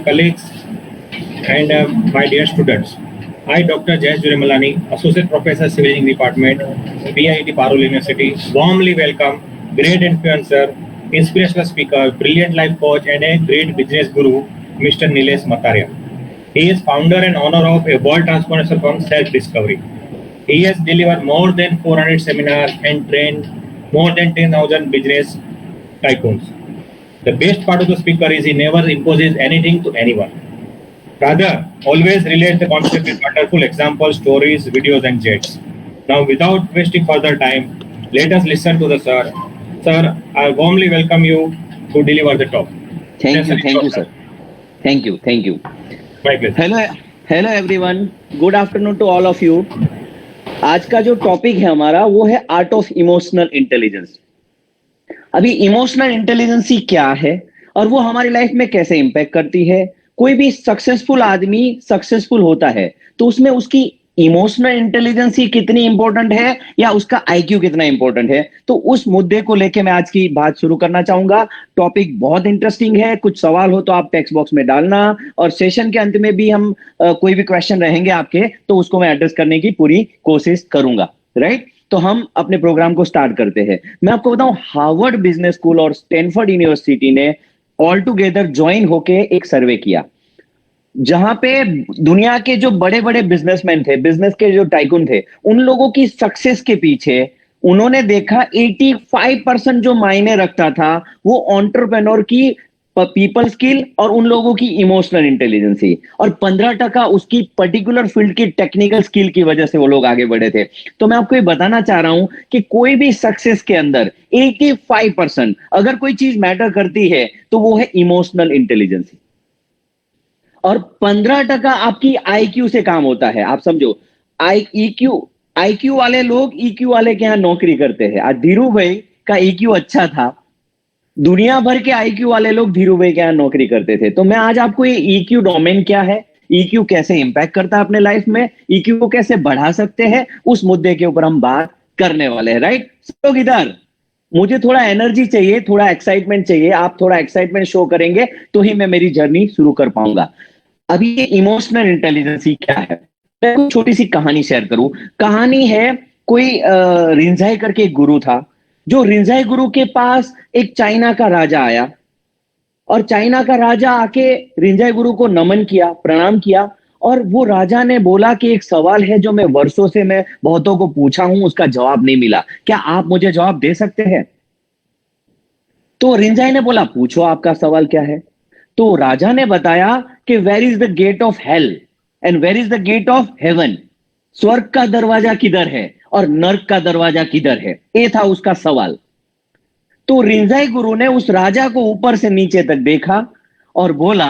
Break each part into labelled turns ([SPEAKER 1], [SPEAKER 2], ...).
[SPEAKER 1] colleagues, and my dear students. I, Dr. Jayesh Jurimalani, Associate Professor, Civil Engineering Department, BIT Parul University, warmly welcome great influencer, inspirational speaker, brilliant life coach, and a great business guru, Mr. Nilesh Mataria. He is founder and owner of a world transformation firm, Self Discovery. He has delivered more than 400 seminars and trained more than 10,000 business tycoons. The best part of the speaker is he never imposes anything to anyone. Rather, always relates the concept with wonderful examples, stories, videos, and jets. Now, without wasting further time, let us listen to the sir. Sir, I warmly welcome you to deliver the talk.
[SPEAKER 2] Thank you, sir. Thank you.
[SPEAKER 1] My pleasure.
[SPEAKER 2] Hello everyone. Good afternoon to all of you. आज का जो topic है हमारा वो है art of emotional intelligence. अभी emotional intelligence ही क्या है और वो हमारी लाइफ में कैसे इंपैक्ट करती है। कोई भी सक्सेसफुल आदमी सक्सेसफुल होता है तो उसमें उसकी इमोशनल इंटेलिजेंस ही कितनी इंपॉर्टेंट है या उसका आईक्यू कितना इंपॉर्टेंट है, तो उस मुद्दे को लेके मैं आज की बात शुरू करना चाहूंगा। टॉपिक बहुत इंटरेस्टिंग है। कुछ सवाल हो तो आप टेक्स्ट बॉक्स में डालना और सेशन के अंत में भी हम कोई भी क्वेश्चन रहेंगे आपके तो उसको मैं एड्रेस करने की पूरी कोशिश करूंगा। राइट, तो हम अपने प्रोग्राम को स्टार्ट करते हैं। मैं आपको बताऊं, हार्वर्ड बिजनेस स्कूल और स्टैनफोर्ड यूनिवर्सिटी ने ऑल टुगेदर ज्वाइन होके एक सर्वे किया जहां पे दुनिया के जो बड़े बड़े बिजनेसमैन थे, बिजनेस के जो टाइकून थे, उन लोगों की सक्सेस के पीछे उन्होंने देखा 85% जो मायने रखता था वो एंटरप्रेन्योर की पीपल स्किल और उन लोगों की इमोशनल इंटेलिजेंस ही, और 15% उसकी पर्टिकुलर फील्ड की टेक्निकल स्किल की वजह से वो लोग आगे बढ़े थे। तो मैं आपको ये बताना चाह रहा हूं कि कोई भी सक्सेस के अंदर 85% अगर कोई चीज मैटर करती है तो वो है इमोशनल इंटेलिजेंस, और 15% आपकी आईक्यू से काम होता है। आप समझो, आईक्यू वाले लोग ईक्यू वाले के यहां नौकरी करते हैं। आज धीरू भाई का ईक्यू अच्छा था, दुनिया भर के आईक्यू वाले लोग धीरू भाई के यहां नौकरी करते थे। तो मैं आज आपको ये ईक्यू डोमेन क्या है, ईक्यू कैसे इंपैक्ट करता है अपने लाइफ में, ईक्यू को कैसे बढ़ा सकते हैं, उस मुद्दे के ऊपर हम बात करने वाले हैं। राइट, सब लोग इधर, मुझे थोड़ा एनर्जी चाहिए, थोड़ा एक्साइटमेंट चाहिए। आप थोड़ा एक्साइटमेंट शो करेंगे तो ही मैं मेरी जर्नी शुरू कर पाऊंगा। अभी ये इमोशनल इंटेलिजेंस क्या है, मैं कुछ छोटी सी कहानी शेयर करूं। कहानी है, कोई रिंझाई करके एक गुरु था। जो रिंझाई गुरु के पास एक चाइना का राजा आया और चाइना का राजा आके रिंझाई गुरु को नमन किया, प्रणाम किया, और वो राजा ने बोला कि एक सवाल है जो मैं वर्षों से मैं बहुतों को पूछा हूं, उसका जवाब नहीं मिला, क्या आप मुझे जवाब दे सकते हैं? तो रिंझाई ने बोला, पूछो आपका सवाल क्या है। तो राजा ने बताया कि where is the gate of hell and where is the gate of heaven. स्वर्ग का दरवाजा किधर है और नर्क का दरवाजा किधर है, ये था उसका सवाल। तो रिंझाई गुरु ने उस राजा को ऊपर से नीचे तक देखा और बोला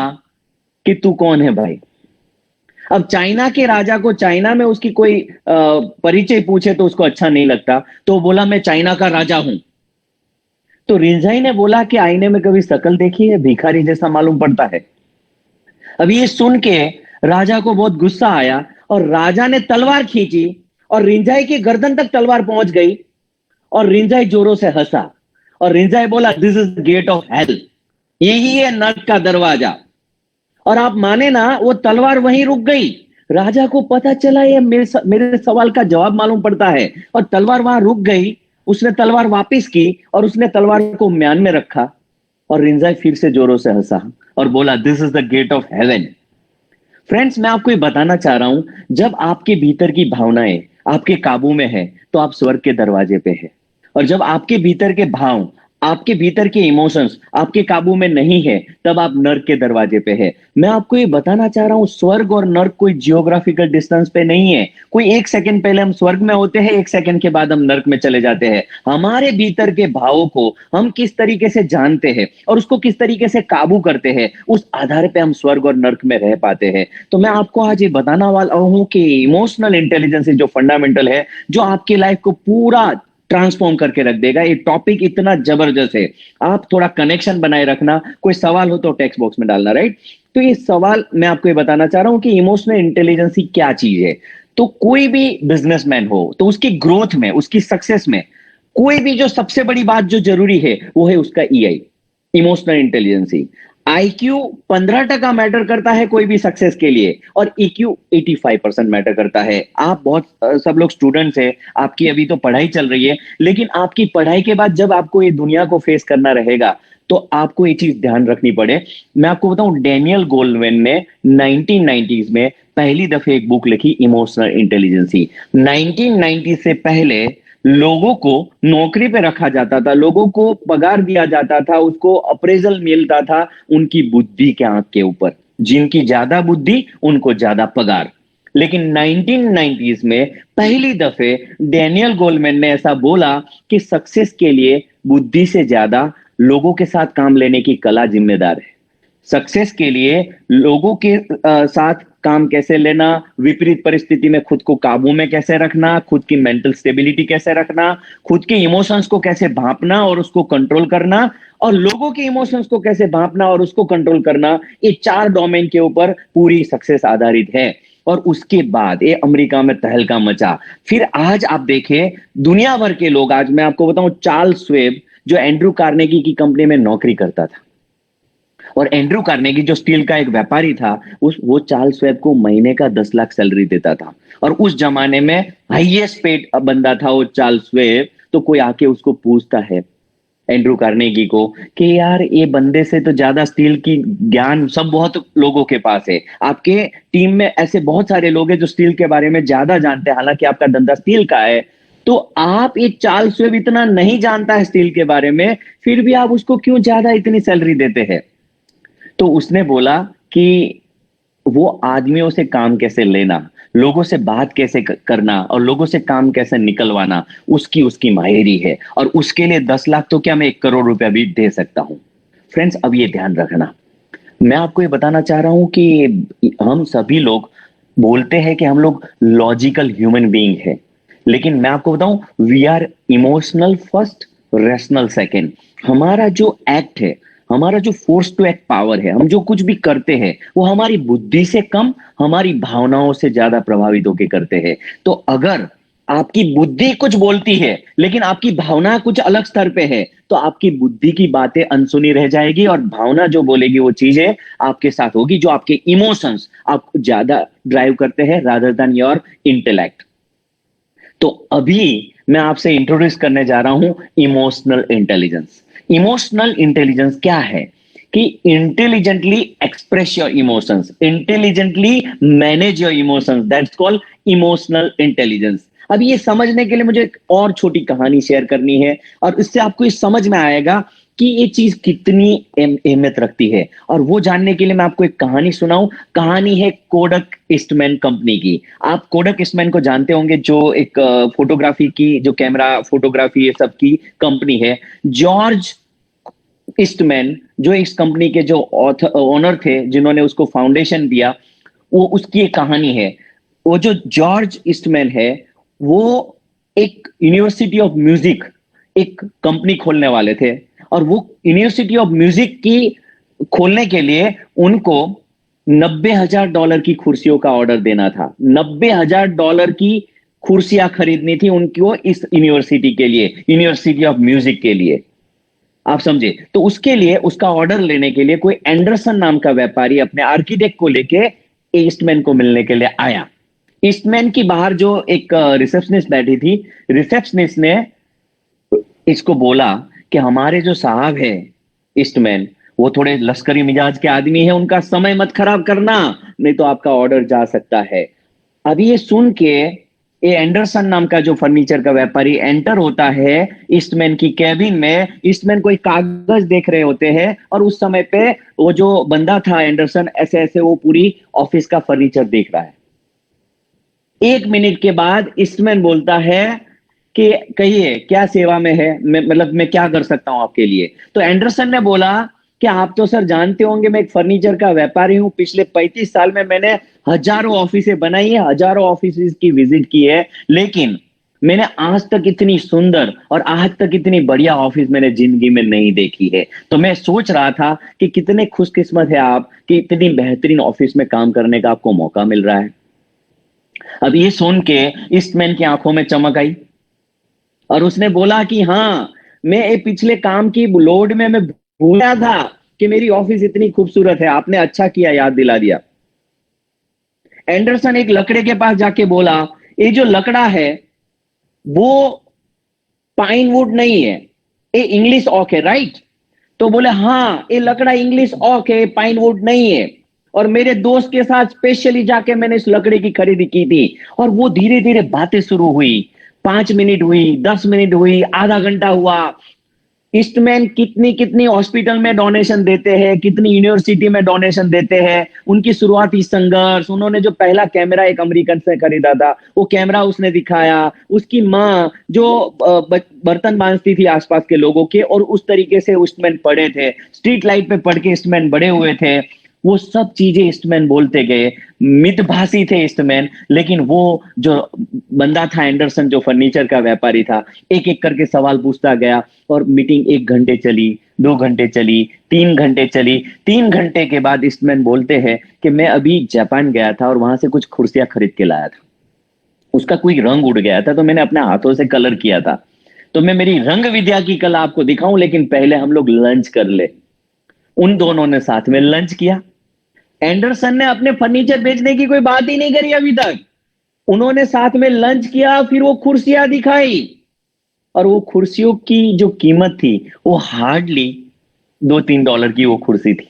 [SPEAKER 2] कि तू कौन है भाई। अब चाइना के राजा को चाइना में उसकी कोई परिचय पूछे तो उसको अच्छा नहीं लगता, तो बोला मैं चाइना का राजा हूं। तो रिंझाई ने बोला कि आईने में कभी शकल देखी है, भिखारी जैसा मालूम पड़ता है। अब ये सुन के राजा को बहुत गुस्सा आया और राजा ने तलवार खींची और रिंझाई की गर्दन तक तलवार पहुंच गई और रिंझाई जोरों से हंसा और रिंझाई बोला, this is the gate of hell, यही है नर्क का दरवाजा। और आप माने ना, वो तलवार वहीं रुक गई। राजा को पता चला ये मेरे सवाल का जवाब मालूम पड़ता है, और तलवार वहां रुक गई। उसने तलवार वापस की और उसने तलवार को म्यान में रखा और रिंझाई फिर से जोरों से हंसा और बोला, this is the gate of heaven. Friends, मैं आपको ये बताना चाह रहा हूं, जब आपके भीतर की भावनाएं आपके काबू में है तो आप स्वर्ग के दरवाजे पे है, और जब आपके भीतर के भाव, आपके भीतर के इमोशंस आपके काबू में नहीं है, तब आप नर्क के दरवाजे पे है। मैं आपको ये बताना चाह रहा हूं, स्वर्ग और नर्क कोई जियोग्राफिकल डिस्टेंस पे नहीं है। कोई 1 सेकंड पहले हम स्वर्ग में होते हैं, 1 सेकंड के बाद हम नर्क में चले जाते हैं। हमारे भीतर के भावों को हम किस तरीके से जानते हैं और उसको किस तरीके से काबू करते हैं, उस आधार पे हम स्वर्ग और नर्क में रह पाते हैं। तो मैं आपको आज ये बताना वाला हूं कि इमोशनल इंटेलिजेंस जो फंडामेंटल है, जो आपकी लाइफ को पूरा ट्रांसफॉर्म करके रख देगा। ये टॉपिक इतना जबरदस्त है, आप थोड़ा कनेक्शन बनाए रखना। कोई सवाल हो तो टेक्स्ट बॉक्स में डालना। राइट, तो ये सवाल मैं आपको ये बताना चाह रहा हूं कि इमोशनल इंटेलिजेंस क्या चीज है। तो कोई भी बिजनेसमैन हो तो उसकी ग्रोथ में, उसकी सक्सेस में कोई भी जो सबसे बड़ी बात जो जरूरी है वो है उसका EI, emotional intelligence. IQ 15% matter करता है कोई भी सक्सेस के लिए, और ईक्यू 85% मैटर करता है। आप बहुत सब लोग स्टूडेंट्स हैं, आपकी अभी तो पढ़ाई चल रही है, लेकिन आपकी पढ़ाई के बाद जब आपको ये दुनिया को फेस करना रहेगा तो आपको ये चीज ध्यान रखनी पड़े। मैं आपको बताऊं, डैनियल गोलमैन ने 1990s में पहली दफे एक बुक लिखी, इमोशनल इंटेलिजेंसी। 1990 से पहले लोगों को नौकरी पे रखा जाता था, लोगों को पगार दिया जाता था, उसको अप्रेजल मिलता था उनकी बुद्धि के आंक के ऊपर। जिनकी ज्यादा बुद्धि उनको ज्यादा पगार। लेकिन 1990s में पहली दफे डैनियल गोलमैन ने ऐसा बोला कि सक्सेस के लिए बुद्धि से ज्यादा लोगों के साथ काम लेने की कला जिम्मेदार है। सक्सेस के लिए लोगों के साथ काम कैसे लेना, विपरीत परिस्थिति में खुद को काबू में कैसे रखना, खुद की मेंटल स्टेबिलिटी कैसे रखना, खुद के इमोशंस को कैसे भांपना और उसको कंट्रोल करना, और लोगों के इमोशंस को कैसे भांपना और उसको कंट्रोल करना, ये 4 डोमेन के ऊपर पूरी सक्सेस आधारित है। और उसके बाद ये अमेरिका में तहलका मचा। फिर आज आप देखें, दुनिया भर के लोग, आज मैं आपको बताऊं, चार्ल्स श्वेब जो एंड्रू कार्नेगी की कंपनी में नौकरी करता था, और एंड्रू कार्नेगी जो स्टील का एक व्यापारी था, वो चार्ल्स श्वेब को महीने का 10 लाख सैलरी देता था। और उस जमाने में हाईएस्ट पेड बंदा था वो चार्ल्स श्वेब। तो कोई आके उसको पूछता है एंड्रू कार्नेगी को कि यार, ये बंदे से तो ज्यादा स्टील की ज्ञान सब बहुत लोगों के पास है, आपके टीम में ऐसे बहुत सारे लोग हैं जो स्टील के बारे में ज्यादा जानते हैं, हालांकि आपका धंधा स्टील का है, तो आप ये चार्ल्स श्वेब इतना नहीं जानता है स्टील के बारे में, फिर भी आप उसको क्यों ज्यादा इतनी सैलरी देते हैं? तो उसने बोला कि वो आदमियों से काम कैसे लेना, लोगों से बात कैसे करना और लोगों से काम कैसे निकलवाना, उसकी माहिरी है। और उसके लिए 10 लाख तो क्या, मैं 1 करोड़ रुपया भी दे सकता हूं। फ्रेंड्स, अब ये ध्यान रखना, मैं आपको ये बताना चाह रहा हूं कि हम सभी लोग बोलते हैं कि हम लोग लॉजिकल ह्यूमन बीइंग है, लेकिन मैं आपको बताऊं, we are emotional first, rational second. हमारा जो एक्ट है, हमारा जो फोर्स टू एक्ट पावर है, हम जो कुछ भी करते हैं वो हमारी बुद्धि से कम, हमारी भावनाओं से ज्यादा प्रभावित होकर करते हैं। तो अगर आपकी बुद्धि कुछ बोलती है लेकिन आपकी भावना कुछ अलग स्तर पे है, तो आपकी बुद्धि की बातें अनसुनी रह जाएगी और भावना जो बोलेगी वो चीजें आपके साथ होगी, जो आपके इमोशंस आपको ज्यादा ड्राइव करते हैं रादर देन योर इंटेलेक्ट। तो अभी मैं आपसे इंट्रोड्यूस करने जा रहा हूं इमोशनल इंटेलिजेंस। इमोशनल इंटेलिजेंस क्या है कि intelligently express your emotions, intelligently manage your emotions, that's called emotional intelligence. अब ये समझने के लिए मुझे एक और छोटी कहानी शेयर करनी है, और इससे आपको ये समझ में आएगा कि ये चीज कितनी अहमियत रखती है। और वो जानने के लिए मैं आपको एक कहानी सुनाऊं। कहानी है कोडक ईस्टमैन कंपनी की। आप कोडक ईस्टमैन को जानते होंगे, जो एक फोटोग्राफी की, जो कैमरा फोटोग्राफी ये सब की कंपनी है। जॉर्ज ईस्टमैन जो इस कंपनी के जो ओनर थे, जिन्होंने उसको फाउंडेशन दिया, वो उसकी एक कहानी है। वो जो जॉर्ज ईस्टमैन है, वो एक यूनिवर्सिटी ऑफ म्यूजिक, एक कंपनी खोलने वाले थे, और वो यूनिवर्सिटी ऑफ म्यूजिक की खोलने के लिए उनको $90,000 की कुर्सियों का ऑर्डर देना था। $90,000 की कुर्सियां खरीदनी थी उनको इस यूनिवर्सिटी के लिए, यूनिवर्सिटी ऑफ म्यूजिक के लिए। आप समझे? तो उसके लिए, उसका ऑर्डर लेने के लिए कोई एंडरसन नाम का व्यापारी अपने आर्किटेक्ट को लेके ईस्टमैन को मिलने के लिए आया। ईस्टमैन की बाहर जो एक रिसेप्शनिस्ट बैठी थी, रिसेप्शनिस्ट ने इसको बोला कि हमारे जो साहब है ईस्टमैन, वो थोड़े लश्करी मिजाज के आदमी है, उनका समय मत खराब करना, नहीं तो आपका ऑर्डर जा सकता है। अभी ये सुन के ये एंडरसन नाम का जो फर्नीचर का व्यापारी एंटर होता है ईस्टमैन की कैबिन में। ईस्टमैन कोई कागज देख रहे होते हैं, और उस समय पे वो जो बंदा था एंडरसन, ऐसे ऐसे वो पूरी ऑफिस का फर्नीचर देख रहा है। 1 मिनट के बाद ईस्टमैन बोलता है कि कहिए क्या सेवा में है, मैं क्या कर सकता हूं आपके लिए। तो एंडरसन ने बोला कि आप तो सर जानते होंगे, मैं एक फर्नीचर का व्यापारी हूं, पिछले 35 साल में मैंने हजारों ऑफिसें बनाई है, हजारों ऑफिस की विजिट की है, लेकिन मैंने आज तक इतनी सुंदर और आज तक इतनी बढ़िया ऑफिस मैंने जिंदगी में नहीं देखी है। तो मैं सोच रहा था कि कितने खुशकिस्मत है आप कि इतनी बेहतरीन ऑफिस में काम करने का आपको मौका मिल रहा है। अब ये सुन के ईस्टमैन की आंखों में चमक आई, और उसने बोला कि हाँ, मैं ये पिछले काम की लोड में मैं भूल गया था कि मेरी ऑफिस इतनी खूबसूरत है, आपने अच्छा किया याद दिला दिया। एंडरसन एक लकड़े के पास जाके बोला, ये जो लकड़ा है वो पाइन वुड नहीं है, ये इंग्लिश ऑक है, राइट? तो बोले हाँ, ये लकड़ा इंग्लिश ऑक है, पाइन वुड नहीं है। और मेरे दोस्त के साथ स्पेशली जाके मैंने इस लकड़े की खरीदी की थी। और वो धीरे धीरे बातें शुरू हुई, 5 मिनट हुई, 10 मिनट हुई, आधा घंटा हुआ। ईस्टमैन कितनी कितनी हॉस्पिटल में डोनेशन देते हैं, कितनी यूनिवर्सिटी में डोनेशन देते हैं, उनकी शुरुआती संघर्ष, उन्होंने जो पहला कैमरा एक अमेरिकन से खरीदा था वो कैमरा उसने दिखाया, उसकी माँ जो बर्तन मांजती थी आसपास के लोगों के, और उस तरीके से ईस्टमैन पढ़े थे, स्ट्रीट लाइट पे पढ़ के ईस्टमैन बड़े हुए थे। वो सब चीजें ईस्टमैन बोलते गए, मितभाषी थे ईस्टमैन। लेकिन वो जो बंदा था एंडरसन, जो फर्नीचर का व्यापारी था, एक एक करके सवाल पूछता गया। और मीटिंग 1 घंटे चली, 2 घंटे चली, 3 घंटे चली। 3 घंटे के बाद ईस्टमैन बोलते हैं कि मैं अभी जापान गया था और वहां से कुछ कुर्सियां खरीद के लाया था, उसका कोई रंग उड़ गया था तो मैंने अपने हाथों से कलर किया था। तो मैं मेरी रंग विद्या की कला आपको दिखाऊं, लेकिन पहले हम लोग लंच कर ले। उन दोनों ने साथ में लंच किया। एंडरसन ने अपने फर्नीचर बेचने की कोई बात ही नहीं करी अभी तक, उन्होंने साथ में लंच किया, फिर वो कुर्सियां दिखाई। और वो कुर्सियों की जो कीमत थी वो हार्डली $2-3 की वो कुर्सी थी,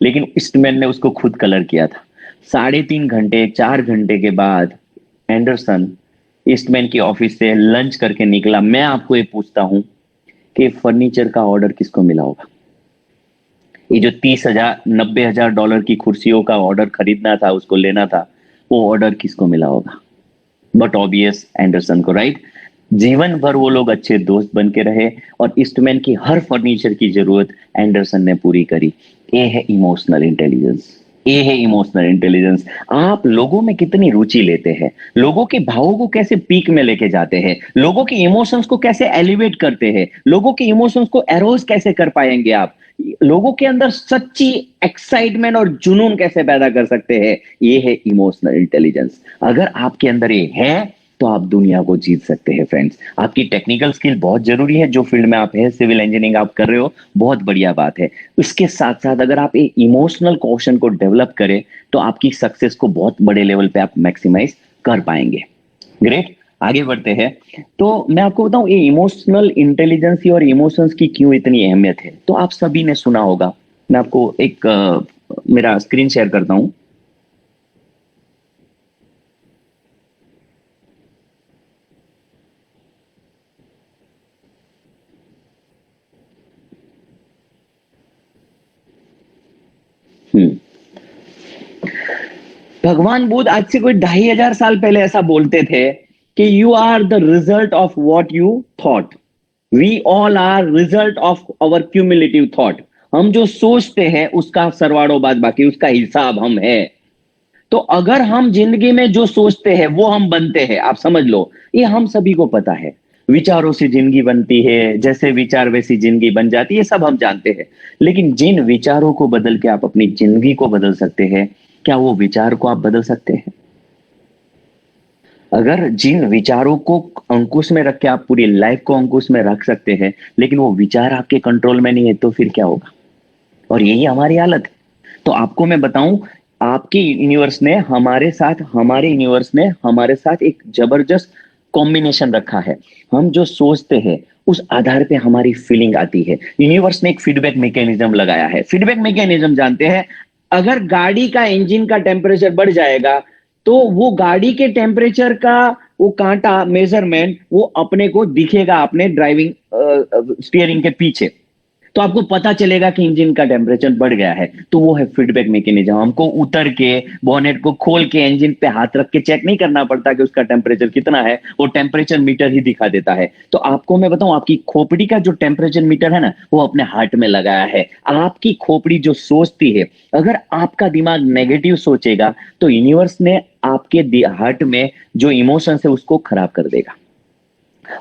[SPEAKER 2] लेकिन ईस्टमैन ने उसको खुद कलर किया था। 3.5 घंटे 4 घंटे के बाद एंडरसन ईस्टमैन की ऑफिस से लंच करके निकला। मैं आपको ये पूछता हूं कि फर्नीचर का ऑर्डर किसको मिला होगा? ये जो $30,000-90,000 की कुर्सियों का ऑर्डर खरीदना था, उसको लेना था, वो ऑर्डर किसको मिला होगा? बट ऑब्वियस एंडरसन को, राइट? जीवन भर वो लोग अच्छे दोस्त बन के रहे और ईस्टमैन की हर फर्नीचर की जरूरत एंडरसन ने पूरी करी। ये है इमोशनल इंटेलिजेंस, ये है इमोशनल इंटेलिजेंस। आप लोगों में कितनी रुचि लेते हैं, लोगों के भावों को कैसे पीक में लेके जाते हैं, लोगों के इमोशंस को कैसे एलिवेट करते हैं, लोगों के इमोशंस को एरोज कैसे कर पाएंगे आप, लोगों के अंदर सच्ची एक्साइटमेंट और जुनून कैसे पैदा कर सकते हैं, ये है इमोशनल इंटेलिजेंस। अगर आपके अंदर ये है तो आप दुनिया को जीत सकते हैं फ्रेंड्स। आपकी टेक्निकल स्किल बहुत जरूरी है, जो फील्ड में आप है, सिविल इंजीनियरिंग आप कर रहे हो, बहुत बढ़िया बात है। उसके साथ साथ अगर आप एक इमोशनल क्वेश्चन को डेवलप करें तो आपकी सक्सेस को बहुत बड़े लेवल पे आप मैक्सिमाइज कर पाएंगे। ग्रेट, आगे बढ़ते हैं। तो मैं आपको बताऊं ये इमोशनल इंटेलिजेंस और इमोशंस की क्यों इतनी अहमियत है। तो आप सभी ने सुना होगा, मैं आपको एक मेरा स्क्रीन शेयर करता हूं। भगवान बुद्ध आज से कोई 2500 साल पहले ऐसा बोलते थे कि you are the result of what you thought, we all are result of our cumulative thought. हम जो सोचते हैं उसका सरवाड़ो बाद बाकी, उसका हिसाब हम है। तो अगर हम जिंदगी में जो सोचते हैं वो हम बनते हैं, आप समझ लो, ये हम सभी को पता है। विचारों से जिंदगी बनती है, जैसे विचार वैसी जिंदगी बन जाती है, सब हम जानते हैं। लेकिन जिन विचारों को बदल के आप अपनी जिंदगी को बदल सकते हैं, क्या वो विचार को आप बदल सकते हैं? अगर जिन विचारों को अंकुश में रख के आप पूरी लाइफ को अंकुश में रख सकते हैं, लेकिन वो विचार आपके कंट्रोल में नहीं है, तो फिर क्या होगा? और यही हमारी हालत है। तो आपको मैं बताऊं, आपकी यूनिवर्स ने हमारे यूनिवर्स ने हमारे साथ एक जबरदस्त कॉम्बिनेशन रखा है। हम जो सोचते हैं उस आधार पे हमारी फीलिंग आती है। यूनिवर्स ने एक फीडबैक मैकेनिज्म लगाया है। फीडबैक मैकेनिज्म जानते हैं, अगर गाड़ी का इंजन का टेम्परेचर बढ़ जाएगा तो वो गाड़ी के टेम्परेचर का वो कांटा मेजरमेंट वो अपने को दिखेगा अपने ड्राइविंग स्टीयरिंग के पीछे, तो आपको पता चलेगा कि इंजन का टेम्परेचर बढ़ गया है। तो वो है फीडबैक मैकेनिज्म। हमको उतर के बोनेट को खोल के इंजन पे हाथ रख के चेक नहीं करना पड़ता कि उसका टेम्परेचर कितना है, वो टेम्परेचर मीटर ही दिखा देता है। तो आपको मैं बताऊं, आपकी खोपड़ी का जो टेम्परेचर मीटर है ना, वो अपने हार्ट में लगाया है। आपकी खोपड़ी जो सोचती है, अगर आपका दिमाग नेगेटिव सोचेगा तो यूनिवर्स ने आपके हार्ट में जो इमोशंस है उसको खराब कर देगा।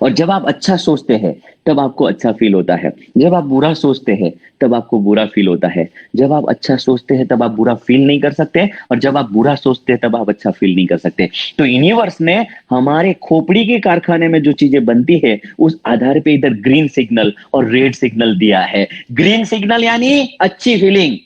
[SPEAKER 2] और जब आप अच्छा सोचते हैं तब आपको अच्छा फील होता है, जब आप बुरा सोचते हैं तब आपको बुरा फील होता है, जब आप अच्छा सोचते हैं तब आप बुरा फील नहीं कर सकते, और जब आप बुरा सोचते हैं तब आप अच्छा फील नहीं कर सकते। तो यूनिवर्स ने हमारे खोपड़ी के कारखाने में जो चीजें बनती है उस आधार पे इधर ग्रीन सिग्नल और रेड सिग्नल दिया है। ग्रीन सिग्नल यानी अच्छी फीलिंग,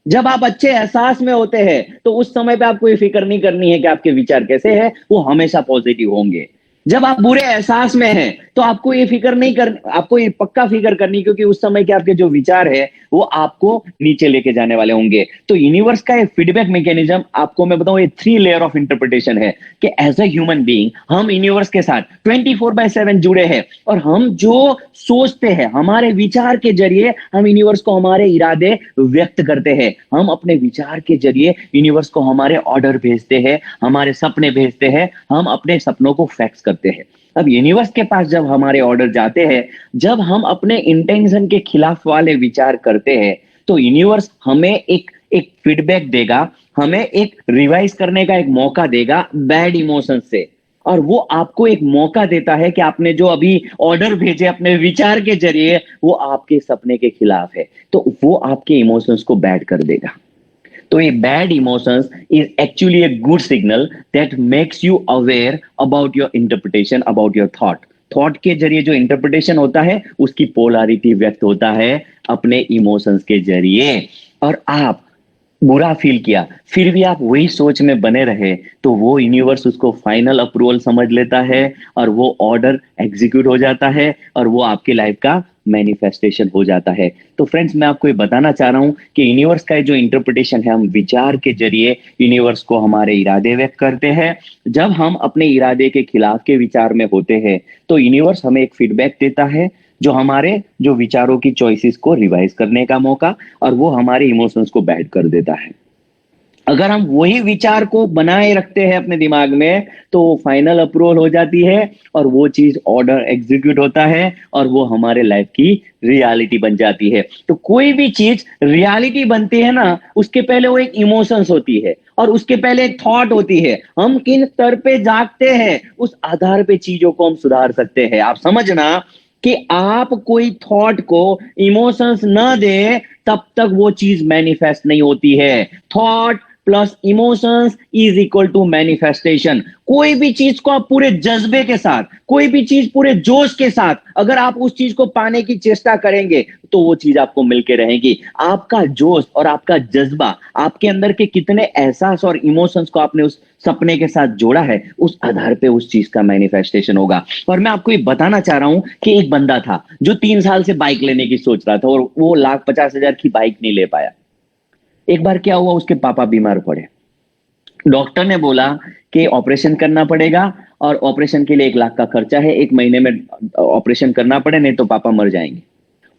[SPEAKER 2] जब आप अच्छे एहसास में होते हैं तो उस समय पे आपको ये फिक्र नहीं करनी है कि आपके विचार कैसे हैं, वो हमेशा पॉजिटिव होंगे। जब आप बुरे एहसास में हैं तो आपको ये फिक्र नहीं कर, आपको ये पक्का फिक्र करनी, क्योंकि उस समय के आपके जो विचार है वो आपको नीचे लेके जाने वाले होंगे। तो यूनिवर्स का एक फीडबैक मैकेनिज्म, आपको मैं बताऊं, ये 3 लेयर ऑफ इंटरप्रिटेशन है कि एज अ ह्यूमन बीइंग हम यूनिवर्स के साथ 24/7 जुड़े हैं, और हम जो सोचते हैं, हमारे विचार के जरिए हम यूनिवर्स को हमारे इरादे व्यक्त करते हैं। हम अपने विचार के जरिए यूनिवर्स को हमारे ऑर्डर भेजते हैं, हमारे सपने भेजते हैं, हम अपने सपनों को फैक्स करते हैं। अब यूनिवर्स के पास जब हमारे ऑर्डर जाते हैं, जब हम अपने इंटेंशन के खिलाफ वाले विचार करते हैं, तो यूनिवर्स हमें एक एक फीडबैक देगा, हमें एक रिवाइज करने का एक मौका देगा बैड इमोशन से। और वो आपको एक मौका देता है कि आपने जो अभी ऑर्डर भेजे अपने विचार के जरिए, वो आपके सपने के खिलाफ है, तो वो आपके इमोशंस को बैड कर देगा। तो ये bad emotions is actually a good signal that makes you aware about your interpretation, about your thought. Thought के जरिए जो इंटरप्रिटेशन होता है उसकी पोलैरिटी व्यक्त होता है अपने इमोशंस के जरिए। और आप बुरा फील किया फिर भी आप वही सोच में बने रहे, तो वो यूनिवर्स उसको फाइनल अप्रूवल समझ लेता है और वो ऑर्डर एग्जीक्यूट हो जाता है और वो आपकी लाइफ का मैनिफेस्टेशन हो जाता है। तो फ्रेंड्स, मैं आपको ये बताना चाह रहा हूं कि यूनिवर्स का जो इंटरप्रिटेशन है, हम विचार के जरिए यूनिवर्स को हमारे इरादे व्यक्त करते हैं। जब हम अपने इरादे के खिलाफ के विचार में होते हैं तो यूनिवर्स हमें एक फीडबैक देता है जो हमारे जो विचारों की चॉइसेस को रिवाइज करने का मौका, और वो हमारे इमोशंस को बैड कर देता है। अगर हम वही विचार को बनाए रखते हैं अपने दिमाग में तो फाइनल अप्रूवल हो जाती है और वो चीज ऑर्डर एग्जीक्यूट होता है और वो हमारे लाइफ की रियलिटी बन जाती है। तो कोई भी चीज रियलिटी बनती है ना, उसके पहले वो एक इमोशंस होती है और उसके पहले एक थॉट होती है। हम किन स्तर पे जागते हैं उस आधार पे चीजों को हम सुधार सकते हैं। आप समझना कि आप कोई थॉट को इमोशंस ना दे तब तक वो चीज मैनिफेस्ट नहीं होती है। Thought plus emotions is equal to manifestation. कोई भी चीज को आप पूरे जज्बे के साथ, कोई भी चीज पूरे जोश के साथ अगर आप उस चीज को पाने की चेष्टा करेंगे तो वो चीज आपको मिलके रहेगी। आपका जोश और आपका जज्बा, आपके अंदर के कितने एहसास और इमोशंस को आपने उस सपने के साथ जोड़ा है, उस आधार पे उस चीज का मैनिफेस्टेशन होगा। और मैं आपको ये बताना चाह रहा हूं कि एक बंदा था जो 3 साल से बाइक लेने की सोच रहा था और वो 1,50,000 की बाइक नहीं ले पाया। एक बार क्या हुआ, उसके पापा बीमार पड़े। डॉक्टर ने बोला कि ऑपरेशन करना पड़ेगा और ऑपरेशन के लिए 1 लाख का खर्चा है, 1 महीने में ऑपरेशन करना पड़े नहीं तो पापा मर जाएंगे।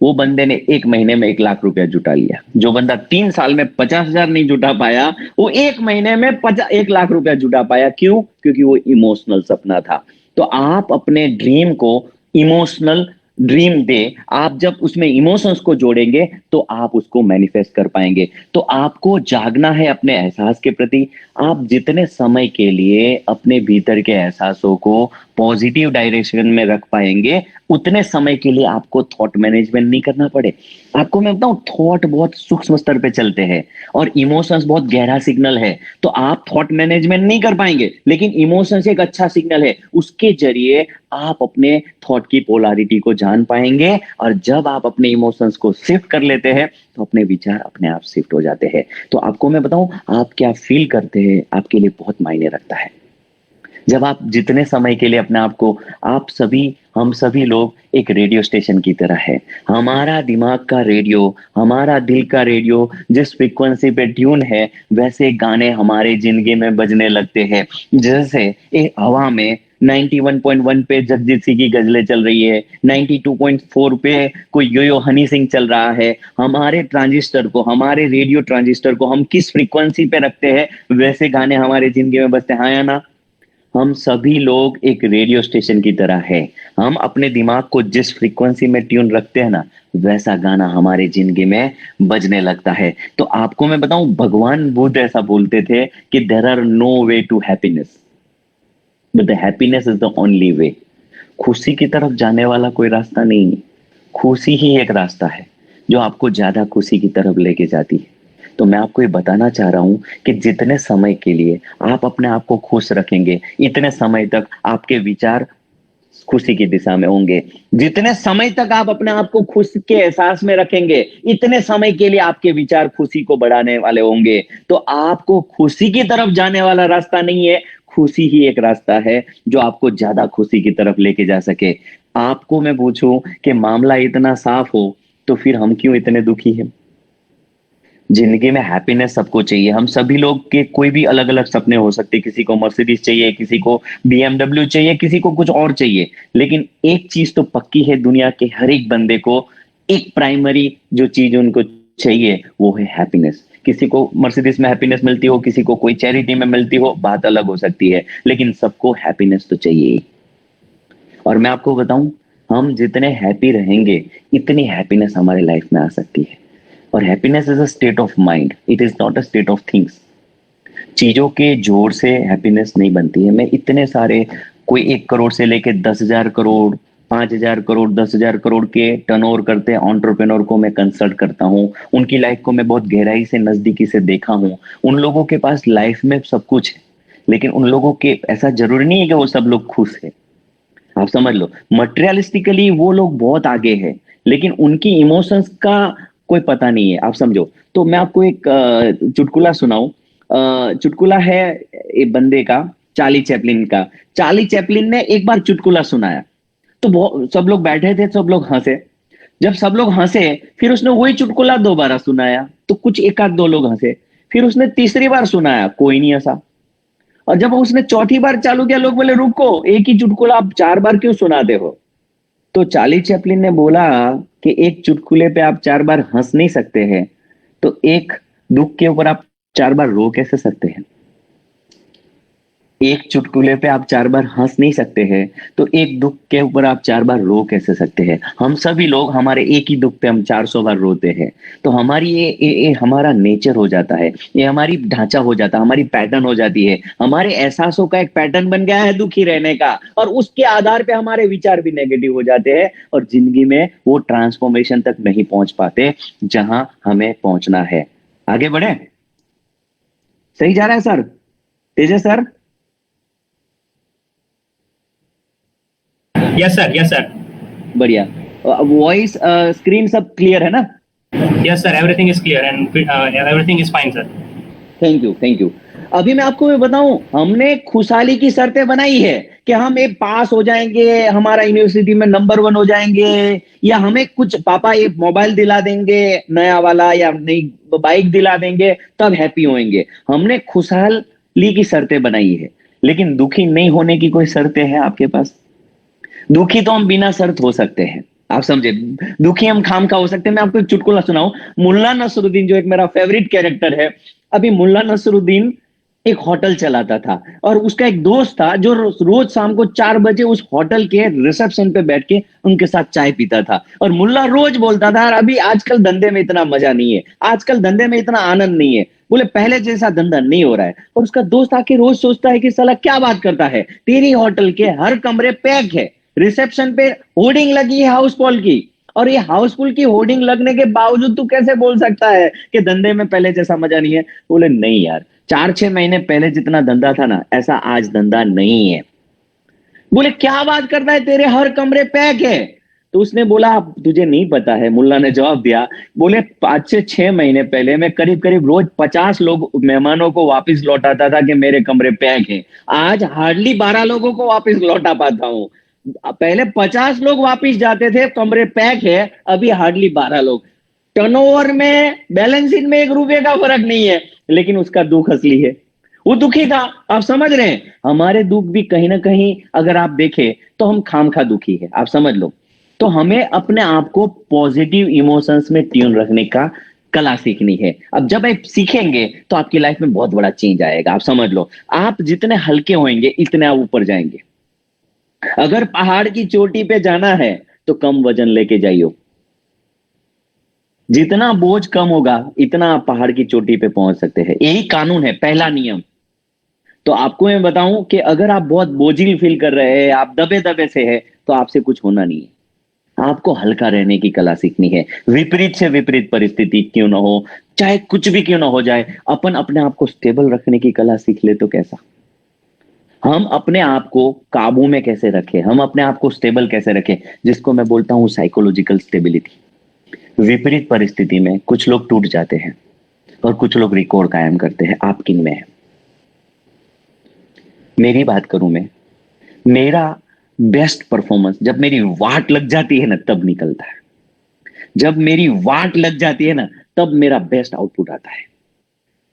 [SPEAKER 2] वो बंदे ने 1 महीने में 1 लाख रुपया जुटा लिया। जो बंदा 3 साल में 50,000 नहीं जुटा पाया, वो 1 महीने में 1 लाख रुपया जुटा पाया। क्यों? क्योंकि वो इमोशनल सपना था। तो आप अपने ड्रीम को इमोशनल ड्रीम दे, आप जब उसमें इमोशंस को जोड़ेंगे तो आप उसको मैनिफेस्ट कर पाएंगे। तो आपको जागना है अपने एहसास के प्रति। आप जितने समय के लिए अपने भीतर के एहसासों को पॉजिटिव डायरेक्शन में रख पाएंगे, उतने समय के लिए आपको थॉट मैनेजमेंट नहीं करना पड़े। आपको मैं बताऊं, थॉट बहुत सूक्ष्म स्तर पे चलते हैं और इमोशंस बहुत गहरा सिग्नल है। तो आप थॉट मैनेजमेंट नहीं कर पाएंगे, लेकिन इमोशंस एक अच्छा सिग्नल है। उसके जरिए आप अपने थॉट की पोलैरिटी को जान पाएंगे और जब आप अपने इमोशंस को शिफ्ट कर लेते हैं तो अपने विचार अपने आप शिफ्ट हो जाते हैं। तो आपको मैं बताऊं, आप क्या फील करते हैं आपके लिए बहुत मायने रखता है। जब आप जितने समय के लिए अपने आप को, आप सभी, हम सभी लोग एक रेडियो स्टेशन की तरह है। हमारा दिमाग का रेडियो, हमारा दिल का रेडियो जिस फ्रीक्वेंसी पे ट्यून है, वैसे गाने हमारे जिंदगी में बजने लगते हैं। जैसे एक हवा में 91.1 पे जगजीत सिंह की गजलें चल रही है, 92.4 पे कोई यो यो हनी सिंह चल रहा है। हमारे ट्रांजिस्टर को, हमारे रेडियो ट्रांजिस्टर को हम किस फ्रीक्वेंसी पे रखते हैं, वैसे गाने हमारे जिंदगी में बजते हैं। हाँ या ना? हम सभी लोग एक रेडियो स्टेशन की तरह है। हम अपने दिमाग को जिस फ्रीक्वेंसी में ट्यून रखते हैं ना, वैसा गाना हमारे जिंदगी में बजने लगता है। तो आपको मैं बताऊं, भगवान बुद्ध ऐसा बोलते थे कि there are no way to happiness, but the happiness is the only way. खुशी की तरफ जाने वाला कोई रास्ता नहीं है। खुशी ही एक रास्ता है जो आपको ज्यादा खुशी की तरफ लेके जाती है। तो मैं आपको ये बताना चाह रहा हूं कि जितने समय के लिए आप अपने आप को खुश रखेंगे, इतने समय तक आपके विचार खुशी की दिशा में होंगे। जितने समय तक आप अपने आप को खुश के एहसास में रखेंगे, इतने समय के लिए आपके विचार खुशी को बढ़ाने वाले होंगे। तो आपको खुशी की तरफ जाने वाला रास्ता नहीं है, खुशी ही एक रास्ता है जो आपको ज्यादा खुशी की तरफ लेके जा सके। आपको मैं पूछूं कि मामला इतना साफ हो तो फिर हम क्यों इतने दुखी हैं? जिंदगी में हैप्पीनेस सबको चाहिए। हम सभी लोग के कोई भी अलग अलग सपने हो सकते हैं। किसी को मर्सिडीज चाहिए, किसी को बीएमडब्ल्यू चाहिए, किसी को कुछ और चाहिए। लेकिन एक चीज तो पक्की है, दुनिया के हर एक बंदे को एक प्राइमरी जो चीज उनको चाहिए वो है हैप्पीनेस। किसी को मर्सिडीज में हैप्पीनेस मिलती हो, किसी को कोई चैरिटी में मिलती हो, बात अलग हो सकती है, लेकिन सबको हैप्पीनेस तो चाहिए ही। और मैं आपको बताऊं, हम जितने हैप्पी रहेंगे इतनी हैप्पीनेस हमारे लाइफ में आ सकती है। और happiness is a state of mind, it is not a state of things. चीजों के जोर से हैप्पीनेस नहीं बनती है। मैं इतने सारे, कोई 1 करोड़ से लेके 10,000 करोड़, 5,000 करोड़, 10,000 करोड़ के टर्नओवर करते हैं एंटरप्रेन्योर को मैं कंसल्ट करता हूं। उनकी लाइफ को मैं बहुत गहराई से, नजदीकी से देखा हूं। उन लोगों के पास लाइफ में सब कुछ है, लेकिन उन लोगों के ऐसा जरूरी नहीं है कि वो सब लोग खुश है। आप समझ लो, मटेरियलिस्टिकली वो लोग बहुत आगे है, लेकिन उनकी इमोशंस का कोई पता नहीं है। आप समझो, तो मैं आपको एक चुटकुला सुनाऊं। चुटकुला है एक बंदे का, चार्ली चैपलिन का। चार्ली चैपलिन ने एक बार चुटकुला सुनाया, तो बहुत सब लोग बैठे थे, सब लोग हंसे। जब सब लोग हंसे, फिर उसने वही चुटकुला दोबारा सुनाया, तो कुछ एक आध दो लोग हंसे। फिर उसने तीसरी बार सुनाया, कोई नहीं हंसा। और जब उसने चौथी बार चालू किया, लोग बोले रुको, एक ही चुटकुला आप 4 बार क्यों सुनाते हो? तो चार्ली चैपलिन ने बोला कि एक चुटकुले पे आप 4 बार हंस नहीं सकते हैं, तो एक दुख के ऊपर आप 4 बार रो कैसे सकते हैं? एक चुटकुले पे आप 4 बार हंस नहीं सकते हैं, तो एक दुख के ऊपर आप 4 बार रो कैसे सकते हैं? हम सभी लोग हमारे एक ही दुख पे हम 400 बार रोते हैं। तो हमारी ये हमारा नेचर हो जाता है, ये हमारी ढांचा हो जाता है, हमारी पैटर्न हो जाती है। हमारे एहसासों का एक पैटर्न बन गया है दुखी रहने का, और उसके आधार पे हमारे विचार भी नेगेटिव हो जाते हैं, और जिंदगी में वो ट्रांसफॉर्मेशन तक नहीं पहुंच पाते जहां हमें पहुंचना है। आगे बढ़े? सही जा रहा है sir? Tejas sir?
[SPEAKER 1] Yes, sir. Yes, sir.
[SPEAKER 2] बढ़िया। वॉइस स्क्रीन सब क्लियर है ना?
[SPEAKER 1] Yes, sir. Everything is clear and everything is fine, sir.
[SPEAKER 2] Thank you, thank you. अभी मैं आपको बताऊं, हमने खुशहाली की शर्तें बनाई है कि हम एक पास हो जाएंगे, हमारा यूनिवर्सिटी में नंबर 1 हो जाएंगे, या हमें कुछ पापा एक मोबाइल दिला देंगे नया वाला, या नई बाइक दिला देंगे, तब हैप्पी होंगे। हमने खुशहाली की शर्तें बनाई है, लेकिन दुखी नहीं होने की कोई शर्तें हैं आपके पास? दुखी तो हम बिना शर्त हो सकते हैं, आप समझे। दुखी हम खाम खा हो सकते हैं। मैं आपको एक चुटकुला सुनाऊं। मुल्ला नसरुद्दीन, जो एक मेरा फेवरेट कैरेक्टर है, अभी मुल्ला नसरुद्दीन एक होटल चलाता था, और उसका एक दोस्त था जो रोज शाम को 4 बजे उस होटल के रिसेप्शन पे बैठ के उनके साथ चाय पीता था। और मुल्ला रोज बोलता था, अभी आजकल धंधे में इतना मजा नहीं है, आजकल धंधे में इतना आनंद नहीं है, बोले पहले जैसा धंधा नहीं हो रहा है। और उसका दोस्त आके रोज सोचता है कि साला क्या बात करता है, तेरी होटल के हर कमरे पैक है, रिसेप्शन पे होर्डिंग लगी है हाउसफुल की, और ये हाउसफुल की होर्डिंग लगने के बावजूद तू कैसे बोल सकता है कि धंधे में पहले जैसा मजा नहीं है? बोले नहीं यार, 4-6 महीने पहले जितना धंधा था ना, ऐसा आज धंधा नहीं है। बोले क्या बात करता है, तेरे हर कमरे पैक है। तो उसने बोला तुझे नहीं पता है? मुल्ला ने जवाब दिया, बोले 5 से 6 महीने पहले मैं करीब करीब रोज 50 लोग मेहमानों को वापस लौटाता था कि मेरे कमरे पैक है। आज हार्डली 12 लोगों को वापस लौटा पाता हूं। पहले 50 लोग वापस जाते थे, कमरे पैक है, अभी हार्डली 12 लोग। टर्नओवर में, बैलेंस शीट में 1 रुपए का फर्क नहीं है, लेकिन उसका दुख असली है, वो दुखी था। आप समझ रहे हैं? हमारे दुख भी कहीं ना कहीं अगर आप देखें तो हम खामखा दुखी है, आप समझ लो। तो हमें अपने आप को पॉजिटिव इमोशंस में ट्यून रखने का कला सीखनी है। अब जब आप सीखेंगे तो आपकी लाइफ में बहुत बड़ा चेंज आएगा। आप समझ लो, आप जितने हल्के होंगे इतने आप ऊपर जाएंगे। अगर पहाड़ की चोटी पे जाना है तो कम वजन लेके जाइयो, जितना बोझ कम होगा इतना आप पहाड़ की चोटी पे पहुंच सकते हैं। यही कानून है, पहला नियम। तो आपको मैं बताऊं कि अगर आप बहुत बोझिल फील कर रहे हैं, आप दबे दबे से है, तो आपसे कुछ होना नहीं है। आपको हल्का रहने की कला सीखनी है। विपरीत से विपरीत परिस्थिति क्यों ना हो, चाहे कुछ भी क्यों ना हो जाए, अपन अपने आप को स्टेबल रखने की कला सीख ले तो कैसा। हम अपने आप को काबू में कैसे रखें, हम अपने आप को स्टेबल कैसे रखें, जिसको मैं बोलता हूं साइकोलॉजिकल स्टेबिलिटी। विपरीत परिस्थिति में कुछ लोग टूट जाते हैं और कुछ लोग रिकॉर्ड कायम करते हैं। आप किन में है? मेरी बात करूं मैं, मेरा बेस्ट परफॉर्मेंस जब मेरी वाट लग जाती है ना तब निकलता है। जब मेरी वाट लग जाती है ना तब मेरा बेस्ट आउटपुट आता है।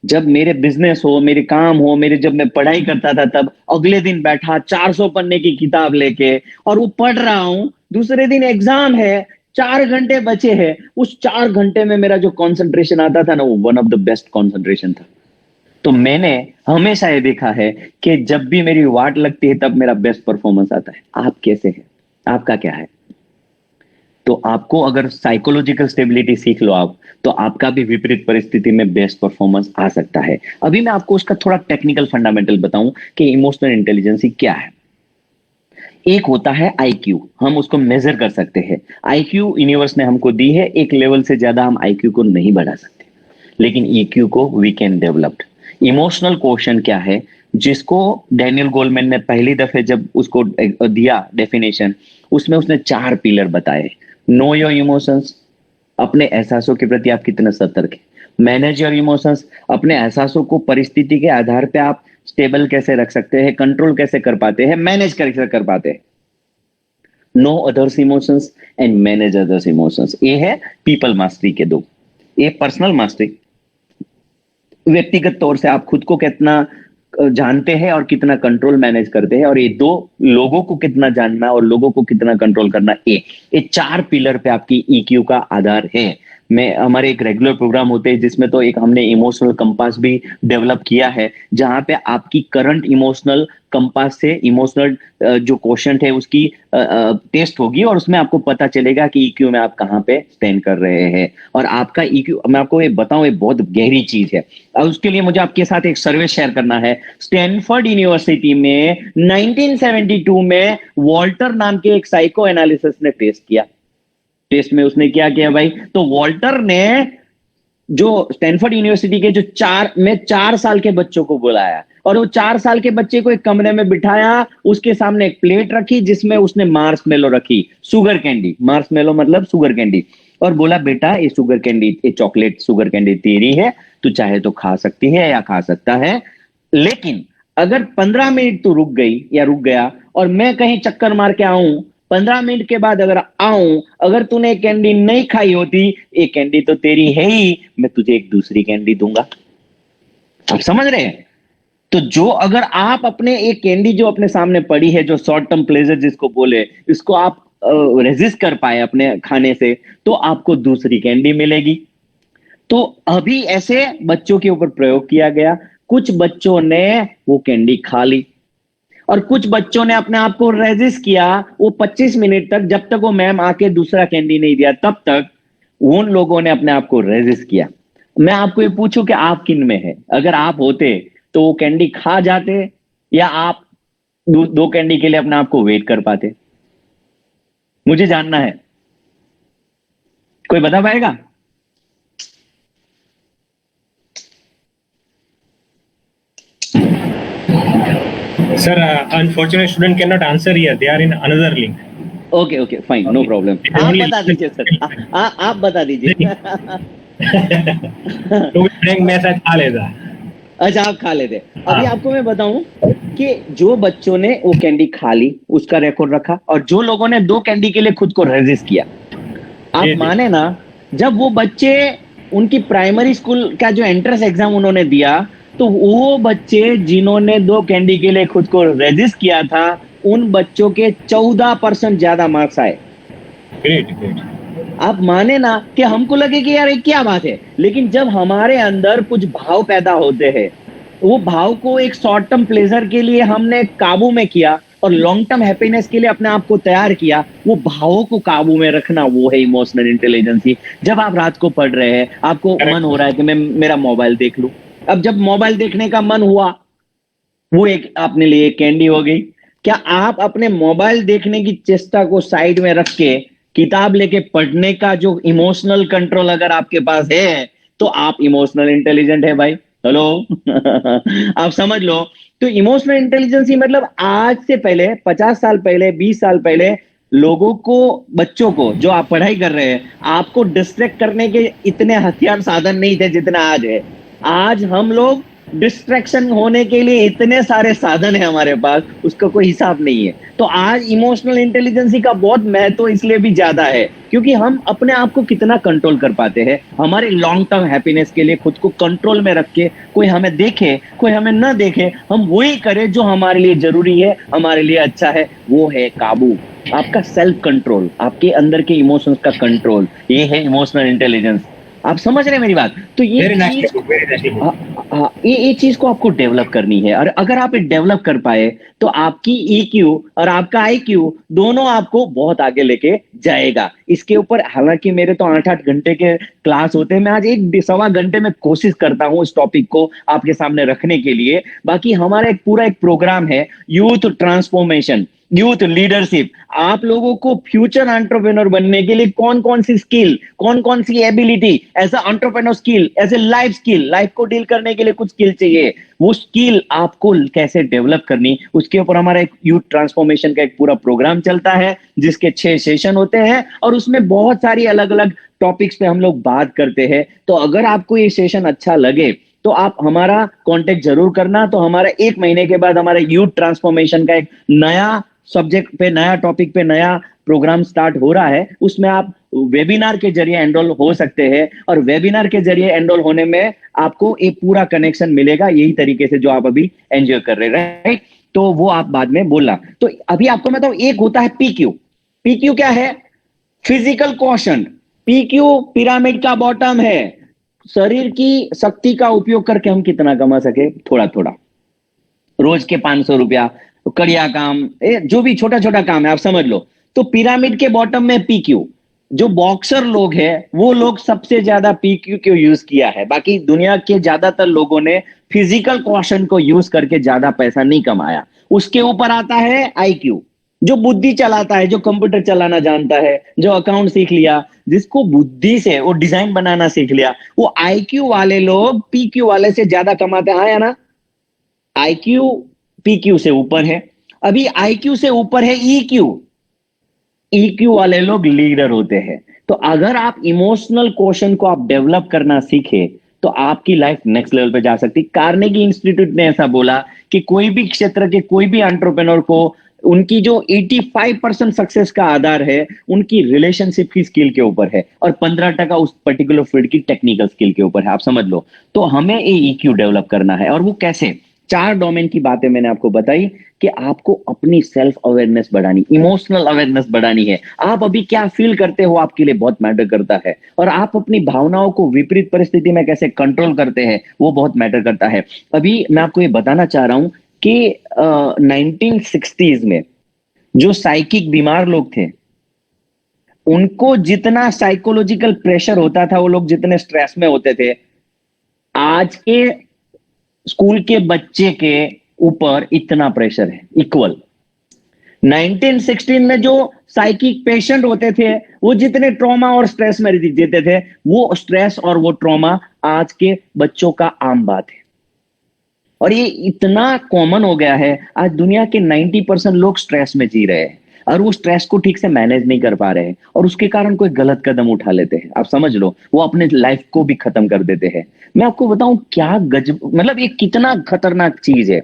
[SPEAKER 2] जब मेरे बिजनेस हो, मेरे काम हो, मेरे जब मैं पढ़ाई करता था तब अगले दिन बैठा 400 पन्ने की किताब लेके और वो पढ़ रहा हूं, दूसरे दिन एग्जाम है, 4 घंटे बचे हैं, उस 4 घंटे में मेरा जो कंसंट्रेशन आता था ना वो one of the best concentration था। तो मैंने हमेशा ये देखा है कि जब भी मेरी वाट लगती है तब मेरा बेस्ट परफॉर्मेंस आता है। आप कैसे हैं? आपका क्या है? तो आपको अगर साइकोलॉजिकल स्टेबिलिटी सीख लो आप, तो आपका भी विपरीत परिस्थिति में बेस्ट परफॉर्मेंस आ सकता है। अभी मैं आपको उसका थोड़ा टेक्निकल फंडामेंटल बताऊं कि इमोशनल इंटेलिजेंसी क्या है। एक होता है आईक्यू, हम उसको मेजर कर सकते हैं। आईक्यू यूनिवर्स ने हमको दी है, एक लेवल से ज्यादा हम आईक्यू को नहीं बढ़ा सकते, लेकिन ईक्यू को we can developed. Emotional question क्या है, जिसको डैनियल गोलमैन ने पहली दफे जब उसको दिया डेफिनेशन, उसमें उसने 4 पिलर बताए। नो योर इमोशंस, अपने एहसासों के प्रति आप कितने सतर्क हैं। मैनेज योर इमोशंस, अपने एहसासों को परिस्थिति के आधार पे आप स्टेबल कैसे रख सकते हैं, कंट्रोल कैसे कर पाते हैं, मैनेज कैसे कर पाते हैं। Know others emotions and manage others emotions, ये है पीपल मास्टरी के 2। ये पर्सनल मास्टरी, व्यक्तिगत तौर से आप खुद को कितना जानते हैं और कितना कंट्रोल मैनेज करते हैं, और ये 2 लोगों को कितना जानना और लोगों को कितना कंट्रोल करना, ये 4 पिलर पे आपकी ईक्यू का आधार है। मैं हमारे एक रेगुलर प्रोग्राम होते हैं जिसमें तो एक हमने इमोशनल कंपास भी डेवलप किया है, जहां पे आपकी करंट इमोशनल कंपास से इमोशनल जो क्वेश्चन है उसकी टेस्ट होगी, और उसमें आपको पता चलेगा कि ईक्यू में आप कहां पे स्टैंड कर रहे हैं। और आपका ईक्यू, मैं आपको ये बताऊं, ये बहुत गहरी चीज है, और उसके लिए मुझे आपके साथ एक सर्वे शेयर करना है। स्टैनफोर्ड यूनिवर्सिटी में 1972 में वॉल्टर नाम के एक साइको एनालिसिस ने टेस्ट किया। टेस्ट में उसने क्या किया भाई, तो वॉल्टर ने जो स्टैनफोर्ड यूनिवर्सिटी के जो 4 साल के बच्चों को बुलाया, और वो 4 साल के बच्चे को एक कमरे में बिठाया, उसके सामने एक प्लेट रखी जिसमें उसने मार्शमेलो रखी, शुगर कैंडी, मार्शमेलो मतलब शुगर कैंडी, और बोला बेटा ये शुगर कैंडी, ये चॉकलेट शुगर कैंडी तेरी है, तू चाहे तो खा सकती है या खा सकता है, लेकिन अगर 15 मिनट तू रुक गई या रुक गया और मैं कहीं चक्कर मार के आऊं, 15 मिनट के बाद अगर आऊं, अगर तूने एक कैंडी नहीं खाई होती, एक कैंडी तो तेरी है ही, मैं तुझे एक दूसरी कैंडी दूंगा। आप समझ रहे हैं? तो जो अगर आप अपने एक कैंडी जो अपने सामने पड़ी है, जो शॉर्ट टर्म प्लेजर जिसको बोले, इसको आप रेजिस्ट कर पाए अपने खाने से, तो आपको दूसरी कैंडी मिलेगी। तो अभी ऐसे बच्चों के ऊपर प्रयोग किया गया, कुछ बच्चों ने वो कैंडी खा ली और कुछ बच्चों ने अपने आप को रेजिस्ट किया, वो 25 मिनट तक, जब तक वो मैम आके दूसरा कैंडी नहीं दिया तब तक उन लोगों ने अपने आप को रेजिस्ट किया। मैं आपको ये पूछूं कि आप किन में है? अगर आप होते तो वो कैंडी खा जाते, या आप 2 कैंडी के लिए अपने आप को वेट कर पाते? मुझे जानना है, कोई बता पाएगा?
[SPEAKER 1] Sir, unfortunately, student cannot answer here. They are in another link.
[SPEAKER 2] Okay okay fine, no problem. आप बता दीजिए सर, आप बता दीजिए।
[SPEAKER 1] तो फ्रैंक मैं शायद खा लेता।
[SPEAKER 2] अच्छा, आप खा लेते। अभी आपको मैं बताऊं कि जो बच्चों ने वो कैंडी खा ली उसका रिकॉर्ड रखा, और जो लोगों ने 2 कैंडी के लिए खुद को रेजिस्ट किया, आप माने ना, जब वो बच्चे उनकी प्राइमरी स्कूल का जो एंट्रेंस एग्जाम उन्होंने दिया, तो वो बच्चे जिन्होंने 2 कैंडी के लिए खुद को रेजिस्ट किया था, उन बच्चों के 14% ज्यादा मार्क्स आए।
[SPEAKER 1] Great great.
[SPEAKER 2] आप माने ना कि हमको लगे कि यार ये क्या बात है, लेकिन जब हमारे अंदर कुछ भाव पैदा होते हैं, वो भाव को एक शॉर्ट टर्म प्लेजर के लिए हमने काबू में किया और लॉन्ग टर्म हैप्पीनेस के लिए अपने आप को तैयार किया, वो भावों को काबू में रखना, वो है इमोशनल इंटेलिजेंसी। जब आप रात को पढ़ रहे हैं, आपको मन हो रहा है कि मैं मेरा मोबाइल देख लूं, अब जब मोबाइल देखने का मन हुआ वो एक आपने लिए कैंडी हो गई। क्या आप अपने मोबाइल देखने की चेष्टा को साइड में रख के किताब लेके पढ़ने का जो इमोशनल कंट्रोल अगर आपके पास है, तो आप इमोशनल इंटेलिजेंट है भाई। हेलो। आप समझ लो। तो इमोशनल इंटेलिजेंस ही मतलब आज से पहले 50 साल पहले, 20 साल पहले लोगों को, बच्चों को, जो आप पढ़ाई कर रहे हैं, आपको डिस्ट्रैक्ट करने के इतने हथियार साधन नहीं थे जितना आज है। आज हम लोग डिस्ट्रैक्शन होने के लिए इतने सारे साधन है हमारे पास, उसका कोई हिसाब नहीं है। तो आज इमोशनल इंटेलिजेंसी का बहुत महत्व इसलिए भी ज्यादा है क्योंकि हम अपने आप को कितना कंट्रोल कर पाते हैं, हमारे लॉन्ग टर्म हैप्पीनेस के लिए खुद को कंट्रोल में रख के, कोई हमें देखे कोई हमें ना देखे, हम वही करें जो हमारे लिए जरूरी है, हमारे लिए अच्छा है। वो है काबू, आपका सेल्फ कंट्रोल, आपके अंदर के इमोशंस का कंट्रोल, ये है इमोशनल इंटेलिजेंस। आप समझ रहे हैं मेरी बात? तो ये
[SPEAKER 1] वेरी नाइसली
[SPEAKER 2] चीज,
[SPEAKER 1] पुट, वेरी नाइसली पुट।
[SPEAKER 2] हाँ, ये चीज को आपको डेवलप करनी है। और अगर आप डेवलप कर पाए तो आपकी ईक्यू और आपका आईक्यू दोनों आपको बहुत आगे लेके जाएगा। इसके ऊपर हालांकि मेरे तो 8-8 घंटे के क्लास होते हैं, मैं आज 1 सवा घंटे में कोशिश करता हूं इस टॉपिक को आपके सामने रखने के लिए। बाकी हमारा एक पूरा एक प्रोग्राम है, यूथ ट्रांसफॉर्मेशन, यूथ लीडरशिप। आप लोगों को फ्यूचर एंटरप्रेन्योर बनने के लिए कौन कौन सी स्किल, कौन कौन सी एबिलिटी, ऐसा एंटरप्रेन्योर स्किल, ऐसे लाइफ स्किल, लाइफ को डील करने के लिए कुछ स्किल चाहिए, वो स्किल आपको कैसे डेवलप करनी, उसके ऊपर हमारा एक यूथ ट्रांसफॉर्मेशन का एक पूरा प्रोग्राम चलता है जिसके 6 सेशन होते हैं और उसमें बहुत सारी अलग अलग टॉपिक्स पे हम लोग बात करते हैं। तो अगर आपको ये सेशन अच्छा लगे तो आप हमारा कांटेक्ट जरूर करना। तो हमारा 1 महीने के बाद हमारे यूथ ट्रांसफॉर्मेशन का एक नया सब्जेक्ट पे, नया टॉपिक पे नया प्रोग्राम स्टार्ट हो रहा है। उसमें आप वेबिनार के जरिए एनरोल हो सकते हैं और वेबिनार के जरिए एनरोल होने में आपको एक पूरा कनेक्शन मिलेगा, यही तरीके से जो आप अभी एंजॉय कर रहे हैं, राइट? तो वो आप बाद में बोलना। तो अभी आपको मैं बताऊं, एक होता है पीक्यू। पीक्यू क्या है? Physical question. पीक्यू पिरामिड का बॉटम है, शरीर की शक्ति का उपयोग करके हम कितना कमा सके, थोड़ा थोड़ा, रोज के 500 रुपया, कड़िया काम, जो भी छोटा छोटा काम है आप समझ लो। तो पिरामिड के बॉटम में पीक्यू। जो बॉक्सर लोग हैं वो लोग सबसे ज्यादा पीक्यू को यूज किया है, बाकी दुनिया के ज्यादातर लोगों ने फिजिकल क्वेश्चन को यूज करके ज्यादा पैसा नहीं कमाया। उसके ऊपर आता है आईक्यू, जो बुद्धि चलाता है, जो कंप्यूटर चलाना जानता है, जो अकाउंट सीख लिया, जिसको बुद्धि से वो डिजाइन बनाना सीख लिया, वो आईक्यू वाले लोग पीक्यू वाले से ज्यादा कमाते हैं, हाँ या ना? आईक्यू पीक्यू से ऊपर है। अभी आईक्यू से ऊपर है ईक्यू। ईक्यू वाले लोग लीडर होते हैं। तो अगर आप इमोशनल क्वेश्चन को आप डेवलप करना सीखे तो आपकी लाइफ नेक्स्ट लेवल पे जा सकती। कार्नेगी इंस्टीट्यूट ने ऐसा बोला कि कोई भी क्षेत्र के कोई भी एंटरप्रेन्योर को उनकी जो 85% सक्सेस का आधार है उनकी रिलेशनशिप की स्किल के ऊपर है और 15% उस पर्टिकुलर फील्ड की टेक्निकल स्किल के ऊपर है, आप समझ लो। तो हमें ये ईक्यू डेवलप करना है। और वो कैसे? 4 डोमेन की बातें मैंने आपको बताई कि आपको अपनी सेल्फ अवेयरनेस बढ़ानी, इमोशनल अवेयरनेस बढ़ानी है। आप अभी क्या फील करते हो आपके लिए बहुत मैटर करता है, और आप अपनी भावनाओं को विपरीत परिस्थिति में कैसे कंट्रोल करते हैं वो बहुत मैटर करता है। अभी मैं आपको ये बताना चाह रहा हूं कि 1960s में जो साइकिक बीमार लोग थे उनको जितना साइकोलॉजिकल प्रेशर होता था, वो लोग जितने स्ट्रेस में होते थे, आज के स्कूल के बच्चे के ऊपर इतना प्रेशर है, इक्वल। 1916 में जो साइकिक पेशेंट होते थे वो जितने ट्रॉमा और स्ट्रेस में जीते थे, वो स्ट्रेस और वो ट्रॉमा आज के बच्चों का आम बात है। और ये इतना कॉमन हो गया है, आज दुनिया के 90% लोग स्ट्रेस में जी रहे हैं और वो स्ट्रेस को ठीक से मैनेज नहीं कर पा रहे हैं और उसके कारण कोई गलत कदम उठा लेते हैं, आप समझ लो, वो अपने लाइफ को भी खत्म कर देते हैं। मैं आपको बताऊं क्या गजब, मतलब ये कितना खतरनाक चीज है।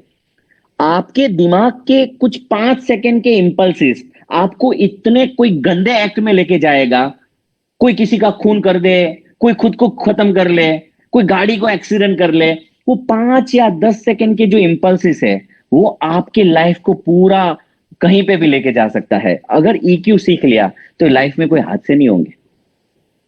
[SPEAKER 2] आपके दिमाग के कुछ 5 सेकंड के इंपल्सिस आपको इतने कोई गंदे एक्ट में लेके जाएगा। कोई किसी का खून कर दे, कोई खुद को खत्म कर ले, कोई गाड़ी को एक्सीडेंट कर ले, वो 5 या 10 सेकंड के जो इंपल्सिस है वो आपके लाइफ को पूरा कहीं पे भी लेके जा सकता है। अगर ईक्यू सीख लिया तो लाइफ में कोई हादसे नहीं होंगे।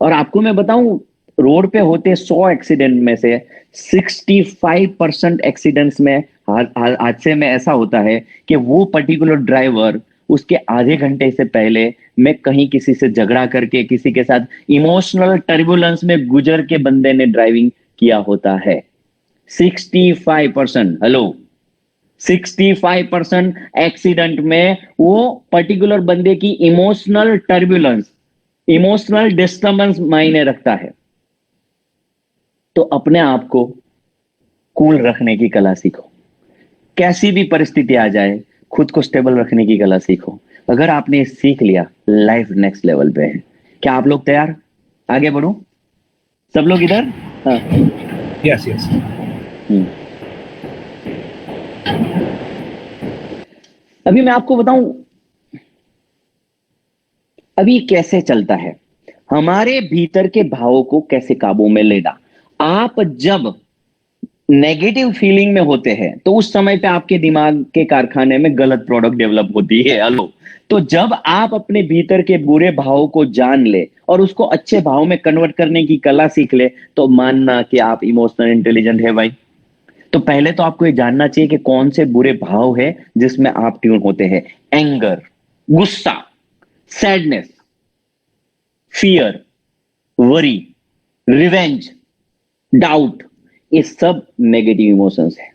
[SPEAKER 2] और आपको मैं बताऊं, रोड पे होते 100 एक्सीडेंट में से 65% एक्सीडेंट्स में, हादसे में ऐसा होता है कि वो पर्टिकुलर ड्राइवर उसके आधे घंटे से पहले में कहीं किसी से झगड़ा करके, किसी के साथ इमोशनल टर्बुलेंस में गुजर के बंदे ने ड्राइविंग किया होता है। 65%, हेलो, 65% एक्सीडेंट में वो पर्टिकुलर बंदे की इमोशनल टर्बुलेंस, इमोशनल डिस्टर्बेंस मायने रखता है। तो अपने आप को कूल रखने की कला सीखो, कैसी भी परिस्थिति आ जाए खुद को स्टेबल रखने की कला सीखो। अगर आपने ये सीख लिया, लाइफ नेक्स्ट लेवल पे है। क्या आप लोग तैयार? आगे बढ़ो सब लोग इधर। हाँ।
[SPEAKER 1] Yes, yes.
[SPEAKER 2] अभी मैं आपको बताऊं अभी कैसे चलता है, हमारे भीतर के भावों को कैसे काबू में लेना। आप जब नेगेटिव फीलिंग में होते हैं तो उस समय पे आपके दिमाग के कारखाने में गलत प्रोडक्ट डेवलप होती है। हेलो, तो जब आप अपने भीतर के बुरे भावों को जान ले और उसको अच्छे भाव में कन्वर्ट करने की कला सीख ले, तो मानना कि आप इमोशनल इंटेलिजेंट है भाई। तो पहले तो आपको ये जानना चाहिए कि कौन से बुरे भाव है जिसमें आप ट्यून होते हैं। एंगर, गुस्सा, sadness, fear, worry, revenge, doubt, ये सब नेगेटिव इमोशंस है।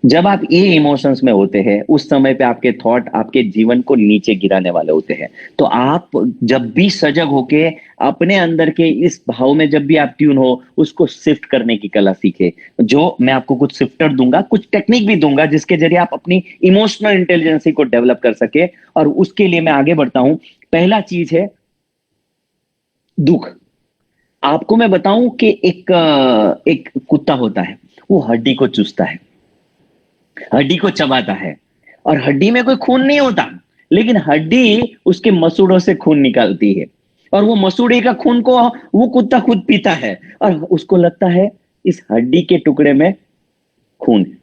[SPEAKER 2] जब आप ये इमोशंस में होते हैं उस समय पे आपके थॉट आपके जीवन को नीचे गिराने वाले होते हैं। तो आप जब भी सजग होके अपने अंदर के इस भाव में जब भी आप ट्यून हो, उसको शिफ्ट करने की कला सीखे। जो मैं आपको कुछ शिफ्टर दूंगा, कुछ टेक्निक भी दूंगा जिसके जरिए आप अपनी इमोशनल इंटेलिजेंसी को डेवलप कर सके। और उसके लिए मैं आगे बढ़ता हूं। पहला चीज है दुख। आपको मैं बताऊं कि एक कुत्ता होता है, वो हड्डी को चूसता है, हड्डी को चबाता है, और हड्डी में कोई खून नहीं होता, लेकिन हड्डी उसके मसूड़ों से खून निकालती है, और वो मसूड़े का खून को वो कुत्ता खुद पीता है, और उसको लगता है इस हड्डी के टुकड़े में खून है।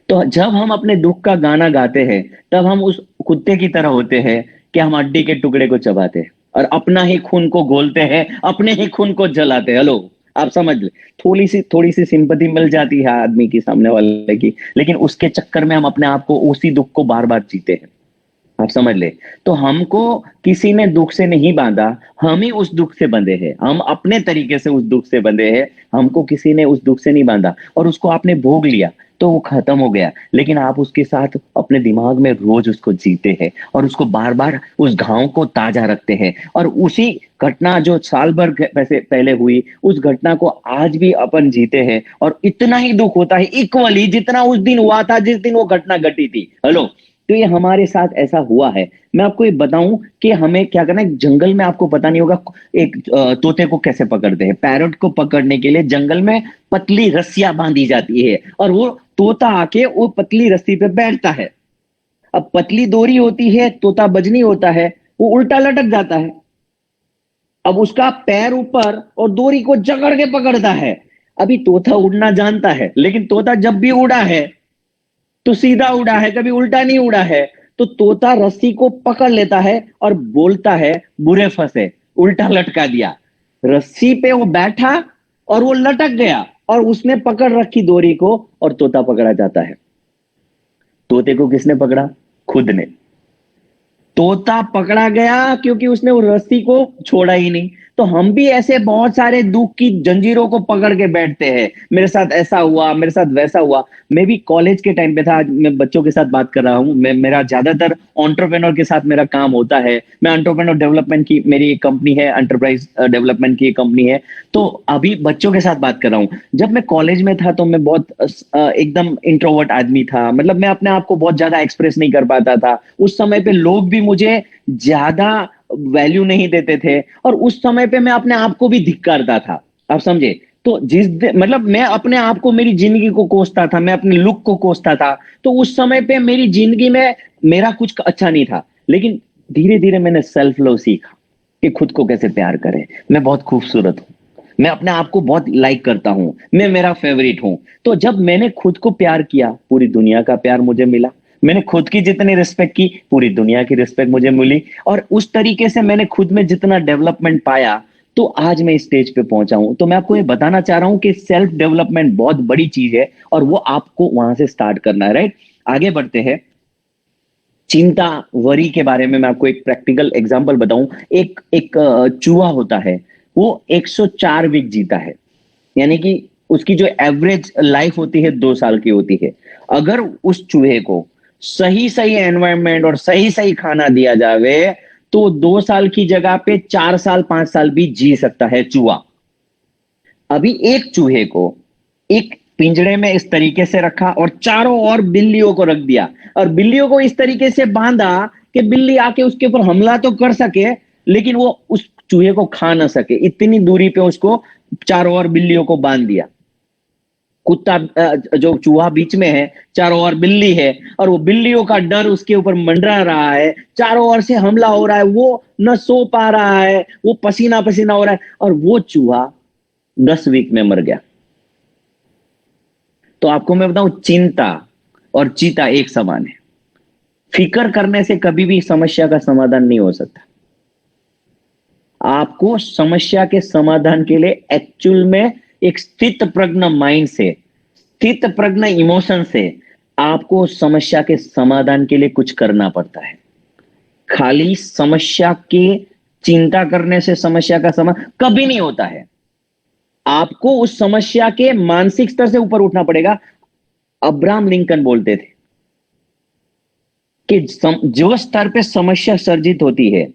[SPEAKER 2] तो जब हम अपने दुख का गाना गाते हैं तब हम उस कुत्ते की तरह होते हैं कि हम हड्डी के टुकड़े को चबाते हैं और अपना ही खून को घोलते हैं, अपने ही खून को जलाते हैं। हेलो, आप समझ ले, थोड़ी सी सिंपैथी मिल जाती है आदमी की, सामने वाले की, लेकिन उसके चक्कर में हम अपने आप को उसी दुख को बार बार जीते हैं। आप समझ ले। तो हमको किसी ने दुख से नहीं बांधा, हम ही उस दुख से बंधे हैं, हम अपने तरीके से उस दुख से बंधे हैं। हमको किसी ने उस दुख से नहीं बांधा, और उसको आपने भोग लिया तो वो खत्म हो गया, लेकिन आप उसके साथ अपने दिमाग में रोज उसको जीते हैं और उसको बार बार उस घाव को ताजा रखते हैं। और उसी घटना जो साल भर पहले हुई, उस घटना को आज भी अपन जीते हैं, और इतना ही दुख होता है इक्वली जितना उस दिन हुआ था जिस दिन वो घटना घटी थी। हेलो, तो ये हमारे साथ ऐसा हुआ है। मैं आपको ये बताऊं कि हमें क्या करना है। जंगल में आपको पता नहीं होगा एक तोते को कैसे पकड़ते हैं। पैरट को पकड़ने के लिए जंगल में पतली रस्सियां बांधी जाती है, और वो तोता आके वो पतली रस्सी पे बैठता है। अब पतली डोरी होती है, तोता बजनी होता है, वो उल्टा लटक जाता है। अब उसका पैर ऊपर और डोरी को जकड़ के पकड़ता है। अभी तोता उड़ना जानता है, लेकिन तोता जब भी उड़ा है तो सीधा उड़ा है, कभी उल्टा नहीं उड़ा है। तो तोता रस्सी को पकड़ लेता है और बोलता है बुरे फंसे, उल्टा लटका दिया। रस्सी पे वो बैठा और वो लटक गया, और उसने पकड़ रखी डोरी को, और तोता पकड़ा जाता है। तोते को किसने पकड़ा? खुद ने। तोता पकड़ा गया क्योंकि उसने वो रस्सी को छोड़ा ही नहीं। तो हम भी ऐसे बहुत सारे दुख की जंजीरों को पकड़ के बैठते हैं। मेरे साथ ऐसा हुआ, मेरे साथ वैसा हुआ। मैं भी कॉलेज के टाइम पे था, आज मैं बच्चों के साथ बात कर रहा हूं। मेरा ज्यादातर एंटरप्रेन्योर के साथ मेरा काम होता है। मैं एंटरप्रेन्योर डेवलपमेंट की मेरी एक कंपनी है, एंटरप्राइज डेवलपमेंट की एक कंपनी है। तो अभी बच्चों के साथ बात कर रहा हूं। जब मैं कॉलेज में था तो मैं बहुत एकदम इंट्रोवर्ट आदमी था। मतलब मैं अपने आप को बहुत ज्यादा एक्सप्रेस नहीं कर पाता था। उस समय पे लोग भी मुझे ज्यादा वैल्यू नहीं देते थे, और उस समय पे मैं अपने आप को भी धिक्कारता था। आप समझे? तो मतलब मैं अपने आप को, मेरी जिंदगी को कोसता था, मैं अपने लुक को कोसता था। तो उस समय पे मेरी जिंदगी में मेरा कुछ अच्छा नहीं था, लेकिन धीरे धीरे मैंने सेल्फ लव सीखा कि खुद को कैसे प्यार करें। मैं बहुत खूबसूरत हूं, मैं अपने आप को बहुत लाइक करता हूं, मैं मेरा फेवरेट हूं। तो जब मैंने खुद को प्यार किया, पूरी दुनिया का प्यार मुझे मिला। मैंने खुद की जितनी रिस्पेक्ट की, पूरी दुनिया की रिस्पेक्ट मुझे मिली। और उस तरीके से मैंने खुद में जितना डेवलपमेंट पाया, तो आज मैं इस स्टेज पे पहुंचा हूं। तो मैं आपको ये बताना चाह रहा हूं कि सेल्फ डेवलपमेंट बहुत बड़ी चीज है, और वो आपको वहां से स्टार्ट करना है। राइट, आगे बढ़ते हैं। चिंता, वरी के बारे में मैं आपको एक प्रैक्टिकल एग्जांपल बताऊं। एक चूहा होता है, वो 104 वीक जीता है, यानी कि उसकी जो एवरेज लाइफ होती है 2 साल की होती है। अगर उस चूहे को सही सही एनवायरनमेंट और सही सही खाना दिया जावे तो 2 साल की जगह पे 4 साल 5 साल भी जी सकता है चूहा। अभी एक चूहे को एक पिंजरे में इस तरीके से रखा और चारों ओर बिल्लियों को रख दिया और बिल्लियों को इस तरीके से बांधा कि बिल्ली आके उसके ऊपर हमला तो कर सके लेकिन वो उस चूहे को खा ना सके, इतनी दूरी पे उसको चारों ओर बिल्लियों को बांध दिया। कुत्ता जो चूहा बीच में है, चारों ओर बिल्ली है और वो बिल्लियों का डर उसके ऊपर मंडरा रहा है, चारों ओर से हमला हो रहा है, वो न सो पा रहा है, वो पसीना पसीना हो रहा है और वो चूहा 10 वीक में मर गया। तो आपको मैं बताऊं, चिंता और चीता एक समान है। फिक्र करने से कभी भी समस्या का समाधान नहीं हो सकता। आपको समस्या के समाधान के लिए एक्चुअल में एक स्थित प्रज्ञ माइंड से, स्थित प्रज्ञ इमोशन से आपको समस्या के समाधान के लिए कुछ करना पड़ता है। खाली समस्या के चिंता करने से समस्या का समाधान कभी नहीं होता है। आपको उस समस्या के मानसिक स्तर से ऊपर उठना पड़ेगा। अब्राहम लिंकन बोलते थे कि जो स्तर पे समस्या सर्जित होती है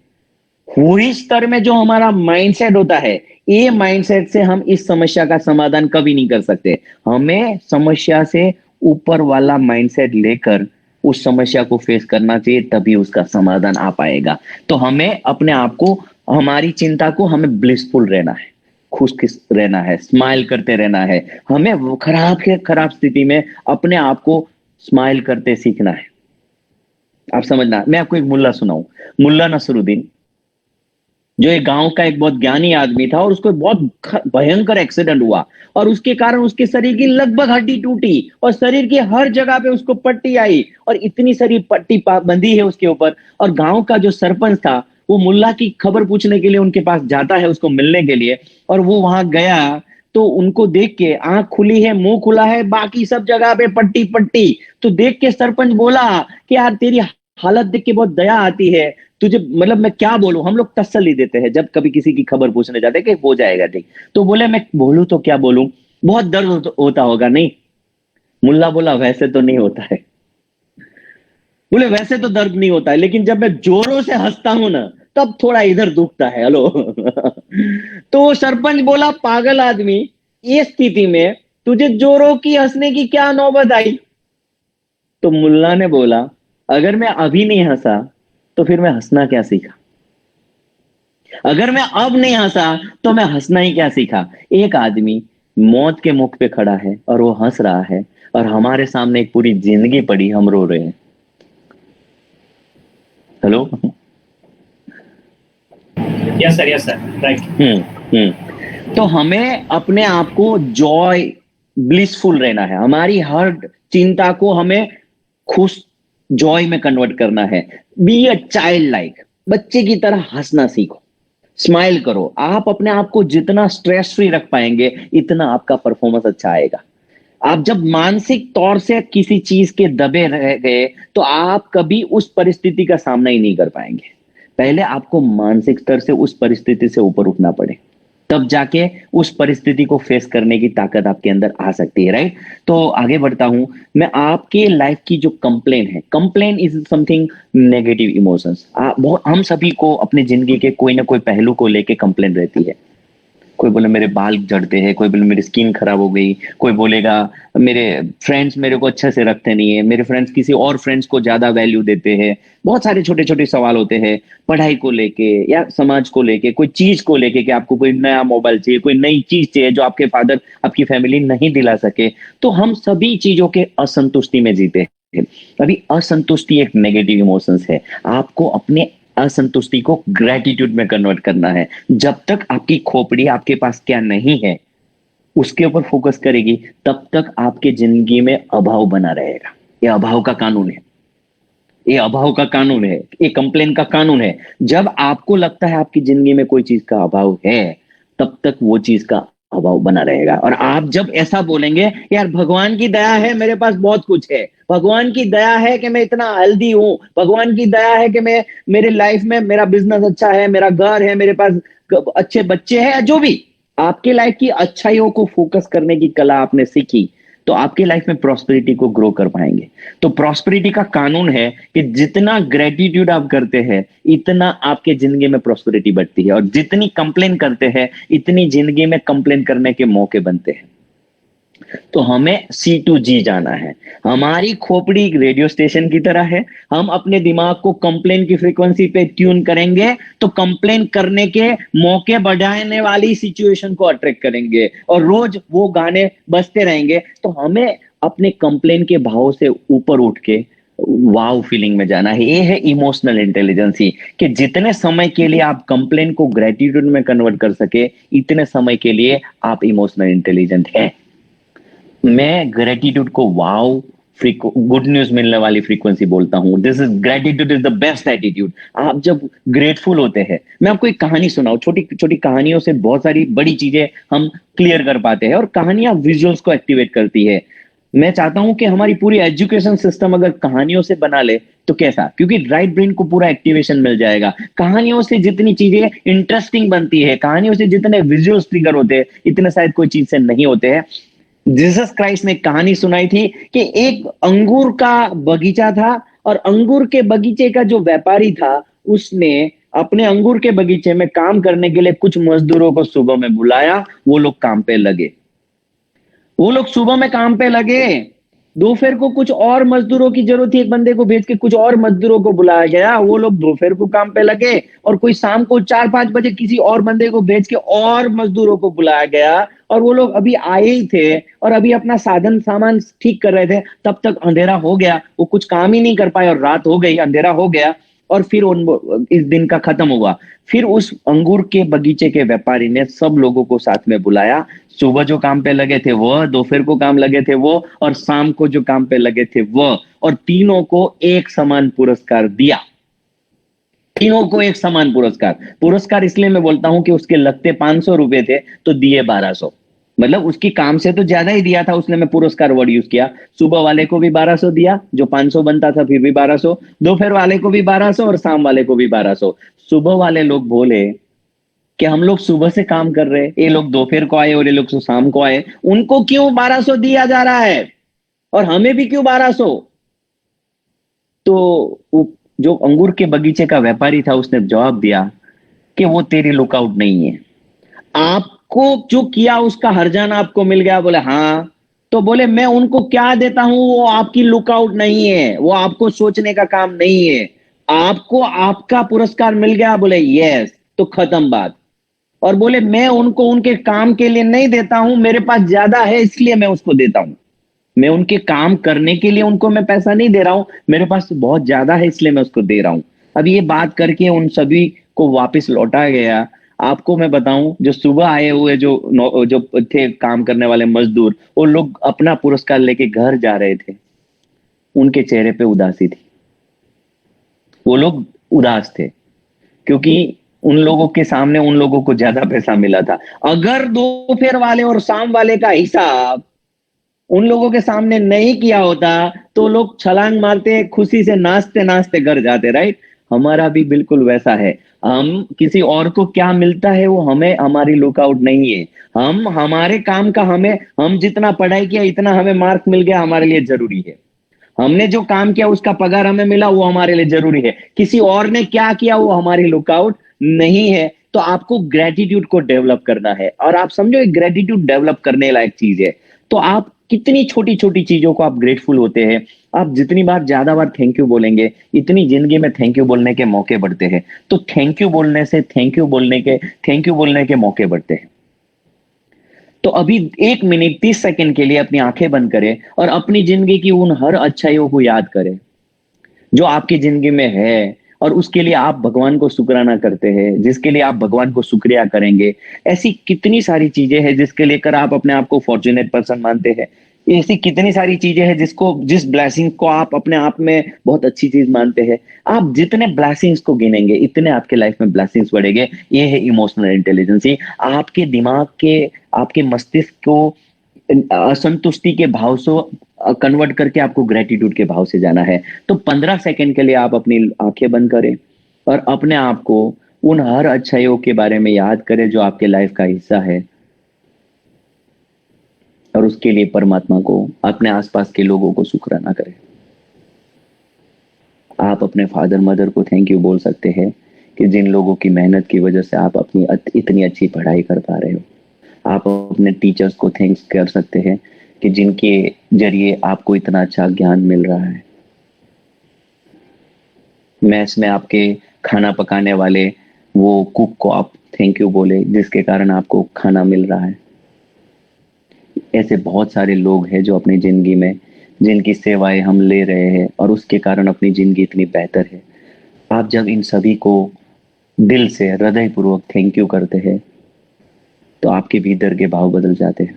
[SPEAKER 2] वही स्तर में जो हमारा माइंडसेट होता है, ये माइंडसेट से हम इस समस्या का समाधान कभी नहीं कर सकते। हमें समस्या से ऊपर वाला माइंडसेट लेकर उस समस्या को फेस करना चाहिए, तभी उसका समाधान आ पाएगा। तो हमें अपने आप को, हमारी चिंता को, हमें ब्लिसफुल रहना है, खुश रहना है, स्माइल करते रहना है। हमें वो खराब स्थिति में अपने आप को स्माइल करते सीखना है। आप समझना, मैं आपको एक मुल्ला सुनाऊं। मुल्ला नसरुद्दीन, जो एक गांव का एक बहुत ज्ञानी आदमी था और उसको बहुत भयंकर एक्सीडेंट हुआ और उसके कारण उसके शरीर की लगभग हड्डी टूटी और शरीर की हर जगह पे उसको पट्टी आई और इतनी सारी पट्टी बंधी है उसके ऊपर। और गांव का जो सरपंच था वो मुल्ला की खबर पूछने के लिए उनके पास जाता है, उसको मिलने के लिए। और वो वहां गया तो उनको देख के आंख खुली है, मुंह खुला है, बाकी सब जगह पे पट्टी पट्टी। तो देख के सरपंच बोला कि यार तेरी हालत देख के बहुत दया आती है, तुझे मतलब मैं क्या बोलूं। हम लोग तसल्ली देते हैं जब कभी किसी की खबर पूछने जाते हैं कि हो जाएगा ठीक। तो बोले मैं बोलूं तो क्या बोलूं, बहुत दर्द होता होगा नहीं? मुल्ला बोला वैसे तो नहीं होता है। बोले वैसे तो दर्द नहीं होता है, लेकिन जब मैं जोरों से हंसता हूं ना तब थोड़ा इधर दुखता है। हेलो तो सरपंच बोला पागल आदमी, ये स्थिति में तुझे जोरों की हंसने की क्या नौबत आई? तो मुल्ला ने बोला अगर मैं अभी नहीं हंसा तो फिर मैं हंसना क्या सीखा? अगर मैं अब नहीं हंसा तो मैं हंसना ही क्या सीखा? एक आदमी मौत के मुख पे खड़ा है और वो हंस रहा है और हमारे सामने एक पूरी जिंदगी पड़ी, हम रो रहे हैं। Hello
[SPEAKER 1] yes sir, right.
[SPEAKER 2] तो हमें अपने आप को जॉय, ब्लिसफुल रहना है। हमारी हर चिंता को हमें खुश, जॉय में कन्वर्ट करना है। बी अ चाइल्ड लाइक, बच्चे की तरह हंसना सीखो, स्माइल करो। आप अपने आप को जितना स्ट्रेस फ्री रख पाएंगे इतना आपका परफॉर्मेंस अच्छा आएगा। आप जब मानसिक तौर से किसी चीज के दबे रह गए तो आप कभी उस परिस्थिति का सामना ही नहीं कर पाएंगे। पहले आपको मानसिक स्तर से उस परिस्थिति से ऊपर उठना पड़े, तब जाके उस परिस्थिति को फेस करने की ताकत आपके अंदर आ सकती है, राइट? तो आगे बढ़ता हूं मैं। आपके लाइफ की जो कंप्लेन है, complain is something negative emotions. हम सभी को अपनी जिंदगी के कोई ना कोई पहलू को लेके कंप्लेन रहती है। कोई बोले मेरे बाल झड़ते हैं, कोई बोले मेरी स्किन खराब हो गई, कोई बोलेगा मेरे फ्रेंड्स मेरे को अच्छे से रखते नहीं है, मेरे फ्रेंड्स किसी और फ्रेंड्स को ज्यादा वैल्यू देते हैं। बहुत सारे छोटे छोटे सवाल होते हैं पढ़ाई को लेके या समाज को लेके, कोई चीज को लेके कि आपको कोई नया मोबाइल चाहिए, कोई नई चीज चाहिए जो आपके फादर, आपकी फैमिली नहीं दिला सके। तो हम सभी चीजों के असंतुष्टि में जीते हैं। अभी असंतुष्टि एक नेगेटिव इमोशंस है। आपको अपने असंतुष्टि को ग्रेटिट्यूड में कन्वर्ट करना है। जब तक आपकी खोपड़ी आपके पास क्या नहीं है उसके ऊपर फोकस करेगी तब तक आपके जिंदगी में अभाव बना रहेगा। ये अभाव का कानून है, ये अभाव का कानून है, ये कंप्लेन का कानून है। जब आपको लगता है आपकी जिंदगी में कोई चीज का अभाव है तब तक वो चीज का अभाव बना रहेगा। और आप जब ऐसा बोलेंगे यार भगवान की दया है मेरे पास बहुत कुछ है, भगवान की दया है कि मैं इतना हेल्दी हूं, भगवान की दया है कि मैं, मेरे लाइफ में मेरा बिजनेस अच्छा है, मेरा घर है, मेरे पास अच्छे बच्चे हैं, जो भी आपके लाइफ की अच्छाइयों को फोकस करने की कला आपने सीखी तो आपके लाइफ में प्रॉस्पेरिटी को ग्रो कर पाएंगे। तो प्रॉस्पेरिटी का कानून है कि जितना ग्रेटिट्यूड आप करते हैं इतना आपके जिंदगी में प्रॉस्पेरिटी बढ़ती है, और जितनी कंप्लेन करते हैं इतनी जिंदगी में कंप्लेन करने के मौके बनते हैं। तो हमें C2G जाना है। हमारी खोपड़ी रेडियो स्टेशन की तरह है। हम अपने दिमाग को कंप्लेन की फ्रीक्वेंसी पे ट्यून करेंगे तो कंप्लेन करने के मौके बढ़ाने वाली सिचुएशन को अट्रैक्ट करेंगे, और रोज वो गाने बजते रहेंगे। तो हमें अपने कंप्लेन के भाव से ऊपर उठ के वाव फीलिंग में जाना है। ये है इमोशनल इंटेलिजेंसी, कि जितने समय के लिए आप कंप्लेन को ग्रेटिट्यूड में कन्वर्ट कर सके इतने समय के लिए आप इमोशनल इंटेलिजेंट है। मैं ग्रेटिट्यूड को वाव गुड न्यूज मिलने वाली फ्रीक्वेंसी बोलता हूं। This is gratitude is the best attitude. आप जब ग्रेटफुल होते हैं, मैं आपको एक कहानी सुनाऊं। छोटी छोटी कहानियों से बहुत सारी बड़ी चीजें हम क्लियर कर पाते हैं, और कहानियां विजुअल्स को एक्टिवेट करती है। मैं चाहता हूं कि हमारी पूरी एजुकेशन सिस्टम अगर कहानियों से बना ले तो कैसा, क्योंकि राइट ब्रेन को पूरा एक्टिवेशन मिल जाएगा। कहानियों से जितनी चीजें इंटरेस्टिंग बनती है, कहानियों से जितने विजुअल्स ट्रिगर होते हैं, इतने शायद कोई चीज से नहीं होते हैं। जीसस क्राइस्ट ने कहानी सुनाई थी कि एक अंगूर का बगीचा था, और अंगूर के बगीचे का जो व्यापारी था उसने अपने अंगूर के बगीचे में काम करने के लिए कुछ मजदूरों को सुबह में बुलाया। वो लोग काम पे लगे। वो लोग सुबह में काम पे लगे। दोपहर को कुछ और मजदूरों की जरूरत थी, एक बंदे को भेज के कुछ और मजदूरों को बुलाया गया। वो लोग दोपहर को काम पे लगे, और कोई शाम को 4-5 बजे किसी और बंदे को भेज के और मजदूरों को बुलाया गया। और वो लोग अभी आए ही थे और अभी अपना साधन सामान ठीक कर रहे थे, तब तक अंधेरा हो गया। वो कुछ काम ही नहीं कर पाए और रात हो गई, अंधेरा हो गया, और फिर इस दिन का खत्म हुआ। फिर उस अंगूर के बगीचे के व्यापारी ने सब लोगों को साथ में बुलाया। सुबह जो काम पे लगे थे वो, दोपहर को काम लगे थे वो, और शाम को जो काम पे लगे थे वो, और तीनों को एक समान पुरस्कार दिया। तीनों को एक समान पुरस्कार। पुरस्कार इसलिए मैं बोलता हूं कि उसके लगते 500 रुपए थे तो दिए 1200। मतलब उसकी काम से तो ज्यादा ही दिया था उसने, मैं पुरस्कार वर्ड यूज किया। सुबह वाले को भी 1200 दिया, जो 500 बनता था, फिर भी 1200। दोपहर वाले को भी 1200 और शाम वाले को भी 1200। सुबह वाले लोग बोले कि हम लोग सुबह से काम कर रहे हैं, ये लोग दोपहर को आए और ये लोग शाम को आए, उनको क्यों 1200 दिया जा रहा है और हमें भी क्यों 1200? तो जो अंगूर के बगीचे का व्यापारी था उसने जवाब दिया कि वो तेरी लुकआउट नहीं है। आपको जो किया उसका हर्जाना आपको मिल गया। बोले हाँ। तो बोले मैं उनको क्या देता हूं, वो आपकी लुकआउट नहीं है, वो आपको सोचने का काम नहीं है। आपको आपका पुरस्कार मिल गया। बोले यस। तो खत्म बात। और बोले मैं उनको उनके काम के लिए नहीं देता हूं, मेरे पास ज्यादा है इसलिए मैं उसको देता हूं। मैं उनके काम करने के लिए उनको मैं पैसा नहीं दे रहा हूं, मेरे पास बहुत ज्यादा है इसलिए मैं उसको दे रहा हूं। अब ये बात करके उन सभी को वापस लौटा गया। आपको मैं बताऊं, जो सुबह आए हुए जो थे काम करने वाले मजदूर, वो लोग अपना पुरस्कार लेके घर जा रहे थे। उनके चेहरे पे उदासी थी। वो लोग उदास थे क्योंकि उन लोगों के सामने उन लोगों को ज्यादा पैसा मिला था। अगर दोपहर वाले और शाम वाले का हिसाब उन लोगों के सामने नहीं किया होता तो लोग छलांग मारते, खुशी से नाचते नाचते घर जाते। राइट। हमारा भी बिल्कुल वैसा है। हम किसी और को क्या मिलता है वो हमें, हमारी लुकआउट नहीं है। हम हमारे काम का, हम जितना पढ़ाई किया इतना हमें मार्क मिल गया, हमारे लिए जरूरी है। हमने जो काम किया उसका पगार हमें मिला, वो हमारे लिए जरूरी है। किसी और ने क्या किया वो हमारी लुकआउट नहीं है। तो आपको ग्रेटिट्यूड को डेवलप करना है, और आप समझो ग्रेटिट्यूड डेवलप करने लायक चीज है। तो आप कितनी छोटी छोटी चीजों को आप ग्रेटफुल होते हैं, आप जितनी बार ज्यादा बार थैंक यू बोलेंगे इतनी जिंदगी में थैंक यू बोलने के मौके बढ़ते हैं। तो थैंक यू बोलने से थैंक यू बोलने के मौके बढ़ते हैं। तो अभी 1 मिनट 30 सेकंड के लिए अपनी आंखें बंद करें और अपनी जिंदगी की उन हर अच्छाइयों को याद करें जो आपकी जिंदगी में है, और उसके लिए आप भगवान को शुक्राना करते हैं, जिसके लिए आप भगवान को शुक्रिया करेंगे। ऐसी कितनी सारी चीजें हैं जिसके लेकर आप अपने आप को फॉर्चुनेट पर्सन मानते हैं। ऐसी कितनी सारी चीजें हैं जिस ब्लेसिंग को आप अपने आप में बहुत अच्छी चीज मानते हैं। आप जितने ब्लेसिंग्स को गिनेंगे इतने आपके लाइफ में ब्लेसिंग्स बढ़ेंगे। ये है इमोशनल इंटेलिजेंसी। आपके दिमाग के, आपके मस्तिष्क को असंतुष्टि के भाव से कन्वर्ट करके आपको ग्रेटिट्यूड के भाव से जाना है। तो 15 सेकंड के लिए आप अपनी आंखें बंद करें और अपने आप को उन हर अच्छाइयों के बारे में याद करें जो आपके लाइफ का हिस्सा है। और उसके लिए परमात्मा को, अपने आसपास के लोगों को शुक्राना करें। आप अपने फादर मदर को थैंक यू बोल सकते हैं कि जिन लोगों की मेहनत की वजह से आप अपनी इतनी अच्छी पढ़ाई कर पा रहे हो। आप अपने टीचर्स को थैंक्स कर सकते हैं कि जिनके जरिए आपको इतना अच्छा ज्ञान मिल रहा है। मैस में आपके खाना पकाने वाले वो कुक को आप थैंक यू बोले, जिसके कारण आपको खाना मिल रहा है। ऐसे बहुत सारे लोग हैं जो अपनी जिंदगी में जिनकी सेवाएं हम ले रहे हैं और उसके कारण अपनी जिंदगी इतनी बेहतर है। आप जब इन सभी को दिल से हृदय पूर्वक थैंक यू करते हैं तो आपके भीतर के भाव बदल जाते हैं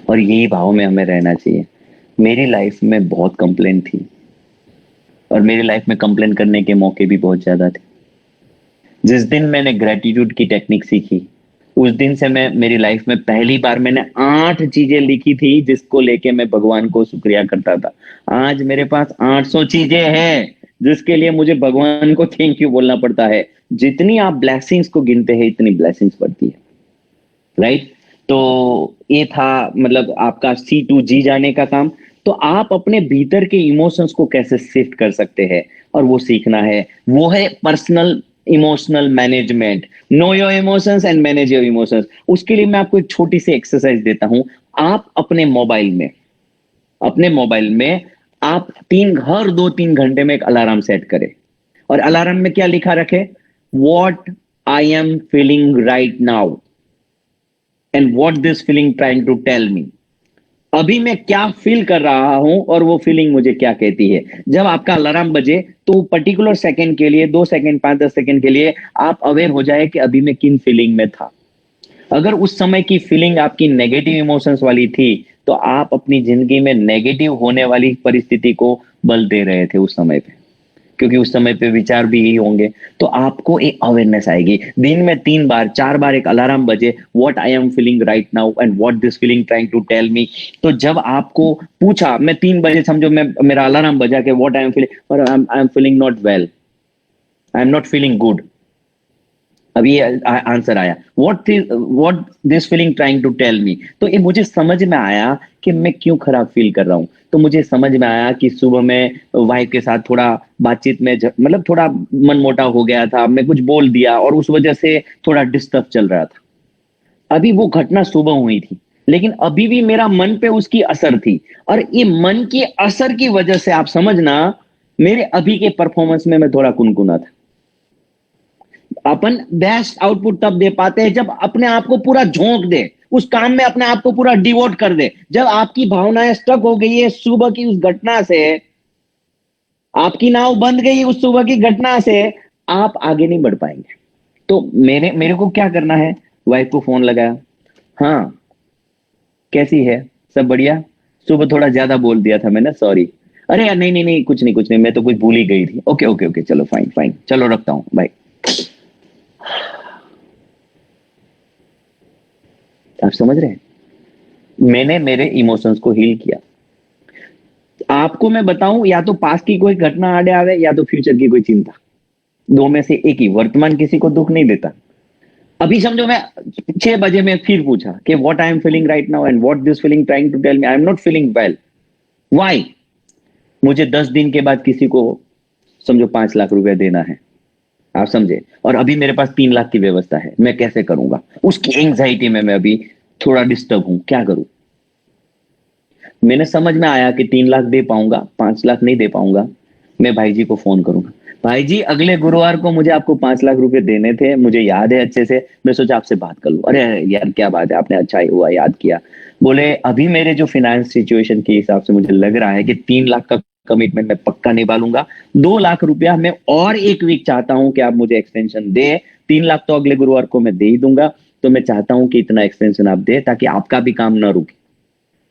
[SPEAKER 2] और यही भाव में हमें रहना चाहिए। मेरी लाइफ में बहुत कंप्लेंट थी और मेरी लाइफ में कंप्लेन करने के मौके भी बहुत ज्यादा थे। जिस दिन मैंने ग्रेटिट्यूड की टेक्निक सीखी उस दिन से मैं मेरी लाइफ में पहली बार मैंने 8 चीजें लिखी थी जिसको लेके मैं भगवान को शुक्रिया करता था। आज मेरे पास 800 चीजें हैं जिसके लिए मुझे भगवान को थैंक यू बोलना पड़ता है। जितनी आप ब्लेसिंग्स को गिनते हैं इतनी ब्लेसिंग्स बढ़ती है, राइट। तो ये था मतलब आपका C to G जाने का काम। तो आप अपने भीतर के इमोशंस को कैसे शिफ्ट कर सकते हैं और वो सीखना है, वो है personal emotional management. Know your emotions and manage your emotions. उसके लिए मैं आपको एक छोटी सी एक्सरसाइज देता हूं। आप अपने मोबाइल में आप हर 2-3 घंटे में एक अलार्म सेट करें और अलार्म में क्या लिखा रखे, what I am feeling right now and what this feeling trying to tell me. अभी मैं क्या फील कर रहा हूं और वो फीलिंग मुझे क्या कहती है। जब आपका अलार्म बजे तो पर्टिकुलर सेकंड के लिए, 2 सेकंड 5-10 सेकंड के लिए आप अवेयर हो जाए कि अभी मैं किन फीलिंग में था। अगर उस समय की फीलिंग आपकी नेगेटिव इमोशंस वाली थी तो आप अपनी जिंदगी में नेगेटिव होने वाली परिस्थिति को बल दे रहे थे उस समय पे, क्योंकि उस समय पे विचार भी यही होंगे। तो आपको एक अवेयरनेस आएगी। दिन में 3-4 बार एक अलार्म बजे, what I am feeling right now and what this feeling trying to tell me. तो जब आपको पूछा, मैं 3 बजे समझो मैं मेरा अलार्म बजा के व्हाट आई एम फीलिंग, और I am feeling not well, I am not feeling good. अभी ये आंसर आया, what this feeling trying to tell me. तो ये मुझे समझ में आया कि मैं क्यों खराब फील कर रहा हूं। तो मुझे समझ में आया कि सुबह में वाइफ के साथ थोड़ा बातचीत में मतलब थोड़ा मनमुटाव हो गया था, मैं कुछ बोल दिया और उस वजह से थोड़ा डिस्टर्ब चल रहा था। अभी वो घटना सुबह हुई थी लेकिन अभी भी मेरा मन पे उसकी असर थी और ये मन की असर की वजह से आप समझना मेरे अभी के परफॉर्मेंस में मैं थोड़ा कुनकुना था। अपन बेस्ट आउटपुट तब दे पाते हैं जब अपने आप को पूरा झोंक दे, उस काम में अपने आप को पूरा डिवोट कर दे। जब आपकी भावनाएं स्टक हो गई है सुबह की उस घटना से, आपकी नाव बंद गई उस सुबह की घटना से, आप आगे नहीं बढ़ पाएंगे। तो मेरे को क्या करना है, वाइफ को फोन लगाया, हाँ कैसी है, सब बढ़िया, सुबह थोड़ा ज्यादा बोल दिया था मैंने, सॉरी। अरे यार नहीं नहीं नहीं, कुछ नहीं कुछ नहीं, मैं तो कुछ भूल ही गई थी। ओके ओके ओके, चलो फाइन फाइन, चलो रखता हूं बाय। आप समझ रहे हैं, मैंने मेरे इमोशंस को हील किया। आपको मैं बताऊं, या तो पास्ट की कोई घटना आड़े आवे या तो फ्यूचर की कोई चिंता, दो में से एक ही। वर्तमान किसी को दुख नहीं देता। अभी समझो मैं 6 बजे में फिर पूछा कि what I am feeling right now and what this feeling trying to tell me, I am not feeling well, why. मुझे 10 दिन के बाद किसी को समझो 5 लाख रुपए देना है, आप समझे, और अभी मेरे पास 3 लाख की व्यवस्था है, मैं कैसे करूंगा। उसकी एंजाइटी में मैं अभी थोड़ा डिस्टर्ब हूं, क्या करूं। मैंने समझ में आया कि 3 लाख दे पाऊंगा, 5 लाख नहीं दे पाऊंगा। मैं भाई जी को फोन करूंगा, भाई जी अगले गुरुवार को मुझे आपको 5 लाख रुपए देने थे, मुझे याद है अच्छे से, मैं सोचा आपसे बात कर लूं। अरे यार क्या बात है, आपने अच्छा ही हुआ याद किया। बोले अभी मेरे जो फाइनेंस सिचुएशन के हिसाब से मुझे लग रहा है कि 3 लाख का कमिटमेंट मैं पक्का निभा लूंगा। 2 लाख रुपया मैं और 1 वीक चाहता हूं कि आप मुझे एक्सटेंशन दे। 3 लाख तो अगले गुरुवार को मैं दे ही दूंगा, तो मैं चाहता हूं कि इतना एक्सटेंशन आप दे ताकि आपका भी काम ना रुके।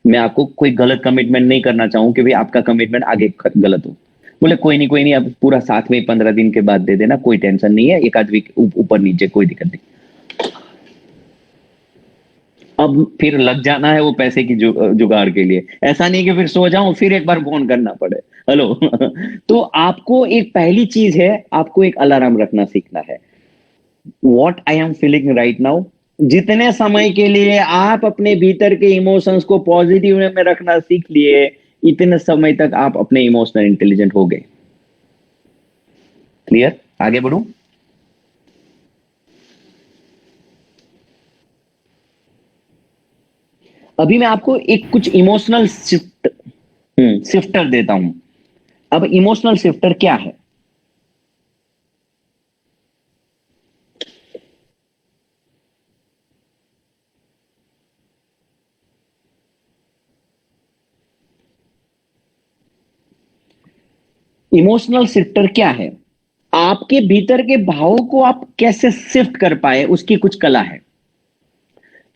[SPEAKER 2] मैं आपको कोई गलत कमिटमेंट नहीं करना चाहूं कि भाई आपका कमिटमेंट आगे गलत हो। बोले कोई नहीं, अब पूरा साथ में 15 दिन के बाद दे देना, कोई टेंशन नहीं है, 1 आध वीक ऊपर नीचे कोई दिक्कत नहीं। अब फिर लग जाना है वो पैसे की जुगाड़ के लिए। ऐसा नहीं कि फिर सो जाऊं फिर एक बार फोन करना पड़े, हेलो। तो आपको एक पहली चीज है, आपको एक अलार्म रखना सीखना है। What I am feeling right now जितने समय के लिए आप अपने भीतर के इमोशंस को पॉजिटिव में रखना सीख लिए, इतने समय तक आप अपने इमोशनल इंटेलिजेंट हो गए। क्लियर? आगे बढ़ूं? अभी मैं आपको एक कुछ इमोशनल शिफ्टर देता हूं। अब इमोशनल शिफ्टर क्या है? इमोशनल शिफ्टर क्या है? आपके भीतर के भावों को आप कैसे शिफ्ट कर पाए, उसकी कुछ कला है।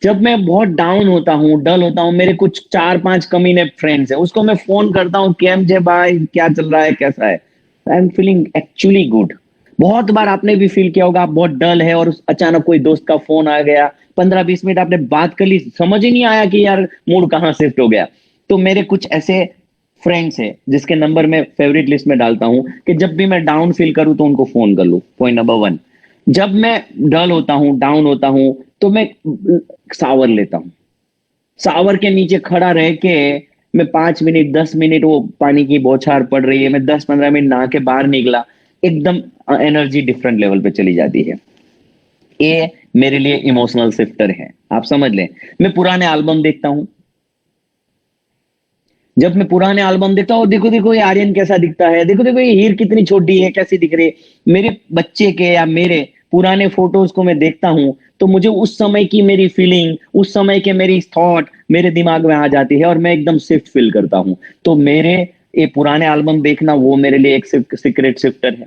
[SPEAKER 2] जब मैं बहुत डाउन होता हूं, डल होता हूं, मेरे कुछ 4-5 कमीने फ्रेंड्स हैं, उसको मैं फोन करता हूं, केम जे भाई क्या चल रहा है, कैसा है? आई एम फीलिंग एक्चुअली गुड। बहुत बार आपने भी फील किया होगा, आप बहुत डल है और अचानक कोई दोस्त का फोन आ गया, 15-20 मिनट आपने बात कर ली, समझ ही नहीं आया कि यार मूड कहाँ शिफ्ट हो गया। तो मेरे कुछ ऐसे फ्रेंड्स है जिसके नंबर मैं फेवरेट लिस्ट में डालता हूं कि जब भी मैं डाउन फील करूं तो उनको फोन कर लूं। Point number 1। जब मैं डल होता हूं, डाउन होता हूं, तो मैं शावर लेता हूं। शावर के नीचे खड़ा रह के मैं 5 मिनट 10 मिनट, वो पानी की बौछार पड़ रही है, मैं 10-15 मिनट नहा के बाहर निकला, एकदम एनर्जी डिफरेंट लेवल पे चली जाती है। ये मेरे लिए इमोशनल शिफ्टर है, आप समझ लें। मैं पुराने एल्बम देखता हूं। जब मैं पुराने एल्बम देखता हूँ, देखो देखो ये आर्यन कैसा दिखता है, देखो देखो ये हीर कितनी छोटी है, कैसी दिख रही है। मेरे बच्चे के या मेरे पुराने फोटोज को मैं देखता हूं, तो मुझे उस समय की मेरी फीलिंग, उस समय के मेरी थॉट मेरे दिमाग में आ जाती है और मैं एकदम शिफ्ट फील करता हूं। तो मेरे ये पुराने एल्बम देखना वो मेरे लिए एक सीक्रेट शिफ्टर है।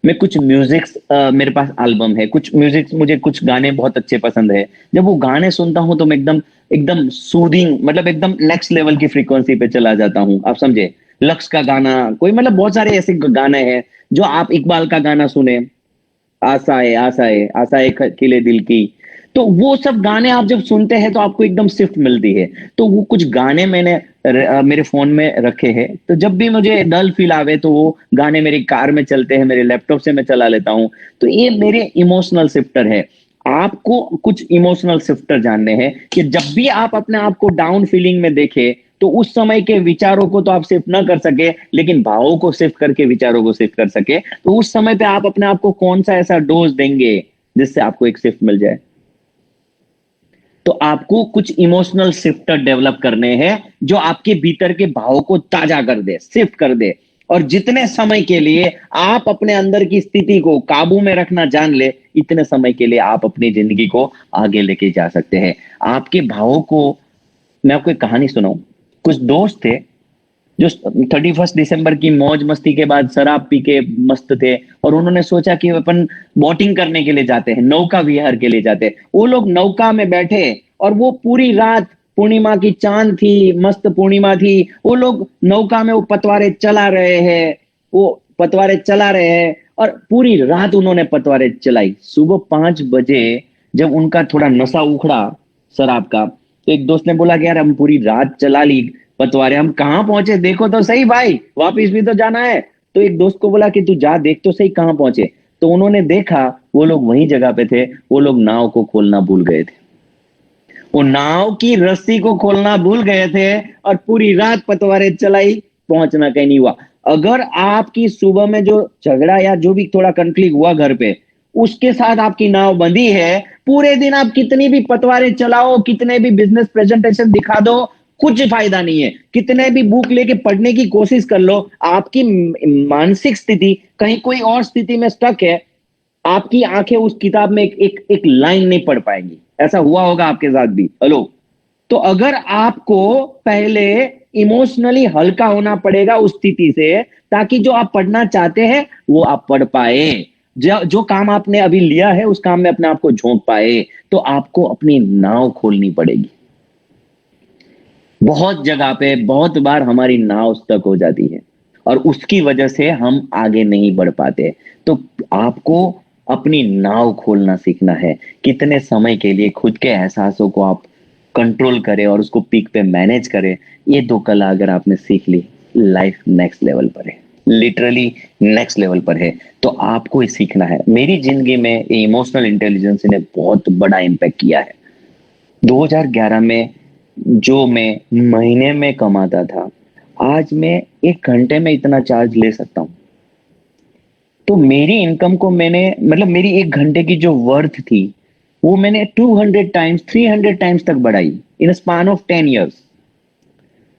[SPEAKER 2] मैं कुछ म्यूजिक, मेरे पास एल्बम है, कुछ म्यूजिक, मुझे कुछ गाने बहुत अच्छे पसंद है। जब वो गाने सुनता हूं तो मैं एकदम एकदम सूदिंग, मतलब एकदम नेक्स्ट लेवल की फ्रीक्वेंसी पे चला जाता हूं, आप समझे। लक्स का गाना, कोई मतलब बहुत सारे ऐसे गाने हैं जो, आप इकबाल का गाना सुने, आशाएं आशाएं आशाएं खिले दिल की, तो वो सब गाने आप जब सुनते हैं तो आपको एकदम शिफ्ट मिलती है। तो वो कुछ गाने मैंने मेरे फोन में रखे हैं, तो जब भी मुझे डल फील आवे तो वो गाने मेरी कार में चलते हैं, मेरे लैपटॉप से मैं चला लेता हूं। तो ये मेरे इमोशनल शिफ्टर है। आपको कुछ इमोशनल शिफ्टर जानने हैं कि जब भी आप अपने आप को डाउन फीलिंग में देखें, तो उस समय के विचारों को तो आप शिफ्ट ना कर सके, लेकिन भावों को शिफ्ट करके विचारों को शिफ्ट कर सके, तो उस समय पे आप अपने आप को कौन सा ऐसा डोज देंगे जिससे आपको एक शिफ्ट मिल जाए। तो आपको कुछ इमोशनल शिफ्टर डेवलप करने हैं जो आपके भीतर के भावों को ताजा कर दे, शिफ्ट कर दे। और जितने समय के लिए आप अपने अंदर की स्थिति को काबू में रखना जान ले, इतने समय के लिए आप अपनी जिंदगी को आगे लेके जा सकते हैं। आपके भावों को, मैं आपको एक कहानी सुनाऊं। कुछ दोस्त थे जो 31 दिसंबर की मौज मस्ती के बाद शराब पी के मस्त थे, और उन्होंने सोचा कि अपन बोटिंग करने के लिए जाते हैं, नौका विहार के लिए जाते हैं। वो लोग नौका में बैठे और वो पूरी रात, पूर्णिमा की चांद थी, मस्त पूर्णिमा थी, वो लोग नौका में वो पतवारे चला रहे हैं, वो पतवारे चला रहे हैं, और पूरी रात उन्होंने पतवारे चलाई। सुबह 5 बजे जब उनका थोड़ा नशा उखड़ा शराब का, तो एक दोस्त ने बोला कि यार हम पूरी रात चला ली पतवारे, हम कहाँ पहुंचे, देखो तो सही भाई, वापिस भी तो जाना है। तो एक दोस्त को बोला कि तू जा देख तो सही कहाँ पहुंचे। तो उन्होंने देखा, वो लोग वही जगह पे थे, वो लोग नाव को खोलना भूल गए थे। वो नाव की रस्सी को खोलना भूल गए थे और पूरी रात पतवारे चलाई, पहुंचना कहीं नहीं हुआ। अगर आपकी सुबह में जो झगड़ा या जो भी थोड़ा कंफ्लिक्ट हुआ घर पे, उसके साथ आपकी नाव बंधी है, पूरे दिन आप कितनी भी पतवारे चलाओ, कितने भी बिजनेस प्रेजेंटेशन दिखा दो, कुछ फायदा नहीं है। कितने भी बुक लेके पढ़ने की कोशिश कर लो, आपकी मानसिक स्थिति कहीं कोई और स्थिति में स्टक है, आपकी आंखें उस किताब में एक लाइन नहीं पढ़ पाएंगी। ऐसा हुआ होगा आपके साथ भी। हेलो। तो अगर आपको पहले इमोशनली हल्का होना पड़ेगा उस स्थिति से, ताकि जो आप पढ़ना चाहते हैं वो आप पढ़ पाए, जो काम आपने अभी लिया है उस काम में अपने आप को झोंक पाए, तो आपको अपनी नाव खोलनी पड़ेगी। बहुत जगह पे बहुत बार हमारी नाव स्टक हो जाती है और उसकी वजह से हम आगे नहीं बढ़ पाते। तो आपको अपनी नाव खोलना सीखना है। कितने समय के लिए खुद के एहसासों को आप कंट्रोल करें और उसको पीक पे मैनेज करें, ये 2 कला अगर आपने सीख ली, लाइफ नेक्स्ट लेवल पर है। लिटरली नेक्स्ट लेवल पर है। तो आपको ये सीखना है। मेरी जिंदगी में इमोशनल इंटेलिजेंस ने बहुत बड़ा इम्पैक्ट किया है। 2011 में जो मैं महीने में कमाता था, आज मैं 1 घंटे में इतना चार्ज ले सकता हूं। तो मेरी इनकम को मैंने, मतलब मेरी 1 घंटे की जो वर्थ थी वो मैंने 200 टाइम्स 300 टाइम्स तक बढ़ाई इन स्पान ऑफ 10 इयर्स।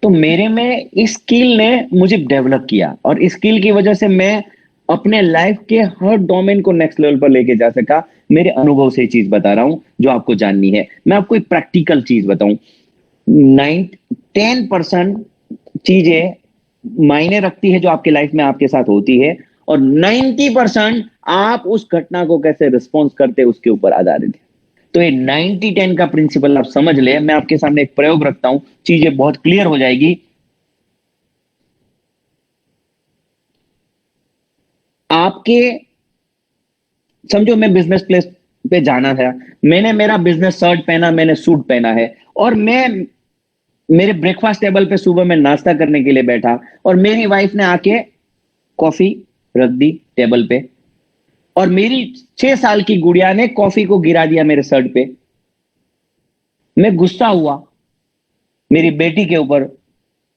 [SPEAKER 2] तो मेरे में इस स्किल ने मुझे डेवलप किया, और इस स्किल की वजह से मैं अपने लाइफ के हर डोमेन को नेक्स्ट लेवल पर लेके जा सका। मेरे अनुभव से ये चीज बता रहा हूं जो आपको जाननी है। मैं आपको एक प्रैक्टिकल चीज बताऊं। 10% चीजें मायने रखती है जो आपके लाइफ में आपके साथ होती है, और 90% आप उस घटना को कैसे रिस्पॉन्स करते हैं उसके ऊपर आधारित है। तो ये 90-10 का प्रिंसिपल आप समझ ले। मैं आपके सामने एक प्रयोग रखता हूं, चीजें बहुत क्लियर हो जाएगी। आपके समझो मैं बिजनेस प्लेस पे जाना था, मैंने मेरा बिजनेस शर्ट पहना, मैंने सूट पहना है, और मैं मेरे ब्रेकफास्ट टेबल पे सुबह मैं नाश्ता करने के लिए बैठा, और मेरी वाइफ ने आके कॉफी रख दी टेबल पे, और मेरी 6 साल की गुड़िया ने कॉफी को गिरा दिया मेरे शर्ट पे। मैं गुस्सा हुआ मेरी बेटी के ऊपर।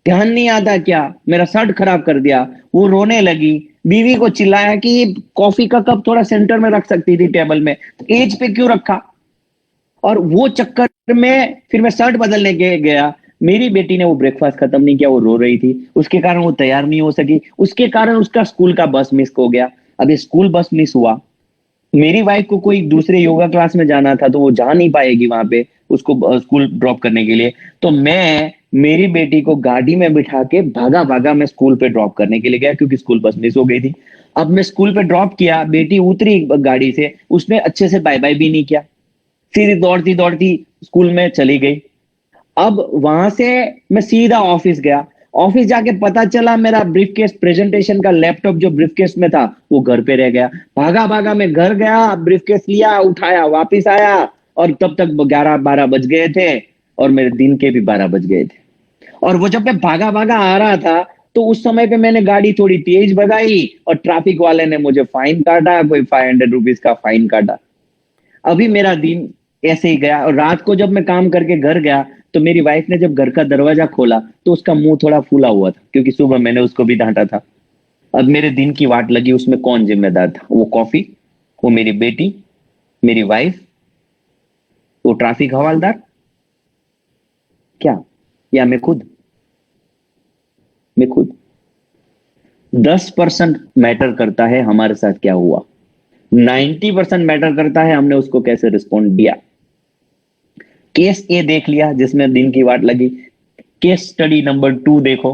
[SPEAKER 2] ध्यान नहीं आता क्या, मेरा शर्ट खराब कर दिया। वो रोने लगी, बीवी को चिल्लाया कि ये कॉफी का कप थोड़ा सेंटर में रख सकती थी टेबल में, तो एज पे क्यों रखा। और वो चक्कर में फिर मैं शर्ट बदलने गया। मेरी बेटी ने वो ब्रेकफास्ट खत्म नहीं किया, वो रो रही थी, उसके कारण वो तैयार नहीं हो सकी, उसके कारण उसका स्कूल का बस मिस हो गया। अब ये स्कूल बस मिस हुआ, मेरी वाइफ को कोई दूसरे योगा क्लास में जाना था तो वो जा नहीं पाएगी वहां पे उसको स्कूल ड्रॉप करने के लिए। तो मैं मेरी बेटी को गाड़ी में बिठा के भागा भागा मैं स्कूल पे ड्रॉप करने के लिए गया, क्योंकि स्कूल बस मिस हो गई थी। अब मैं स्कूल पे ड्रॉप किया, बेटी उतरी गाड़ी से, उसने अच्छे से बाय बाय भी नहीं किया, सीधी दौड़ती दौड़ती स्कूल में चली गई। अब वहां से मैं सीधा ऑफिस गया। ऑफिस जाके पता चला मेरा ब्रीफकेस, प्रेजेंटेशन का लैपटॉप जो ब्रीफकेस में था वो घर पे रह गया। भागा भागा मैं घर गया, ब्रीफकेस लिया, उठाया, वापिस आया, और तब तक 11-12 बज गए थे, और मेरे दिन के भी 12 बज गए थे। और वो जब मैं भागा भागा आ रहा था तो उस समय पे मैंने गाड़ी थोड़ी तेज भगाई, और ट्रैफिक वाले ने मुझे फाइन काटा, कोई 500 रुपीज का फाइन काटा। अभी मेरा दिन ऐसे ही गया। और रात को जब मैं काम करके घर गया तो मेरी वाइफ ने जब घर का दरवाजा खोला तो उसका मुंह थोड़ा फूला हुआ था, क्योंकि सुबह मैंने उसको भी डांटा था। अब मेरे दिन की वाट लगी, उसमें कौन जिम्मेदार था? वो कॉफी, वो मेरी बेटी, मेरी वाइफ, वो ट्रैफिक हवालदार, क्या, या मैं खुद? मैं खुद। 10% मैटर करता है हमारे साथ क्या हुआ, 90% मैटर करता है हमने उसको कैसे रिस्पॉन्ड दिया। केस ए देख लिया जिसमें दिन की वाट लगी, केस स्टडी नंबर 2 देखो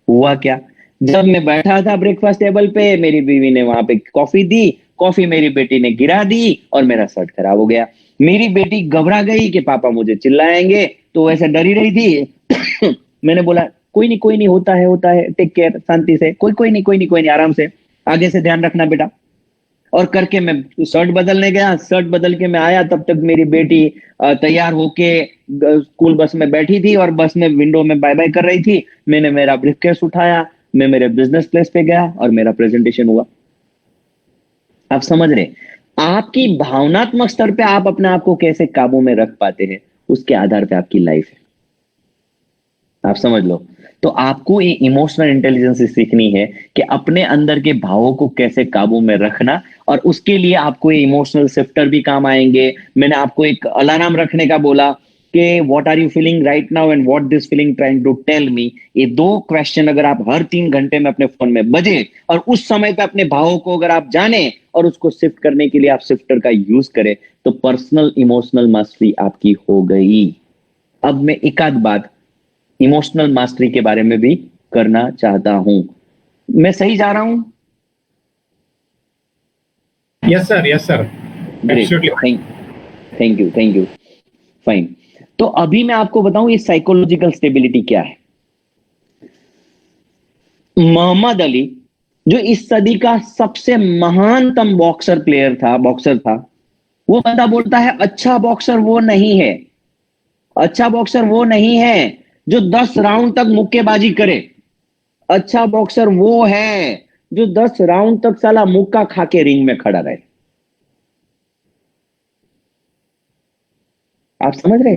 [SPEAKER 2] हुआ क्या। जब मैं बैठा था ब्रेकफास्ट टेबल पे, मेरी बीवी ने वहां पे कॉफी दी, कॉफी मेरी बेटी ने गिरा दी, और मेरा शर्ट खराब हो गया। मेरी बेटी घबरा गई कि पापा मुझे चिल्लाएंगे, तो वैसे डरी रही थी। मैंने बोला कोई नहीं, कोई नहीं, होता है, टेक केयर, शांति से, कोई नहीं, आराम से, आगे से ध्यान रखना बेटा। और करके मैं शर्ट बदलने गया, शर्ट बदल के मैं आया, तब तक मेरी बेटी तैयार होके स्कूल बस में बैठी थी, और बस में विंडो में बाय बाय कर रही थी। मैंने मेरा ब्रीफकेस उठाया, मैं मेरे बिजनेस प्लेस पे गया, और मेरा प्रेजेंटेशन हुआ। आप समझ रहे, आपकी भावनात्मक स्तर पे आप अपने आप को कैसे काबू में रख पाते हैं, उसके आधार पे आपकी लाइफ है। आप समझ लो। तो आपको ये इमोशनल इंटेलिजेंस सीखनी है कि अपने अंदर के भावों को कैसे काबू में रखना, और उसके लिए आपको ये इमोशनल शिफ्टर भी काम आएंगे। मैंने आपको एक अलार्म रखने का बोला कि what are you feeling right now and what this feeling trying to tell me. ये 2 क्वेश्चन अगर आप हर 3 घंटे में अपने फोन में बजे, और उस समय पे अपने भावों को अगर आप जाने और उसको शिफ्ट करने के लिए आप शिफ्टर का यूज करें, तो पर्सनल इमोशनल मास्टरी आपकी हो गई। अब मैं एक आध बात इमोशनल मास्टरी के बारे में भी करना चाहता हूं। मैं सही जा रहा हूं?
[SPEAKER 1] Yes, sir. Yes, sir. Absolutely.
[SPEAKER 2] Thank you. Fine. तो अभी मैं आपको बताऊं ये साइकोलॉजिकल स्टेबिलिटी क्या है। मोहम्मद अली जो इस सदी का सबसे महानतम बॉक्सर था, वो बंदा बोलता है अच्छा बॉक्सर वो नहीं है, अच्छा बॉक्सर वो नहीं है जो 10 राउंड तक मुक्केबाजी करे। अच्छा बॉक्सर वो है जो 10 राउंड तक साला मुक्का खा के रिंग में खड़ा रहे। आप समझ रहे?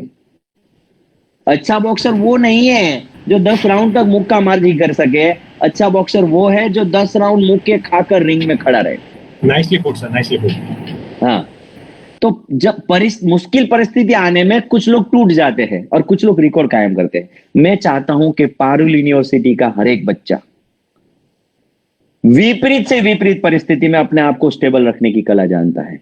[SPEAKER 2] अच्छा बॉक्सर वो नहीं है जो 10 राउंड तक मुक्का मार कर सके। अच्छा बॉक्सर वो है जो 10 राउंड मुक्के खाकर रिंग में खड़ा रहे।
[SPEAKER 1] Nicely put, sir. Nicely put.
[SPEAKER 2] हाँ, तो जब मुश्किल परिस्थिति आने में कुछ लोग टूट जाते हैं और कुछ लोग रिकॉर्ड कायम करते हैं। मैं चाहता हूं कि पारुल यूनिवर्सिटी का हर एक बच्चा विपरीत से विपरीत परिस्थिति में अपने आप को स्टेबल रखने की कला जानता है।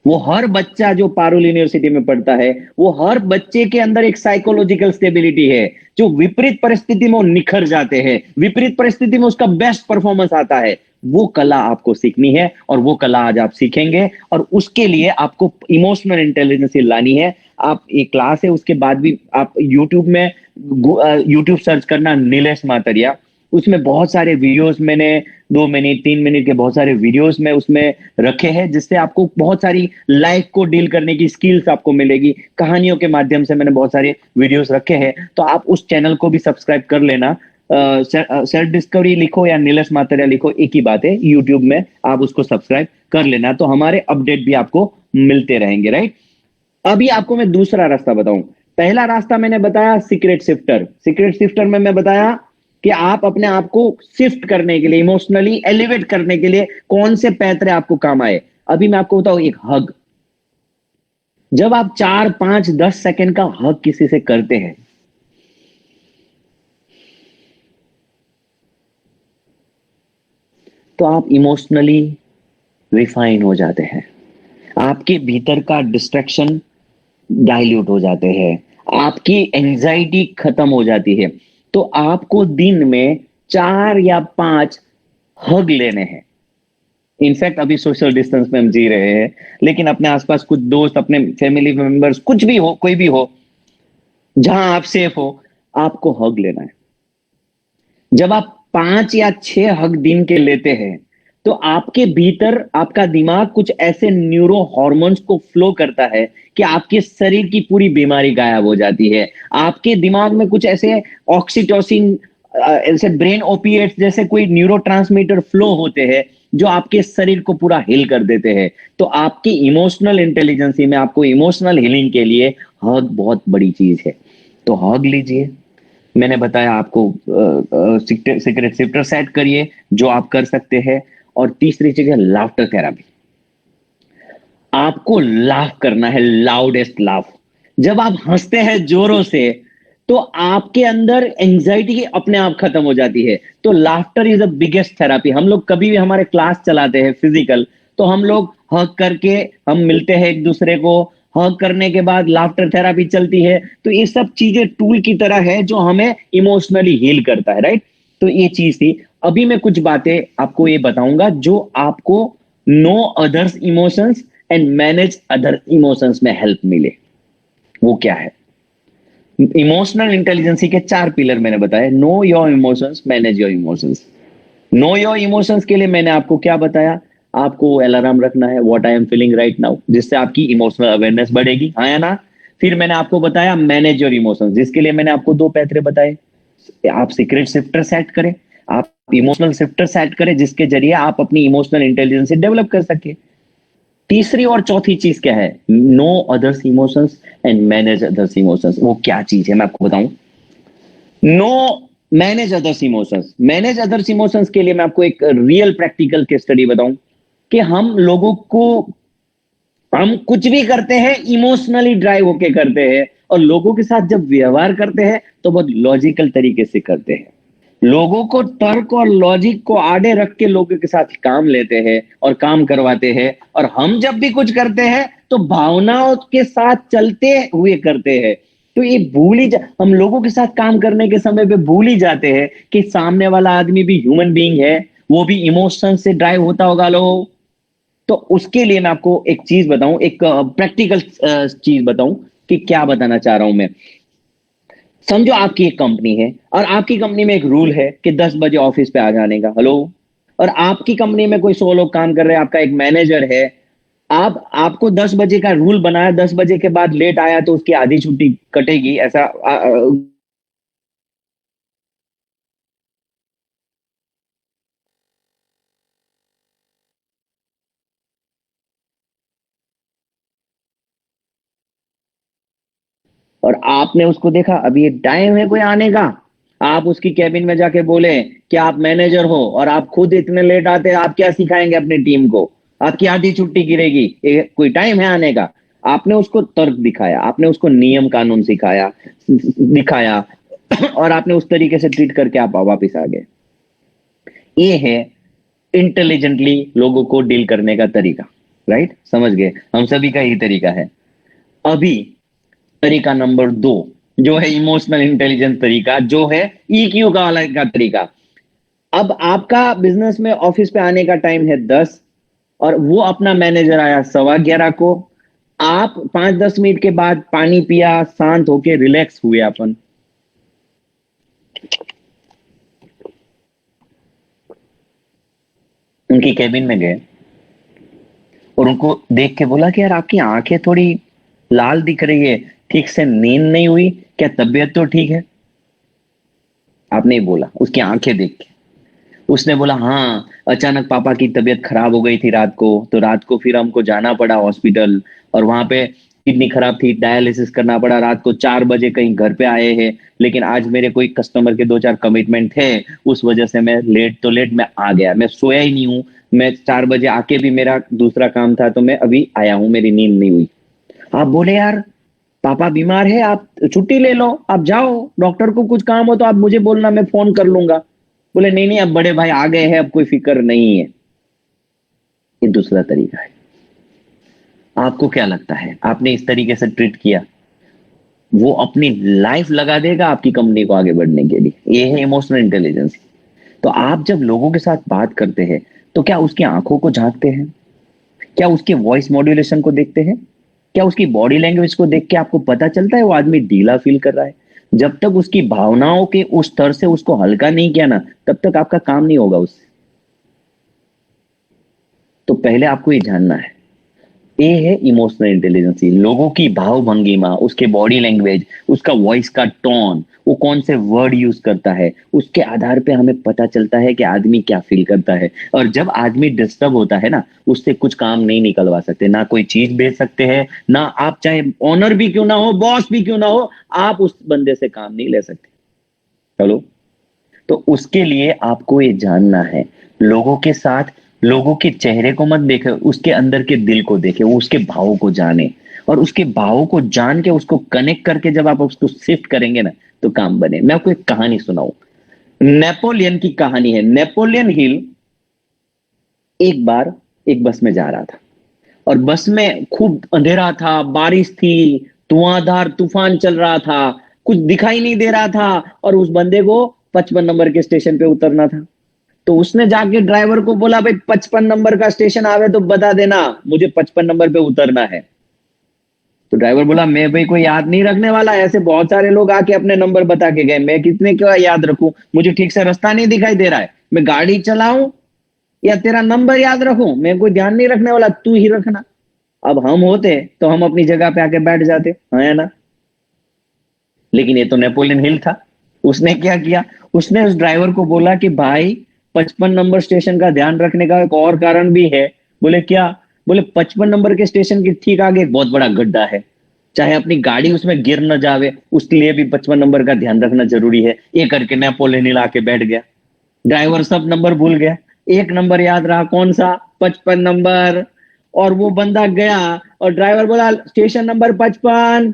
[SPEAKER 2] वो हर बच्चा जो पारुल यूनिवर्सिटी में पढ़ता है, वो हर बच्चे के अंदर एक साइकोलॉजिकल स्टेबिलिटी है, जो विपरीत परिस्थिति में वो निखर जाते हैं, विपरीत परिस्थिति में उसका बेस्ट परफॉर्मेंस आता है। वो कला आपको सीखनी है और वो कला आज आप सीखेंगे, और उसके लिए आपको इमोशनल इंटेलिजेंस लानी है। आप एक क्लास है, उसके बाद भी आप यूट्यूब सर्च करना नीलेश मातरिया, उसमें बहुत सारे वीडियोस मैंने 2 मिनट 3 मिनट के बहुत सारे वीडियोस में उसमें रखे हैं, जिससे आपको बहुत सारी लाइफ को डील करने की स्किल्स आपको मिलेगी। कहानियों के माध्यम से मैंने बहुत सारे वीडियोस रखे हैं, तो आप उस चैनल को भी सब्सक्राइब कर लेना। सेल्फ डिस्कवरी लिखो या नीलेश मातरिया लिखो, एक ही बात है, यूट्यूब में आप उसको सब्सक्राइब कर लेना, तो हमारे अपडेट भी आपको मिलते रहेंगे, राइट। अभी आपको मैं दूसरा रास्ता बताऊं। पहला रास्ता मैंने बताया सीक्रेट शिफ्टर। सीक्रेट शिफ्टर में मैं बताया कि आप अपने आप को शिफ्ट करने के लिए, इमोशनली एलिवेट करने के लिए कौन से पैतरे आपको काम आए। अभी मैं आपको बताऊं, एक हग। जब आप 4 5 10 सेकंड का हग किसी से करते हैं, तो आप इमोशनली रिफाइन हो जाते हैं, आपके भीतर का डिस्ट्रैक्शन डाइल्यूट हो जाते हैं, आपकी एंजाइटी खत्म हो जाती है। तो आपको दिन में 4 या 5 हग लेने हैं। इनफैक्ट अभी सोशल डिस्टेंस में हम जी रहे हैं, लेकिन अपने आसपास कुछ दोस्त, अपने फैमिली मेंबर्स, कुछ भी हो, कोई भी हो, जहां आप सेफ हो, आपको हग लेना है। जब आप 5 या 6 हग दिन के लेते हैं, तो आपके भीतर आपका दिमाग कुछ ऐसे न्यूरो हॉर्मोन्स को फ्लो करता है कि आपके शरीर की पूरी बीमारी गायब हो जाती है। आपके दिमाग में कुछ ऐसे ऑक्सीटोसिन, ऐसे ब्रेन ओपिएट्स जैसे कोई न्यूरोट्रांसमीटर फ्लो होते हैं, जो आपके शरीर को पूरा हील कर देते हैं। तो आपकी इमोशनल इंटेलिजेंसी में, आपको इमोशनल हीलिंग के लिए हग बहुत बड़ी चीज है। तो हग लीजिए। मैंने बताया आपको सीक्रेट शिफ्टर सेट करिए, जो आप कर सकते हैं। और तीसरी चीज है लाफ्टर थेरापी। आपको लाफ करना है, लाउडेस्ट लाफ। जब आप हंसते हैं जोरों से, तो आपके अंदर एंजाइटी अपने आप खत्म हो जाती है। तो laughter is the biggest therapy. हम लोग कभी भी हमारे क्लास चलाते हैं फिजिकल, तो हम लोग हग करके हम मिलते हैं एक दूसरे को, हग करने के बाद लाफ्टर थेरापी चलती है। तो ये सब चीजें टूल की तरह है जो हमें इमोशनली हील करता है, राइट। तो ये चीज थी। अभी मैं कुछ बातें आपको ये बताऊंगा जो आपको know others emotions and manage other emotions में हेल्प मिले। वो क्या है? इमोशनल इंटेलिजेंसी के 4 पिलर मैंने बताए। Know your emotions, manage your emotions. Know your emotions के लिए मैंने आपको क्या बताया? आपको अलार्म रखना है, what I am feeling right now, जिससे आपकी इमोशनल अवेयरनेस बढ़ेगी, हाँ या ना। फिर मैंने आपको बताया मैनेज योर इमोशंस, जिसके लिए मैंने आपको 2 पैतरे बताए। आप सीक्रेट शिफ्टर सेट करें, आप इमोशनल शिफ्टर सेट करें, जिसके जरिए आप अपनी इमोशनल इंटेलिजेंस डेवलप कर सके। तीसरी और चौथी चीज क्या है? Know others emotions and manage others emotions. वो क्या चीज है मैं आपको बताऊं। Know manage others emotions. Manage others emotions के लिए मैं आपको एक रियल प्रैक्टिकल केस स्टडी बताऊं कि हम कुछ भी करते हैं इमोशनली ड्राइव होके करते हैं, और लोगों के साथ जब व्यवहार करते हैं तो बहुत लॉजिकल तरीके से करते हैं। लोगों को तर्क और लॉजिक को आड़े रख के लोगों के साथ काम लेते हैं और काम करवाते हैं। और हम जब भी कुछ करते हैं तो भावनाओं के साथ चलते हुए करते हैं। तो ये हम लोगों के साथ काम करने के समय पे भूल ही जाते हैं कि सामने वाला आदमी भी ह्यूमन बीइंग है, वो भी इमोशन से ड्राइव होता होगा लोग। तो उसके लिए मैं आपको एक चीज बताऊं, एक प्रैक्टिकल चीज बताऊं कि क्या बताना चाह रहा हूं मैं। समझो आपकी एक कंपनी है और आपकी कंपनी में एक रूल है कि 10 बजे ऑफिस पे आ जाने का। हेलो। और आपकी कंपनी में कोई 100 लोग काम कर रहे हैं, आपका एक मैनेजर है। आपको 10 बजे का रूल बनाया, 10 बजे के बाद लेट आया तो उसकी आधी छुट्टी कटेगी, ऐसा और आपने उसको देखा अभी ये टाइम है कोई आने का, आप उसकी कैबिन में जाके बोले कि आप मैनेजर हो और आप खुद इतने लेट आते हैं, आप क्या सिखाएंगे अपनी टीम को, आपकी आधी छुट्टी गिरेगी, ये कोई टाइम है आने का। आपने उसको तर्क दिखाया, आपने उसको नियम कानून सिखाया दिखाया और आपने उस तरीके से ट्रीट करके आप वापिस आ गए। ये है इंटेलिजेंटली लोगों को डील करने का तरीका, राइट? समझ गए? हम सभी का यही तरीका है। अभी तरीका नंबर 2 जो है इमोशनल इंटेलिजेंस तरीका, जो है ईक्यू का वाला का तरीका। अब आपका बिजनेस में ऑफिस पे आने का टाइम है 10 और वो अपना मैनेजर आया 11:15 को। आप 5-10 मिनट के बाद पानी पिया, शांत होके रिलैक्स हुए, अपन उनकी कैबिन में गए और उनको देख के बोला कि यार आपकी आंखें थोड़ी लाल दिख रही है, ठीक से नींद नहीं हुई क्या, तबीयत तो ठीक है? आपने ही बोला उसकी आंखें देख के। उसने बोला हाँ, अचानक पापा की तबीयत खराब हो गई थी रात को, तो रात को फिर हमको जाना पड़ा हॉस्पिटल और वहां पे किडनी खराब थी, डायलिसिस करना पड़ा। रात को 4 बजे कहीं घर पे आए हैं, लेकिन आज मेरे कोई कस्टमर के 2-4 कमिटमेंट थे, उस वजह से मैं लेट मैं आ गया, मैं सोया ही नहीं हूँ। मैं 4 बजे आके भी मेरा दूसरा काम था, तो मैं अभी आया हूँ, मेरी नींद नहीं हुई। आप बोले यार पापा बीमार है, आप छुट्टी ले लो, आप जाओ, डॉक्टर को कुछ काम हो तो आप मुझे बोलना, मैं फोन कर लूंगा। बोले नहीं नहीं, अब बड़े भाई आ गए हैं, अब कोई फिक्र नहीं है। ये दूसरा तरीका है। आपको क्या लगता है, आपने इस तरीके से ट्रीट किया, वो अपनी लाइफ लगा देगा आपकी कंपनी को आगे बढ़ने के लिए। ये है इमोशनल इंटेलिजेंस। तो आप जब लोगों के साथ बात करते हैं तो क्या उसकी आंखों को झांकते हैं? क्या उसके वॉइस मॉड्यूलेशन को देखते हैं? क्या उसकी बॉडी लैंग्वेज को देख के आपको पता चलता है वो आदमी ढीला फील कर रहा है? जब तक उसकी भावनाओं के उस स्तर से उसको हल्का नहीं किया ना, तब तक आपका काम नहीं होगा उससे। तो पहले आपको ये जानना है, ये है इमोशनल इंटेलिजेंस। लोगों की भाव भंगिमा, उसके बॉडी लैंग्वेज, उसका वॉइस का टोन, वो कौन से वर्ड यूज करता है, उसके आधार पे हमें पता चलता है कि आदमी क्या फील करता है। और जब आदमी डिस्टर्ब होता है ना, उससे कुछ काम नहीं निकलवा सकते, ना कोई चीज बेच सकते हैं, ना आप चाहे ऑनर भी क्यों ना हो, बॉस भी क्यों ना हो, आप उस बंदे से काम नहीं ले सकते। चलो, तो उसके लिए आपको ये जानना है, लोगों के साथ, लोगों के चेहरे को मत देखे, उसके अंदर के दिल को देखे, वो उसके भावों को जाने, और उसके भावों को जान के उसको कनेक्ट करके जब आप उसको शिफ्ट करेंगे ना, तो काम बने। मैं आपको एक कहानी सुनाऊं, नेपोलियन की कहानी है। नेपोलियन हिल एक बार एक बस में जा रहा था और बस में खूब अंधेरा था, बारिश थी, धुआंधार तूफान चल रहा था, कुछ दिखाई नहीं दे रहा था, और उस बंदे को 55 नंबर के स्टेशन पे उतरना था। तो उसने जाके ड्राइवर को बोला भाई 55 नंबर का स्टेशन आवे तो बता देना, मुझे 55 नंबर पे उतरना है। तो ड्राइवर बोला मैं भाई कोई याद नहीं रखने वाला, ऐसे बहुत सारे लोग आके अपने नंबर बता के गए, मैं कितने क्यों याद रखूं, मुझे ठीक से रास्ता नहीं दिखाई दे रहा है, मैं गाड़ी चलाऊं या तेरा नंबर याद रखूं, मैं कोई ध्यान नहीं रखने वाला, तू ही रखना। अब हम होते तो हम अपनी जगह पे आके बैठ जाते, है ना? लेकिन ये तो नेपोलियन हिल था। उसने क्या किया, उसने उस ड्राइवर को बोला कि भाई 55 नंबर स्टेशन का ध्यान रखने का एक और कारण भी है। बोले क्या? बोले 55 नंबर के स्टेशन के ठीक आगे एक बहुत बड़ा गड्ढा है, चाहे अपनी गाड़ी उसमें गिर न जावे, उसके लिए भी 55 नंबर का ध्यान रखना जरूरी है। ये करके नेपोलियन हिल आके बैठ गया। ड्राइवर सब नंबर भूल गया, एक नंबर याद रहा, कौन सा? 55 नंबर। और वो बंदा गया और ड्राइवर बोला स्टेशन नंबर 55,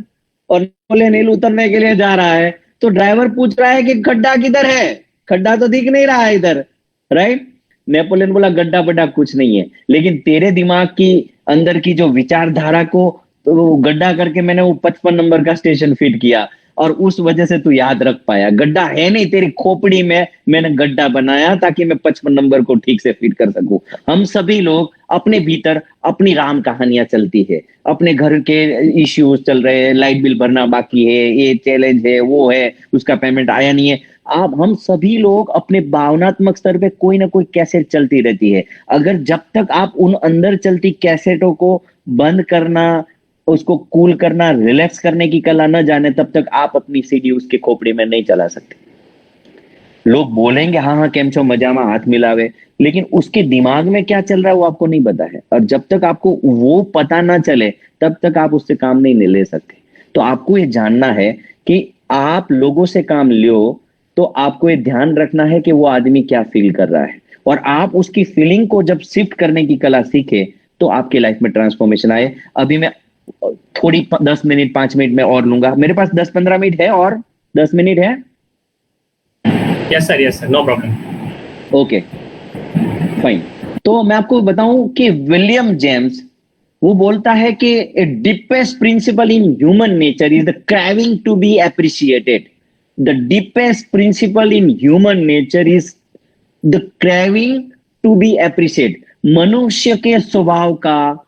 [SPEAKER 2] और नेपोलियन हिल उतरने के लिए जा रहा है। तो ड्राइवर पूछ रहा है कि गड्ढा किधर है, गड्ढा तो दिख नहीं रहा है इधर, राइट? नेपोलियन बोला गड्ढा बड्ढा कुछ नहीं है, लेकिन तेरे दिमाग की अंदर की जो विचारधारा को तो वो गड्ढा करके मैंने वो 55 नंबर का स्टेशन फिट किया, और उस वजह से तू याद रख पाया। गड्ढा है नहीं, तेरी खोपड़ी में मैंने गड्ढा बनाया ताकि मैं 55 नंबर को ठीक से फिट कर सकूं। हम सभी लोग अपने भीतर अपनी राम कहानियां चलती है, अपने घर के इश्यूज चल रहे हैं, लाइट बिल भरना बाकी है, ये चैलेंज है, वो है, उसका पेमेंट आया नहीं है। आप हम सभी लोग अपने भावनात्मक स्तर पे कोई ना कोई कैसेट चलती रहती है। अगर जब तक आप उन अंदर चलती कैसेटों को बंद करना, उसको कूल करना, रिलैक्स करने की कला न जाने, तब तक आप अपनी सीढ़ी उसके खोपड़ी में नहीं चला सकते। लोग बोलेंगे हाँ हाँ केम छो मजा में, हाथ मिलावे, लेकिन उसके दिमाग में क्या चल रहा है वो आपको नहीं पता है। और जब तक आपको वो पता ना चले, तब तक आप उससे काम नहीं ले सकते। तो आपको ये जानना है कि आप लोगों से काम लो तो आपको ये ध्यान रखना है कि वो आदमी क्या फील कर रहा है, और आप उसकी फीलिंग को जब शिफ्ट करने की कला सीखे तो आपकी लाइफ में ट्रांसफॉर्मेशन आए। अभी मैं थोड़ी 10 मिनट 5 मिनट में और लूंगा, मेरे पास 10-15 मिनट है, और 10 मिनट है।
[SPEAKER 1] Yes sir, no problem.
[SPEAKER 2] Okay fine. तो मैं आपको बताऊं कि विलियम जेम्स वो बोलता है कि a deepest principle in human nature is the craving to be appreciated. The deepest principle in human nature is the craving to be appreciate. मनुष्य के स्वभाव का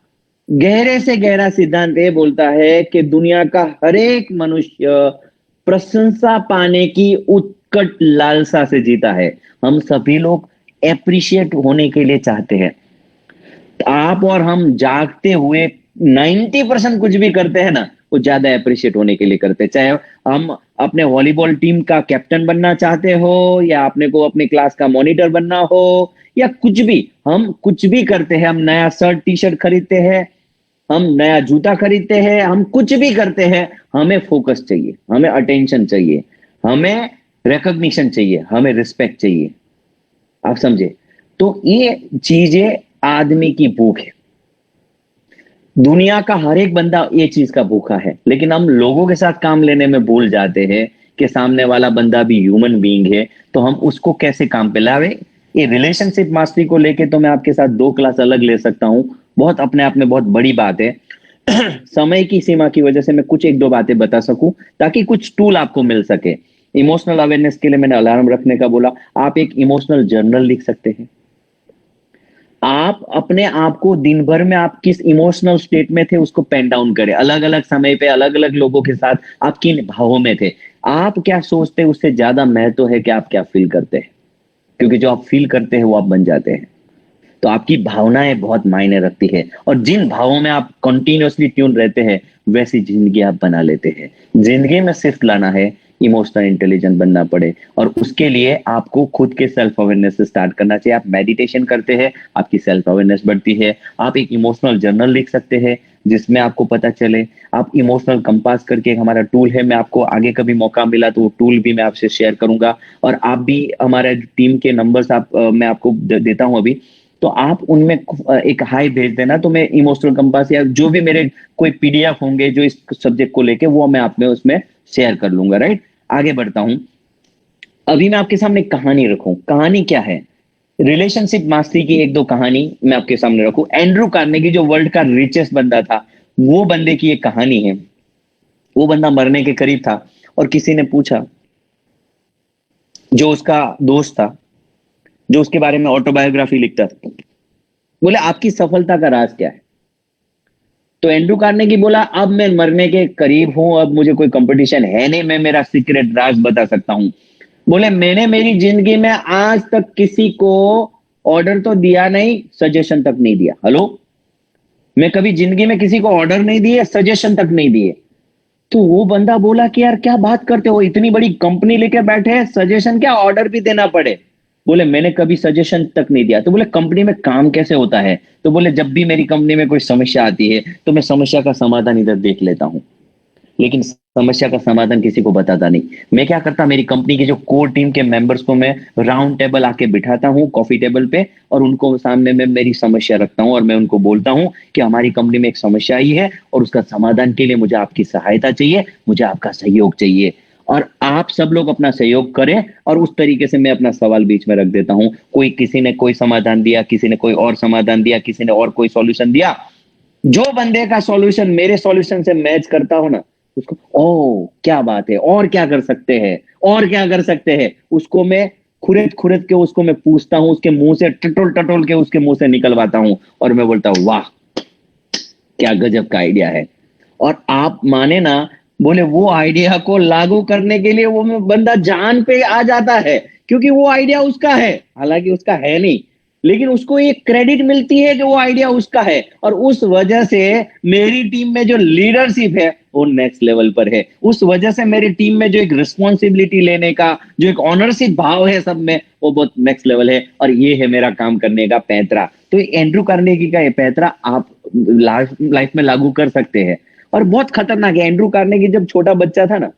[SPEAKER 2] गहरे से गहरा सिद्धांत ये बोलता है कि दुनिया का हर एक मनुष्य प्रशंसा पाने की उत्कट लालसा से जीता है। हम सभी लोग एप्रिशिएट होने के लिए चाहते हैं। आप और हम जागते हुए 90% कुछ भी करते हैं ना, वो ज्यादा एप्रिशिएट होने के लिए करते हैं। चाहे हम अपने वॉलीबॉल टीम का कैप्टन बनना चाहते हो, या अपने को अपने क्लास का मॉनिटर बनना हो, या कुछ भी, हम कुछ भी करते हैं। हम नया शर्ट टी शर्ट खरीदते हैं, हम नया जूता खरीदते हैं, हम कुछ भी करते हैं, हमें फोकस चाहिए, हमें अटेंशन चाहिए, हमें रिकॉग्निशन चाहिए, हमें रिस्पेक्ट चाहिए। आप समझे? तो ये चीजें आदमी की भूख है। दुनिया का हर एक बंदा ये चीज का भूखा है, लेकिन हम लोगों के साथ काम लेने में भूल जाते हैं कि सामने वाला बंदा भी ह्यूमन बीइंग है, तो हम उसको कैसे काम पे लावे। ये रिलेशनशिप मास्टरी को लेके तो मैं आपके साथ 2 क्लास अलग ले सकता हूं, बहुत अपने आप में बहुत बड़ी बात है। समय की सीमा की वजह से मैं कुछ 1-2 बातें बता सकूं ताकि कुछ टूल आपको मिल सके। इमोशनल अवेयरनेस के लिए मैंने अलार्म रखने का बोला। आप एक इमोशनल जर्नल लिख सकते हैं। आप अपने आप को दिन भर में आप किस इमोशनल स्टेट में थे उसको पेन डाउन करें। अलग अलग समय पे अलग अलग लोगों के साथ आप किन भावों में थे। आप क्या सोचते हैं उससे ज्यादा महत्व है कि आप क्या फील करते हैं, क्योंकि जो आप फील करते हैं वो आप बन जाते हैं। तो आपकी भावनाएं बहुत मायने रखती है, और जिन भावों में आप कंटिन्यूअसली ट्यून रहते हैं वैसी जिंदगी आप बना लेते हैं। जिंदगी में शिफ्ट लाना है, इमोशनल इंटेलिजेंट बनना पड़े, और उसके लिए आपको खुद के सेल्फ अवेयरनेस से स्टार्ट करना चाहिए। आप मेडिटेशन करते हैं, आपकी सेल्फ अवेयरनेस बढ़ती है। आप एक इमोशनल जर्नल लिख सकते हैं जिसमें आपको पता चले। आप इमोशनल कंपास करके एक हमारा टूल है, मैं आपको आगे कभी मौका मिला तो वो टूल भी मैं आपसे शेयर करूंगा। और आप भी हमारे टीम के नंबर्स मैं आपको देता हूं अभी, तो आप उनमें एक हाई भेज देना, तो मैं इमोशनल कंपास या जो भी मेरे कोई पीडीएफ होंगे जो इस सब्जेक्ट को लेके, वो मैं आप में उसमें शेयर कर लूंगा। राइट, आगे बढ़ता हूं। अभी मैं आपके सामने कहानी रखूं। कहानी क्या है? रिलेशनशिप मास्टरी की 1-2 कहानी मैं आपके सामने रखूं। एंड्रू कार्नेगी जो वर्ल्ड का रिचेस्ट बंदा था, वो बंदे की एक कहानी है। वो बंदा मरने के करीब था और किसी ने पूछा, जो उसका दोस्त था, जो उसके बारे में ऑटोबायोग्राफी लिखता था, बोले आपकी सफलता का राज क्या है? तो एंड्रू कार्नेगी बोला, अब मैं मरने के करीब हूं, अब मुझे कोई कंपटीशन है नहीं, मैं मेरा सीक्रेट राज बता सकता हूं। बोले मैंने मेरी जिंदगी में आज तक किसी को ऑर्डर तो दिया नहीं, सजेशन तक नहीं दिया। हेलो, मैं कभी जिंदगी में किसी को ऑर्डर नहीं दिए, सजेशन तक नहीं दिए। तो वो बंदा बोला कि यार क्या बात करते हो, इतनी बड़ी कंपनी लेके बैठे हैं, सजेशन क्या, ऑर्डर भी देना पड़े? बोले मैंने कभी सजेशन तक नहीं दिया। तो बोले कंपनी में काम कैसे होता है? तो बोले जब भी मेरी कंपनी में कोई समस्या आती है तो मैं समस्या का समाधान इधर देख लेता हूं, लेकिन समस्या का समाधान किसी को बताता नहीं। मैं क्या करता, मेरी कंपनी के जो कोर टीम के मेंबर्स को मैं राउंड टेबल आके बिठाता हूं कॉफी टेबल पे, और उनको सामने में मेरी समस्या रखता हूं और मैं उनको बोलता हूं कि हमारी कंपनी में एक समस्या आई है और उसका समाधान के लिए मुझे आपकी सहायता चाहिए, मुझे आपका सहयोग चाहिए, और आप सब लोग अपना सहयोग करें। और उस तरीके से मैं अपना सवाल बीच में रख देता हूं। कोई किसी ने कोई समाधान दिया, किसी ने कोई और समाधान दिया, किसी ने और कोई सॉल्यूशन दिया। जो बंदे का सॉल्यूशन मेरे सॉल्यूशन से मैच करता हो ना, उसको ओ क्या बात है, और क्या कर सकते हैं, और क्या कर सकते हैं, उसको मैं खुरेद खुरेद के उसको मैं पूछता हूं, उसके मुंह से टटोल टटोल के उसके मुंह से निकलवाता हूं, और मैं बोलता हूं वाह क्या गजब का आइडिया है। और आप माने ना, बोले वो आइडिया को लागू करने के लिए वो बंदा जान पे आ जाता है, क्योंकि वो आइडिया उसका है, हालांकि उसका है नहीं, लेकिन उसको ये क्रेडिट मिलती है कि वो आइडिया उसका है। और उस वजह से मेरी टीम में जो लीडरशिप है वो नेक्स्ट लेवल पर है। उस वजह से मेरी टीम में जो एक रिस्पॉन्सिबिलिटी लेने का, जो एक ऑनरशिप भाव है सब में, वो बहुत नेक्स्ट लेवल है। और ये है मेरा काम करने का पैंतरा। तो एंड्रू कार्नेगी का ये पैंतरा आप लाइफ में लागू कर सकते हैं। और बहुत खतरनाक है। एंड्रू कार्नेगी जब छोटा बच्चा था ना,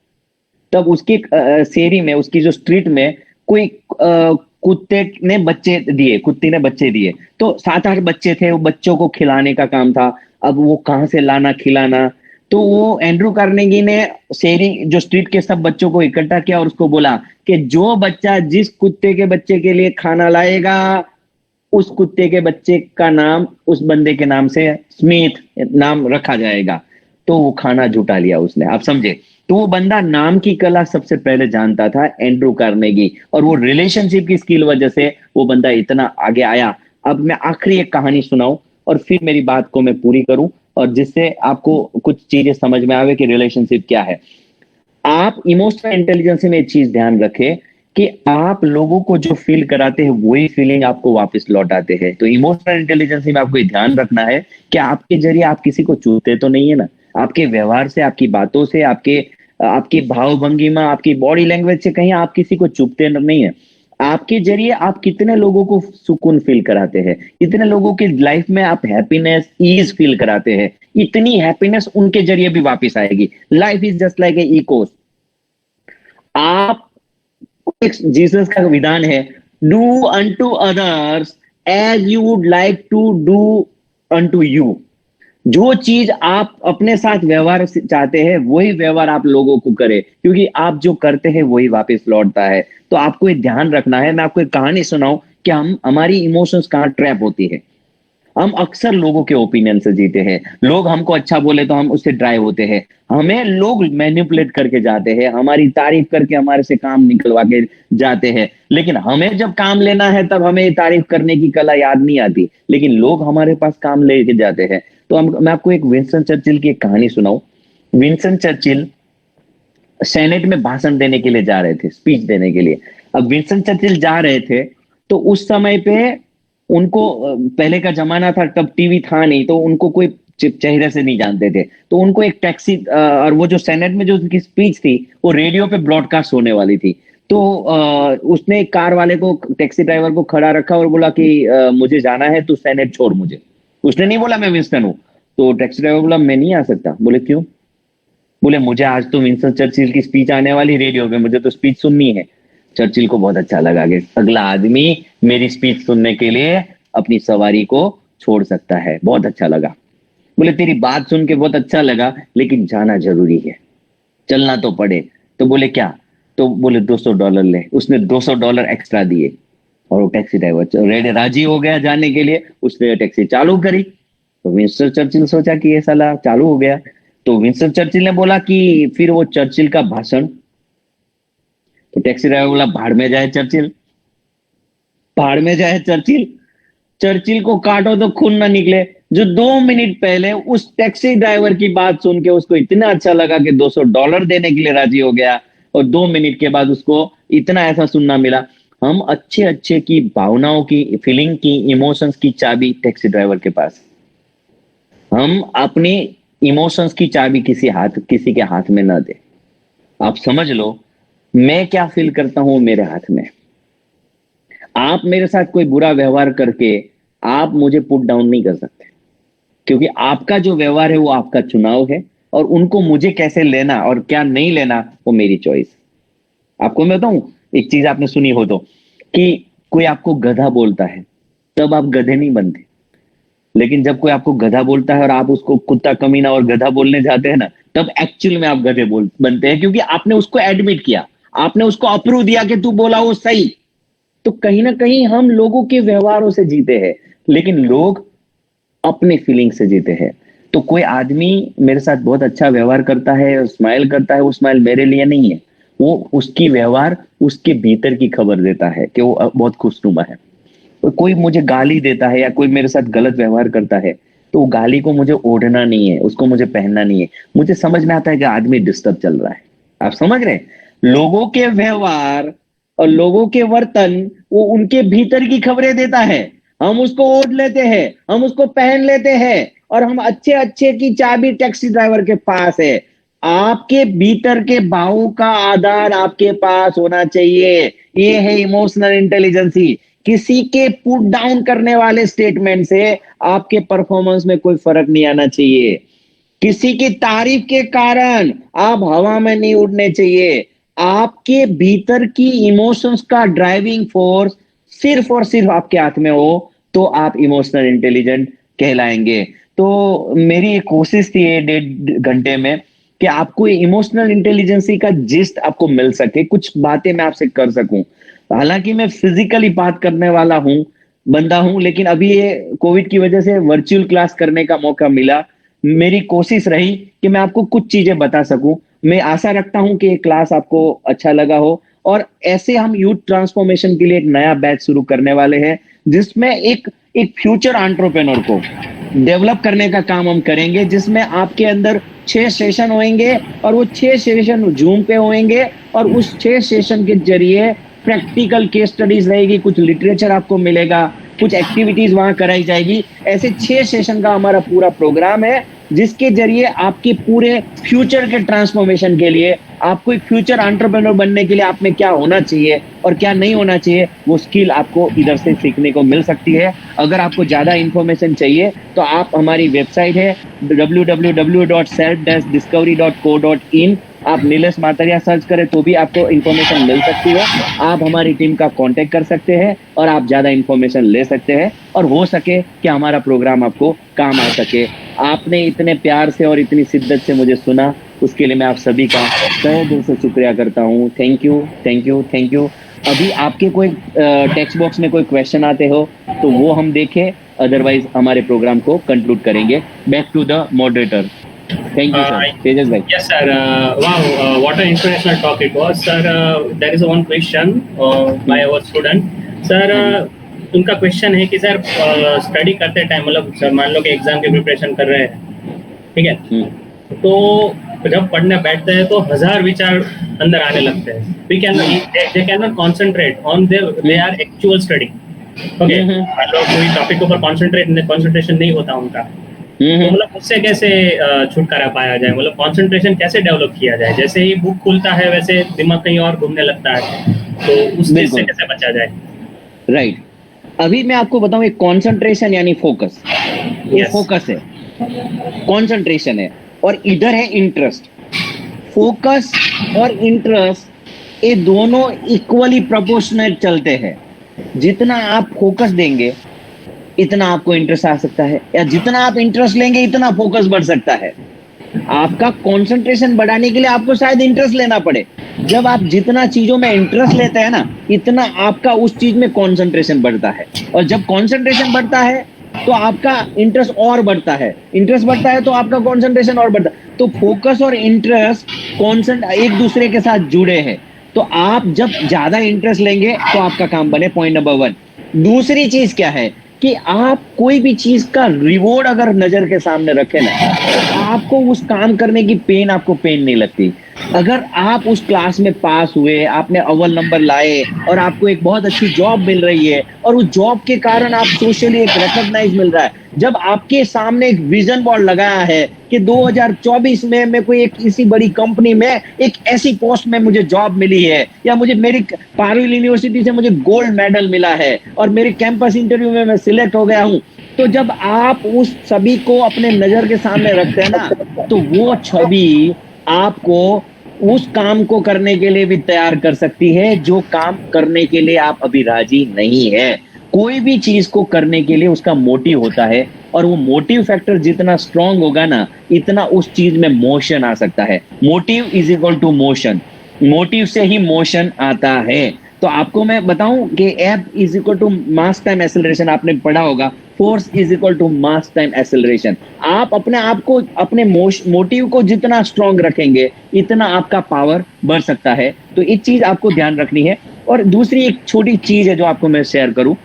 [SPEAKER 2] तब उसकी शेरी में, उसकी जो स्ट्रीट में कोई कुत्ती ने बच्चे दिए। तो 7-8 बच्चे थे, वो बच्चों को खिलाने का काम था। अब वो कहां से लाना खिलाना, तो वो एंड्रू कार्नेगी ने शेरी जो स्ट्रीट के सब बच्चों को इकट्ठा किया और उसको बोला कि जो बच्चा जिस कुत्ते के बच्चे के लिए खाना लाएगा, उस कुत्ते के बच्चे का नाम उस बंदे के नाम से स्मिथ नाम रखा जाएगा। तो वो खाना जुटा लिया उसने, आप समझे। तो वो बंदा नाम की कला सबसे पहले जानता था, एंड्रू कार्नेगी, और वो रिलेशनशिप की स्किल वजह से वो बंदा इतना आगे आया। अब मैं आखिरी एक कहानी सुनाऊं और फिर मेरी बात को मैं पूरी करूं, और जिससे आपको कुछ चीजें समझ में आवे कि रिलेशनशिप क्या है। आप इमोशनल इंटेलिजेंस में एक चीज ध्यान रखें कि आप लोगों को जो फील कराते हैं वही फीलिंग आपको वापस लौट आते हैं। तो इमोशनल इंटेलिजेंस में आपको ये ध्यान रखना है कि आपके जरिए आप किसी को चूते तो नहीं है ना। आपके व्यवहार से, आपकी बातों से, आपकी भाव भंगिमा, आपकी बॉडी लैंग्वेज से कहीं आप किसी को चुपते नहीं है। आपके जरिए आप कितने लोगों को सुकून फील कराते हैं, कितने लोगों की लाइफ में आप हैप्पीनेस, ईज फील कराते हैं, इतनी हैप्पीनेस उनके जरिए भी वापस आएगी। Life is just like a echoes. आप, जीसस का विधान है, do unto others as you would like to do unto you. जो चीज आप अपने साथ व्यवहार चाहते हैं वही व्यवहार आप लोगों को करें, क्योंकि आप जो करते हैं वही वापस लौटता है। तो आपको ये ध्यान रखना है। मैं आपको एक कहानी सुनाऊं कि हमारी इमोशंस कहां ट्रैप होती है। हम अक्सर लोगों के ओपिनियन से जीते हैं। लोग हमको अच्छा बोले तो हम उससे ड्राइव होते हैं। हमें लोग मैनिपुलेट करके जाते हैं, हमारी तारीफ करके हमारे से काम निकलवा के जाते हैं। लेकिन हमें जब काम लेना है तब हमें तारीफ करने की कला याद नहीं आती, लेकिन लोग हमारे पास काम लेके जाते हैं। तो मैं आपको एक विंस्टन चर्चिल की एक कहानी सुनाऊं। विंस्टन चर्चिल सेनेट में भाषण देने के लिए जा रहे थे, स्पीच देने के लिए। अब विंस्टन चर्चिल जा रहे थे तो उस समय पे उनको, पहले का जमाना था, तब टीवी था नहीं, तो उनको कोई चेहरे से नहीं जानते थे। तो उनको एक टैक्सी, और वो जो सेनेट में जो उनकी स्पीच थी वो रेडियो पे ब्रॉडकास्ट होने वाली थी। तो उसने एक कार वाले को, टैक्सी ड्राइवर को खड़ा रखा और बोला कि मुझे जाना है, तू सेनेट छोड़ मुझे। उसने नहीं बोला मैं विंस्टन हूं। तो टैक्सी ड्राइवर बोला मैं नहीं आ सकता। बोले क्यों? बोले मुझे आज तो विंस्टन चर्चिल की स्पीच आने वाली रेडियो पे, मुझे तो स्पीच सुननी है। चर्चिल को बहुत अच्छा लगा कि अगला आदमी मेरी स्पीच सुनने के लिए अपनी सवारी को छोड़ सकता है। बहुत अच्छा लगा। बोले तेरी बात सुन के बहुत अच्छा लगा, लेकिन जाना जरूरी है, चलना तो पड़े। तो बोले क्या? तो बोले $200 ले। उसने $200 एक्स्ट्रा दिए और वो टैक्सी ड्राइवर राजी हो गया जाने के लिए। उसने टैक्सी चालू करी तो विंस्टन चर्चिल सोचा कि ये साला चालू हो गया। तो विंस्टन चर्चिल ने बोला कि फिर वो चर्चिल का भाषण। तो टैक्सी ड्राइवर बोला भाड़ में जाए चर्चिल, भाड़ में जाए चर्चिल, चर्चिल को काटो तो खून ना निकले। जो 2 मिनट पहले उस टैक्सी ड्राइवर की बात सुन के उसको इतना अच्छा लगा कि $200 देने के लिए राजी हो गया, और 2 मिनट के बाद उसको इतना ऐसा सुनना मिला। हम अच्छे की भावनाओं की, फीलिंग की, इमोशंस की चाबी टैक्सी ड्राइवर के पास। हम अपनी इमोशंस की चाबी किसी के हाथ में ना दे। आप समझ लो, मैं क्या फील करता हूं मेरे हाथ में। आप मेरे साथ कोई बुरा व्यवहार करके आप मुझे पुट डाउन नहीं कर सकते, क्योंकि आपका जो व्यवहार है वो आपका चुनाव है, और उनको मुझे कैसे लेना और क्या नहीं लेना वो मेरी चॉइस। आपको मैं बताऊं, एक चीज आपने सुनी हो तो, कि कोई आपको गधा बोलता है तब आप गधे नहीं बनते, लेकिन जब कोई आपको गधा बोलता है और आप उसको कुत्ता, कमीना और गधा बोलने जाते हैं ना, तब एक्चुअल में आप गधे बनते हैं, क्योंकि आपने उसको एडमिट किया, आपने उसको अप्रूव दिया कि तू बोला वो सही। तो कहीं ना कहीं हम लोगों के व्यवहारों से जीते हैं, लेकिन लोग अपने फीलिंग से जीते हैं। तो कोई आदमी मेरे साथ बहुत अच्छा व्यवहार करता है, स्माइल करता है, वो स्माइल मेरे लिए नहीं है, वो उसकी व्यवहार उसके भीतर की खबर देता है कि वो बहुत खुशनुमा है। कोई मुझे गाली देता है या कोई मेरे साथ गलत व्यवहार करता है, तो गाली को मुझे ओढ़ना नहीं है, उसको मुझे पहनना नहीं है। मुझे समझ में आता है कि आदमी डिस्टर्ब चल रहा है। आप समझ रहे हैं? लोगों के व्यवहार और लोगों के वर्तन वो उनके भीतर की खबरें देता है। हम उसको ओढ़ लेते हैं, हम उसको पहन लेते हैं, और हम अच्छे की चाबी टैक्सी ड्राइवर के पास है। आपके भीतर के भावों का आधार आपके पास होना चाहिए। ये है इमोशनल इंटेलिजेंसी। किसी के पुट डाउन करने वाले स्टेटमेंट से आपके परफॉर्मेंस में कोई फर्क नहीं आना चाहिए। किसी की तारीफ के कारण आप हवा में नहीं उड़ने चाहिए। आपके भीतर की इमोशंस का ड्राइविंग फोर्स सिर्फ और सिर्फ आपके हाथ में हो तो आप इमोशनल इंटेलिजेंट कहलाएंगे। तो मेरी एक कोशिश थी ये 1.5 घंटे में कि आपको इमोशनल इंटेलिजेंसी का जिस्ट आपको मिल सके, कुछ बातें मैं आपसे कर सकूं। हालांकि मैं फिजिकली बात करने वाला हूं, बंदा हूं, लेकिन अभी ये कोविड की वजह से वर्चुअल क्लास करने का मौका मिला। मेरी कोशिश रही कि मैं आपको कुछ चीजें बता सकूं। मैं आशा रखता हूं कि ये क्लास आपको अच्छा लगा हो, और ऐसे हम यूथ ट्रांसफॉर्मेशन के लिए एक नया बैच शुरू करने वाले हैं जिसमें एक एक फ्यूचर एंटरप्रेन्योर को डेवलप करने का काम हम करेंगे, जिसमें आपके अंदर 6 सेशन होंगे और वो 6 सेशन जूम पे होंगे, और उस 6 सेशन के जरिए प्रैक्टिकल केस स्टडीज रहेगी, कुछ लिटरेचर आपको मिलेगा, कुछ एक्टिविटीज वहां कराई जाएगी। ऐसे 6 सेशन का हमारा पूरा प्रोग्राम है जिसके जरिए आपके पूरे फ्यूचर के ट्रांसफॉर्मेशन के लिए, आपको एक फ्यूचर एंटरप्रेन्योर बनने के लिए आप में क्या होना चाहिए और क्या नहीं होना चाहिए, वो स्किल आपको इधर से सीखने को मिल सकती है। अगर आपको ज्यादा इंफॉर्मेशन चाहिए तो आप, हमारी वेबसाइट है www.self-discovery.co.in, आप नीलेश मातरिया सर्च करें तो भी आपको इंफॉर्मेशन मिल सकती है। आप हमारी टीम का कांटेक्ट कर सकते हैं और आप ज्यादा इंफॉर्मेशन ले सकते हैं, और हो सके कि हमारा प्रोग्राम आपको काम आ सके। आपने इतने प्यार से और इतनी शिद्दत से मुझे सुना, उसके लिए मैं आप सभी का तहे दिल से शुक्रिया करता हूँ। Thank you, thank you, thank you. अभी आपके कोई टेक्स्ट बॉक्स में कोई क्वेश्चन आते हो तो वो हम देखें, अदरवाइज हमारे प्रोग्राम को कंक्लूड करेंगे। Back to the moderator. Thank you, sir. Tejas bhai.
[SPEAKER 3] Yes, sir. Wow, what an inspirational talk it was, sir. There is one question by our student, sir. उनका क्वेश्चन है कि sir study करते time, मतलब sir मान लो कि exam की preparation कर रहे हैं, ठीक है, तो जब पढ़ने बैठते हैं तो 1000 विचार अंदर आने लगते हैं। They can not concentrate on they are actual study. Okay, मान लो कोई टॉपिक के ऊपर कॉन्सेंट्रेशन नहीं होता उनका, तो मतलब उससे कैसे छुटकारा पाया जाए, मतलब कंसंट्रेशन कैसे डेवलप किया जाए? जैसे ही बुक खुलता है वैसे दिमाग कहीं और घूमने लगता है, तो उस चीज से कैसे बचा जाए?
[SPEAKER 2] राइट, अभी मैं आपको बताऊं, एक कंसंट्रेशन यानी फोकस, ये फोकस है, कंसंट्रेशन है, और इधर है इंटरेस्ट। फोकस और इंटरेस्ट ये दोनों इक्वली प्रोपोर्शनल चलते हैं। जितना आप फोकस देंगे इतना आपको इंटरेस्ट आ सकता है, या जितना आप इंटरेस्ट लेंगे इतना फोकस बढ़ सकता है। आपका कंसंट्रेशन बढ़ाने के लिए आपको शायद इंटरेस्ट लेना पड़े। जब आप जितना चीजों में इंटरेस्ट लेते हैं ना, इतना आपका उस चीज में कंसंट्रेशन बढ़ता है, और जब कंसंट्रेशन बढ़ता है तो आपका इंटरेस्ट और बढ़ता है, इंटरेस्ट बढ़ता है तो आपका कंसंट्रेशन और बढ़ता है। तो फोकस और इंटरेस्ट एक दूसरे के साथ जुड़े हैं। तो आप जब ज्यादा इंटरेस्ट लेंगे तो आपका काम बने, पॉइंट नंबर 1। दूसरी चीज क्या है कि आप कोई भी चीज का रिवॉर्ड अगर नजर के सामने रखें ना, तो आपको उस काम करने की आपको पेन नहीं लगती। अगर आप उस क्लास में पास हुए, आपने अव्वल नंबर लाए और आपको एक बहुत अच्छी जॉब मिल रही है, और उस जॉब के कारण आप सोशली एक रिकॉग्नाइज मिल रहा है, जब आपके सामने एक विजन बोर्ड लगाया है कि 2024 में मैं कोई एक किसी बड़ी कंपनी में एक ऐसी पोस्ट में मुझे जॉब मिली है, या मुझे मेरी पारुल यूनिवर्सिटी से मुझे गोल्ड मेडल मिला है और मेरे कैंपस इंटरव्यू में मैं सिलेक्ट हो गया हूं, तो जब आप उस छवि को अपने नजर के सामने रखते हैं ना, तो वो छवि आपको उस काम को करने के लिए भी तैयार कर सकती है जो काम करने के लिए आप अभी राजी नहीं है। कोई भी चीज को करने के लिए उसका मोटिव होता है, और वो मोटिव फैक्टर जितना स्ट्रांग होगा ना, इतना उस चीज में मोशन आ सकता है। Motive is equal to motion, motive से ही मोशन आता है। तो आपको मैं बताऊं कि F is equal to mass time acceleration, आपने पढ़ा होगा, force is equal to mass time acceleration. आप अपने आप को, अपने मोटिव को जितना स्ट्रांग रखेंगे इतना आपका पावर बढ़ सकता है। तो एक चीज आपको ध्यान रखनी है। और दूसरी एक छोटी चीज है जो आपको मैं शेयर करूं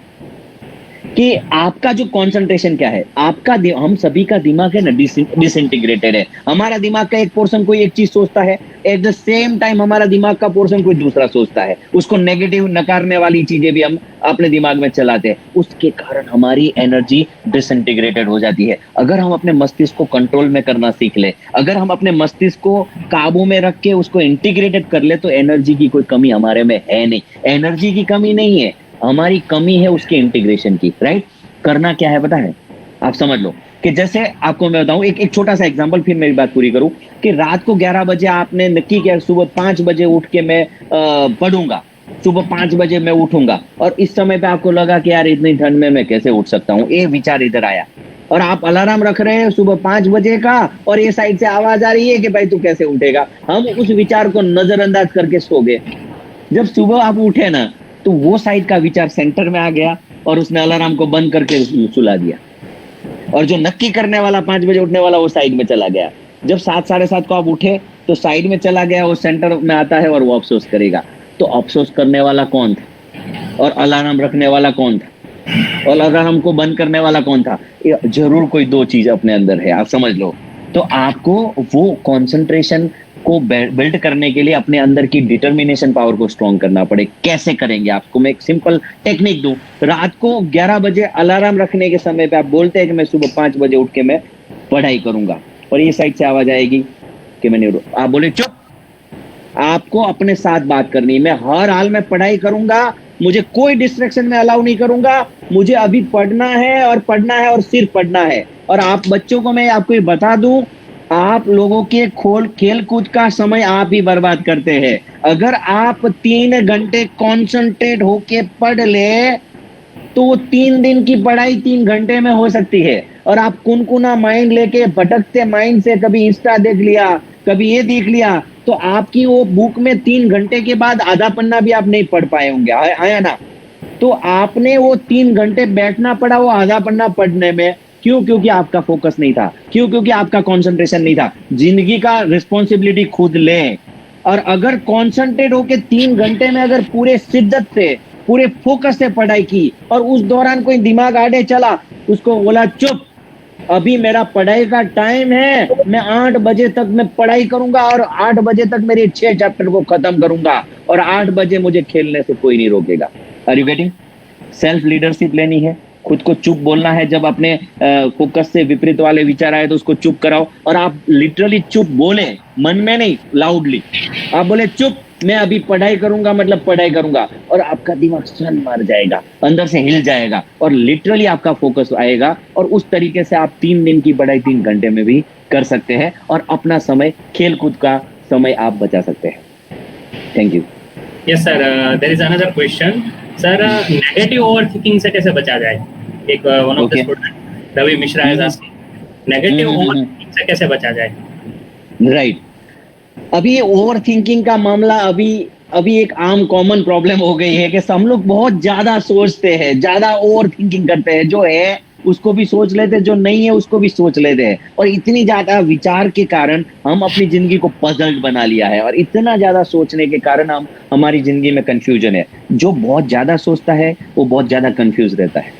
[SPEAKER 2] कि आपका जो कंसंट्रेशन क्या है, आपका हम सभी का दिमाग है ना डिसइंटीग्रेटेड है। हमारा दिमाग का एक पोर्शन कोई एक चीज सोचता है, एट द सेम टाइम हमारा दिमाग का पोर्शन कोई दूसरा सोचता है। उसको नेगेटिव नकारने वाली चीजें भी हम अपने दिमाग में चलाते हैं, उसके कारण हमारी एनर्जी डिसइंटीग्रेटेड हो जाती है। अगर हम अपने मस्तिष्क को कंट्रोल में करना सीख ले, अगर हम अपने मस्तिष्क को काबू में रख के उसको इंटीग्रेटेड कर ले, तो एनर्जी की कोई कमी हमारे में है नहीं। एनर्जी की कमी नहीं है, हमारी कमी है उसके इंटीग्रेशन की। राइट, करना क्या है पता है, आप समझ लो कि जैसे आपको मैं बताऊं एक छोटा सा एग्जांपल, फिर मेरी बात पूरी करूं, कि रात को 11 बजे आपने नक्की किया सुबह 5 बजे उठ के मैं पढ़ूंगा, सुबह 5 बजे मैं उठूंगा, और इस समय पे आपको लगा कि यार इतनी ठंड में मैं कैसे उठ सकता हूं, ये विचार इधर आया, और आप अलार्म रख रहे हैं सुबह 5 बजे का, और ये साइड से आवाज आ रही है कि भाई तू कैसे उठेगा। हम उस विचार को नजरअंदाज करके सो गए। जब सुबह आप उठे ना, तो वो साइड का विचार सेंटर में आ गया और उसने अलार्म को बंद करके सुला दिया, और जो नक्की करने वाला 5 बजे उठने वाला वो साइड में चला गया। जब 7 साढ़े 7 को आप उठे तो साइड में चला गया, वो सेंटर में आता है और वो अफसोस करेगा। तो अफसोस करने वाला कौन था और अलार्म रखने वाला कौन था और अलार्म को बंद करने वाला कौन था? ये जरूर कोई दो चीज अपने अंदर है, आप समझ लो। तो आपको वो कंसंट्रेशन को बिल्ड करने के लिए अपने अंदर की डिटर्मिनेशन पावर को स्ट्रॉन्ग करना पड़े। कैसे करेंगे? आपको मैं एक सिंपल टेक्निक दूं। रात को 11 बजे अलार्म रखने के समय पे आप बोलते हैं कि मैं सुबह 5 बजे उठ के मैं पढ़ाई करूंगा, और ये साइड से आवाज आएगी कि मैंने, आप बोले चुप, आपको अपने साथ बात करनी है। मैं हर हाल में पढ़ाई करूंगा, मुझे कोई डिस्ट्रैक्शन में अलाउ नहीं करूंगा, मुझे अभी पढ़ना है और पढ़ना है और सिर्फ पढ़ना है। और आप बच्चों को मैं आपको ये बता दूं, आप लोगों के खेल कूद का समय आप ही बर्बाद करते हैं। अगर आप 3 घंटे कॉन्सेंट्रेट होके पढ़ ले तो वो 3 दिन की पढ़ाई 3 घंटे में हो सकती है। और आप कुनकुना माइंड लेके भटकते माइंड से कभी इंस्टा देख लिया, कभी ये देख लिया, तो आपकी वो बुक में 3 घंटे के बाद आधा पन्ना भी आप नहीं पढ़ पाए होंगे, आया ना? तो आपने वो 3 घंटे बैठना पड़ा वो आधा पन्ना पढ़ने में। क्यों? क्योंकि आपका फोकस नहीं था। क्यों? क्योंकि आपका कंसंट्रेशन नहीं था। जिंदगी का रिस्पॉन्सिबिलिटी खुद लें। और अगर कॉन्सेंट्रेट होके 3 घंटे में अगर पूरे शिद्दत से, पूरे फोकस से पढ़ाई की, और उस दौरान कोई दिमाग आड़े चला, उसको बोला चुप, अभी मेरा पढ़ाई का टाइम है, मैं 8 बजे तक मैं पढ़ाई करूंगा और 8 बजे तक मेरे 6 चैप्टर को खत्म करूंगा, और 8 बजे मुझे खेलने से कोई नहीं रोकेगा। Are you getting? Self leadership लेनी है, खुद को चुप बोलना है। जब अपने फोकस से विपरीत वाले विचार आए तो उसको चुप कराओ, और आप लिटरली चुप बोले, मन में नहीं, लाउडली आप बोले चुप, मैं अभी पढ़ाई करूंगा, मतलब पढ़ाई करूंगा, और आपका दिमाग सन मार जाएगा, अंदर से हिल जाएगा, और लिटरली आपका फोकस आएगा। और उस तरीके से आप 3 दिन की पढ़ाई 3 घंटे में भी कर सकते हैं, और अपना समय, खेल कूद का समय आप बचा सकते हैं। Thank you.
[SPEAKER 3] Yes sir, there is another question sir, negative overthinking से कैसे बचा जाए? एक one of the student Ravi Mishra है, नेगेटिव ओवरथिंकिंग से कैसे बचा जाए?
[SPEAKER 2] राइट। अभी ओवर थिंकिंग का मामला अभी एक आम कॉमन प्रॉब्लम हो गई है कि हम लोग बहुत ज्यादा सोचते हैं, ज्यादा ओवर थिंकिंग करते हैं। जो है उसको भी सोच लेते हैं, जो नहीं है उसको भी सोच लेते हैं, और इतनी ज्यादा विचार के कारण हम अपनी जिंदगी को पजल्ड बना लिया है, और इतना ज्यादा सोचने के कारण हमारी जिंदगी में कंफ्यूजन है। जो बहुत ज्यादा सोचता है वो बहुत ज्यादा कंफ्यूज रहता है,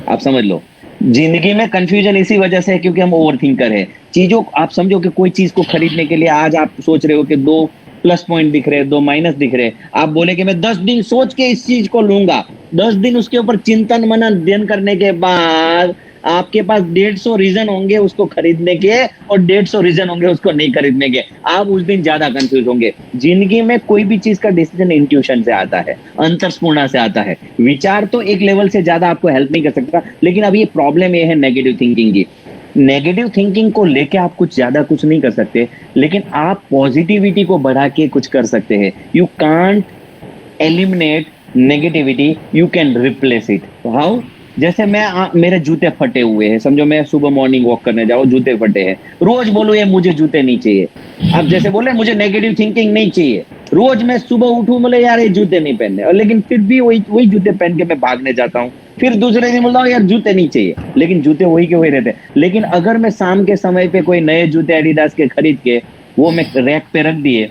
[SPEAKER 2] आप समझ लो। जिंदगी में कंफ्यूजन इसी वजह से है क्योंकि हम ओवर थिंकर है। चीजों, आप समझो कि कोई चीज को खरीदने के लिए आज आप सोच रहे हो कि 2 प्लस पॉइंट दिख रहे हैं, 2 माइनस दिख रहे हैं, आप बोले कि मैं 10 दिन सोच के इस चीज को लूंगा। 10 दिन उसके ऊपर चिंतन मनन करने के बाद आपके पास 150 रीजन होंगे उसको खरीदने के, और 150 रीजन होंगे उसको नहीं खरीदने के। आप उस दिन ज्यादा कंफ्यूज होंगे। जिंदगी में कोई भी चीज का डिसीजन इंट्यूशन से आता है, अंतर्स्फूर्णा से आता है। विचार तो एक लेवल से ज्यादा आपको हेल्प नहीं कर सकता, लेकिन अब ये प्रॉब्लम ये है नेगेटिव थिंकिंग की। नेगेटिव थिंकिंग को लेके आप कुछ नहीं कर सकते, लेकिन आप पॉजिटिविटी को बढ़ा के कुछ कर सकते हैं। You can't eliminate negativity, you can replace it. How? जैसे मेरे जूते फटे हुए हैं, समझो मैं सुबह मॉर्निंग वॉक करने जाऊँ, जूते फटे हैं, रोज बोलो ये मुझे जूते नहीं चाहिए। आप जैसे बोले मुझे नेगेटिव थिंकिंग नहीं चाहिए, रोज मैं सुबह उठूं बोले यार ये जूते नहीं पहनने, और लेकिन फिर भी वही जूते पहन के मैं भागने जाता हूँ। फिर दूसरे दिन बोलता हूँ यार जूते नहीं चाहिए, लेकिन जूते वही के वही रहते। लेकिन अगर मैं शाम के समय पे कोई नए जूते एडिडास के खरीद के वो मैं रैक पे रख दिए,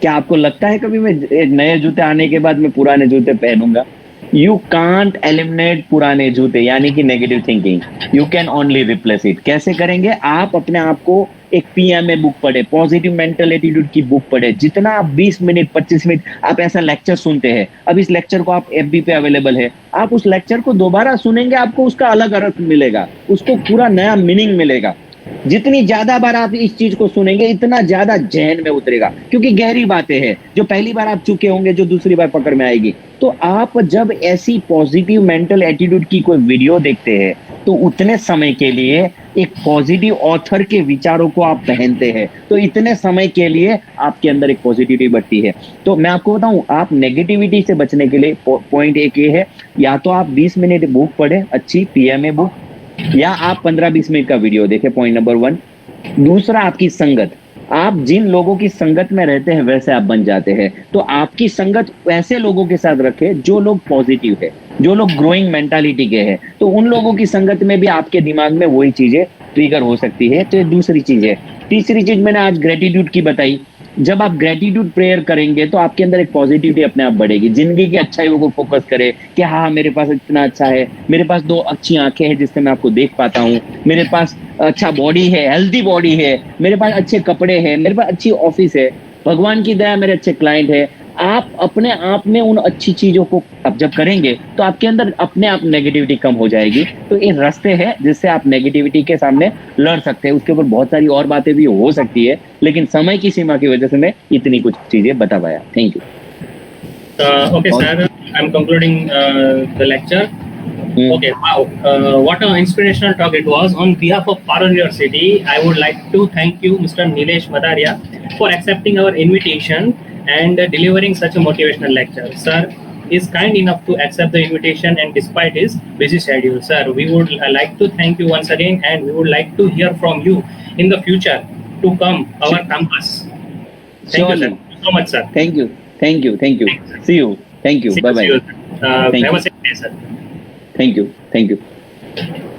[SPEAKER 2] क्या आपको लगता है कभी मैं नए जूते आने के बाद मैं पुराने जूते पहनूंगा? यू कांट एलिमिनेट पुराने जूते, यानी कि negative thinking, you can only replace it. कैसे करेंगे? आप अपने आप को एक पीएमए बुक पढ़े, पॉजिटिव मेंटल एटीट्यूड की बुक पढ़े। जितना आप 20 मिनट 25 मिनट आप ऐसा लेक्चर सुनते हैं, अब इस लेक्चर को आप एफबी पे अवेलेबल है, आप उस लेक्चर को दोबारा सुनेंगे, आपको उसका अलग अर्थ मिलेगा, उसको पूरा नया मीनिंग मिलेगा। जितनी ज्यादा बार आप इस चीज को सुनेंगे इतना ज्यादा जहन में उतरेगा, क्योंकि गहरी बातें हैं जो पहली बार आप चुके होंगे, जो दूसरी बार पकड़ में आएगी। तो आप जब ऐसी पॉजिटिव मेंटल एटीट्यूड की कोई वीडियो देखते हैं तो उतने समय के लिए एक पॉजिटिव ऑथर के विचारों को आप पहनते हैं, तो इतने समय के लिए आपके अंदर एक पॉजिटिविटी बढ़ती है। तो मैं आपको बताऊं, आप नेगेटिविटी से बचने के लिए पॉइंट एक ये है, या तो आप 20 मिनट बुक पढ़े, अच्छी पीएमए बुक, या आप 15-20 मिनट का वीडियो देखें, पॉइंट नंबर 1। दूसरा, आपकी संगत। आप जिन लोगों की संगत में रहते हैं वैसे आप बन जाते हैं, तो आपकी संगत ऐसे लोगों के साथ रखें जो लोग पॉजिटिव है, जो लोग ग्रोइंग मेंटालिटी के हैं, तो उन लोगों की संगत में भी आपके दिमाग में वही चीजें ट्रिगर हो सकती है। तो ये दूसरी चीज है। तीसरी चीज मैंने आज ग्रेटिट्यूड की बताई। जब आप ग्रेटिट्यूड प्रेयर करेंगे तो आपके अंदर एक पॉजिटिविटी अपने आप बढ़ेगी, जिंदगी की अच्छाइयों को फोकस करें कि हाँ मेरे पास इतना अच्छा है, मेरे पास 2 अच्छी आंखें हैं जिससे मैं आपको देख पाता हूँ, मेरे पास अच्छा बॉडी है, हेल्दी बॉडी है, मेरे पास अच्छे कपड़े हैं, मेरे पास अच्छी ऑफिस है, भगवान की दया मेरे अच्छे क्लाइंट है। आप अपने आप में उन अच्छी चीजों को अब जब करेंगे तो आपके अंदर अपने आप नेगेटिविटी कम हो जाएगी। तो ये रास्ते हैं जिससे आप नेगेटिविटी के सामने लड़ सकते हैं। उसके ऊपर बहुत सारी और बातें भी हो सकती है, लेकिन समय की सीमा की वजह से मैं इतनी कुछ चीजें बता पाया। Thank you.
[SPEAKER 3] Okay, sir. I'm concluding the lecture. Okay, wow. What an inspirational talk it was. On behalf of Parul University, I would like to thank you, Mr. Nilesh Madaria, for accepting our invitation and delivering such a motivational lecture. Sir is kind enough to accept the invitation and despite his busy schedule. Sir, we would like to thank you once again and we would like to hear from you in the future to come our campus. Thank you, sir. Thank you so much, sir.
[SPEAKER 2] Thank you. Thank you. Thank you. See you. Thank you. Bye bye.
[SPEAKER 3] See you. Have a safe day, sir.
[SPEAKER 2] Thank you. Thank you.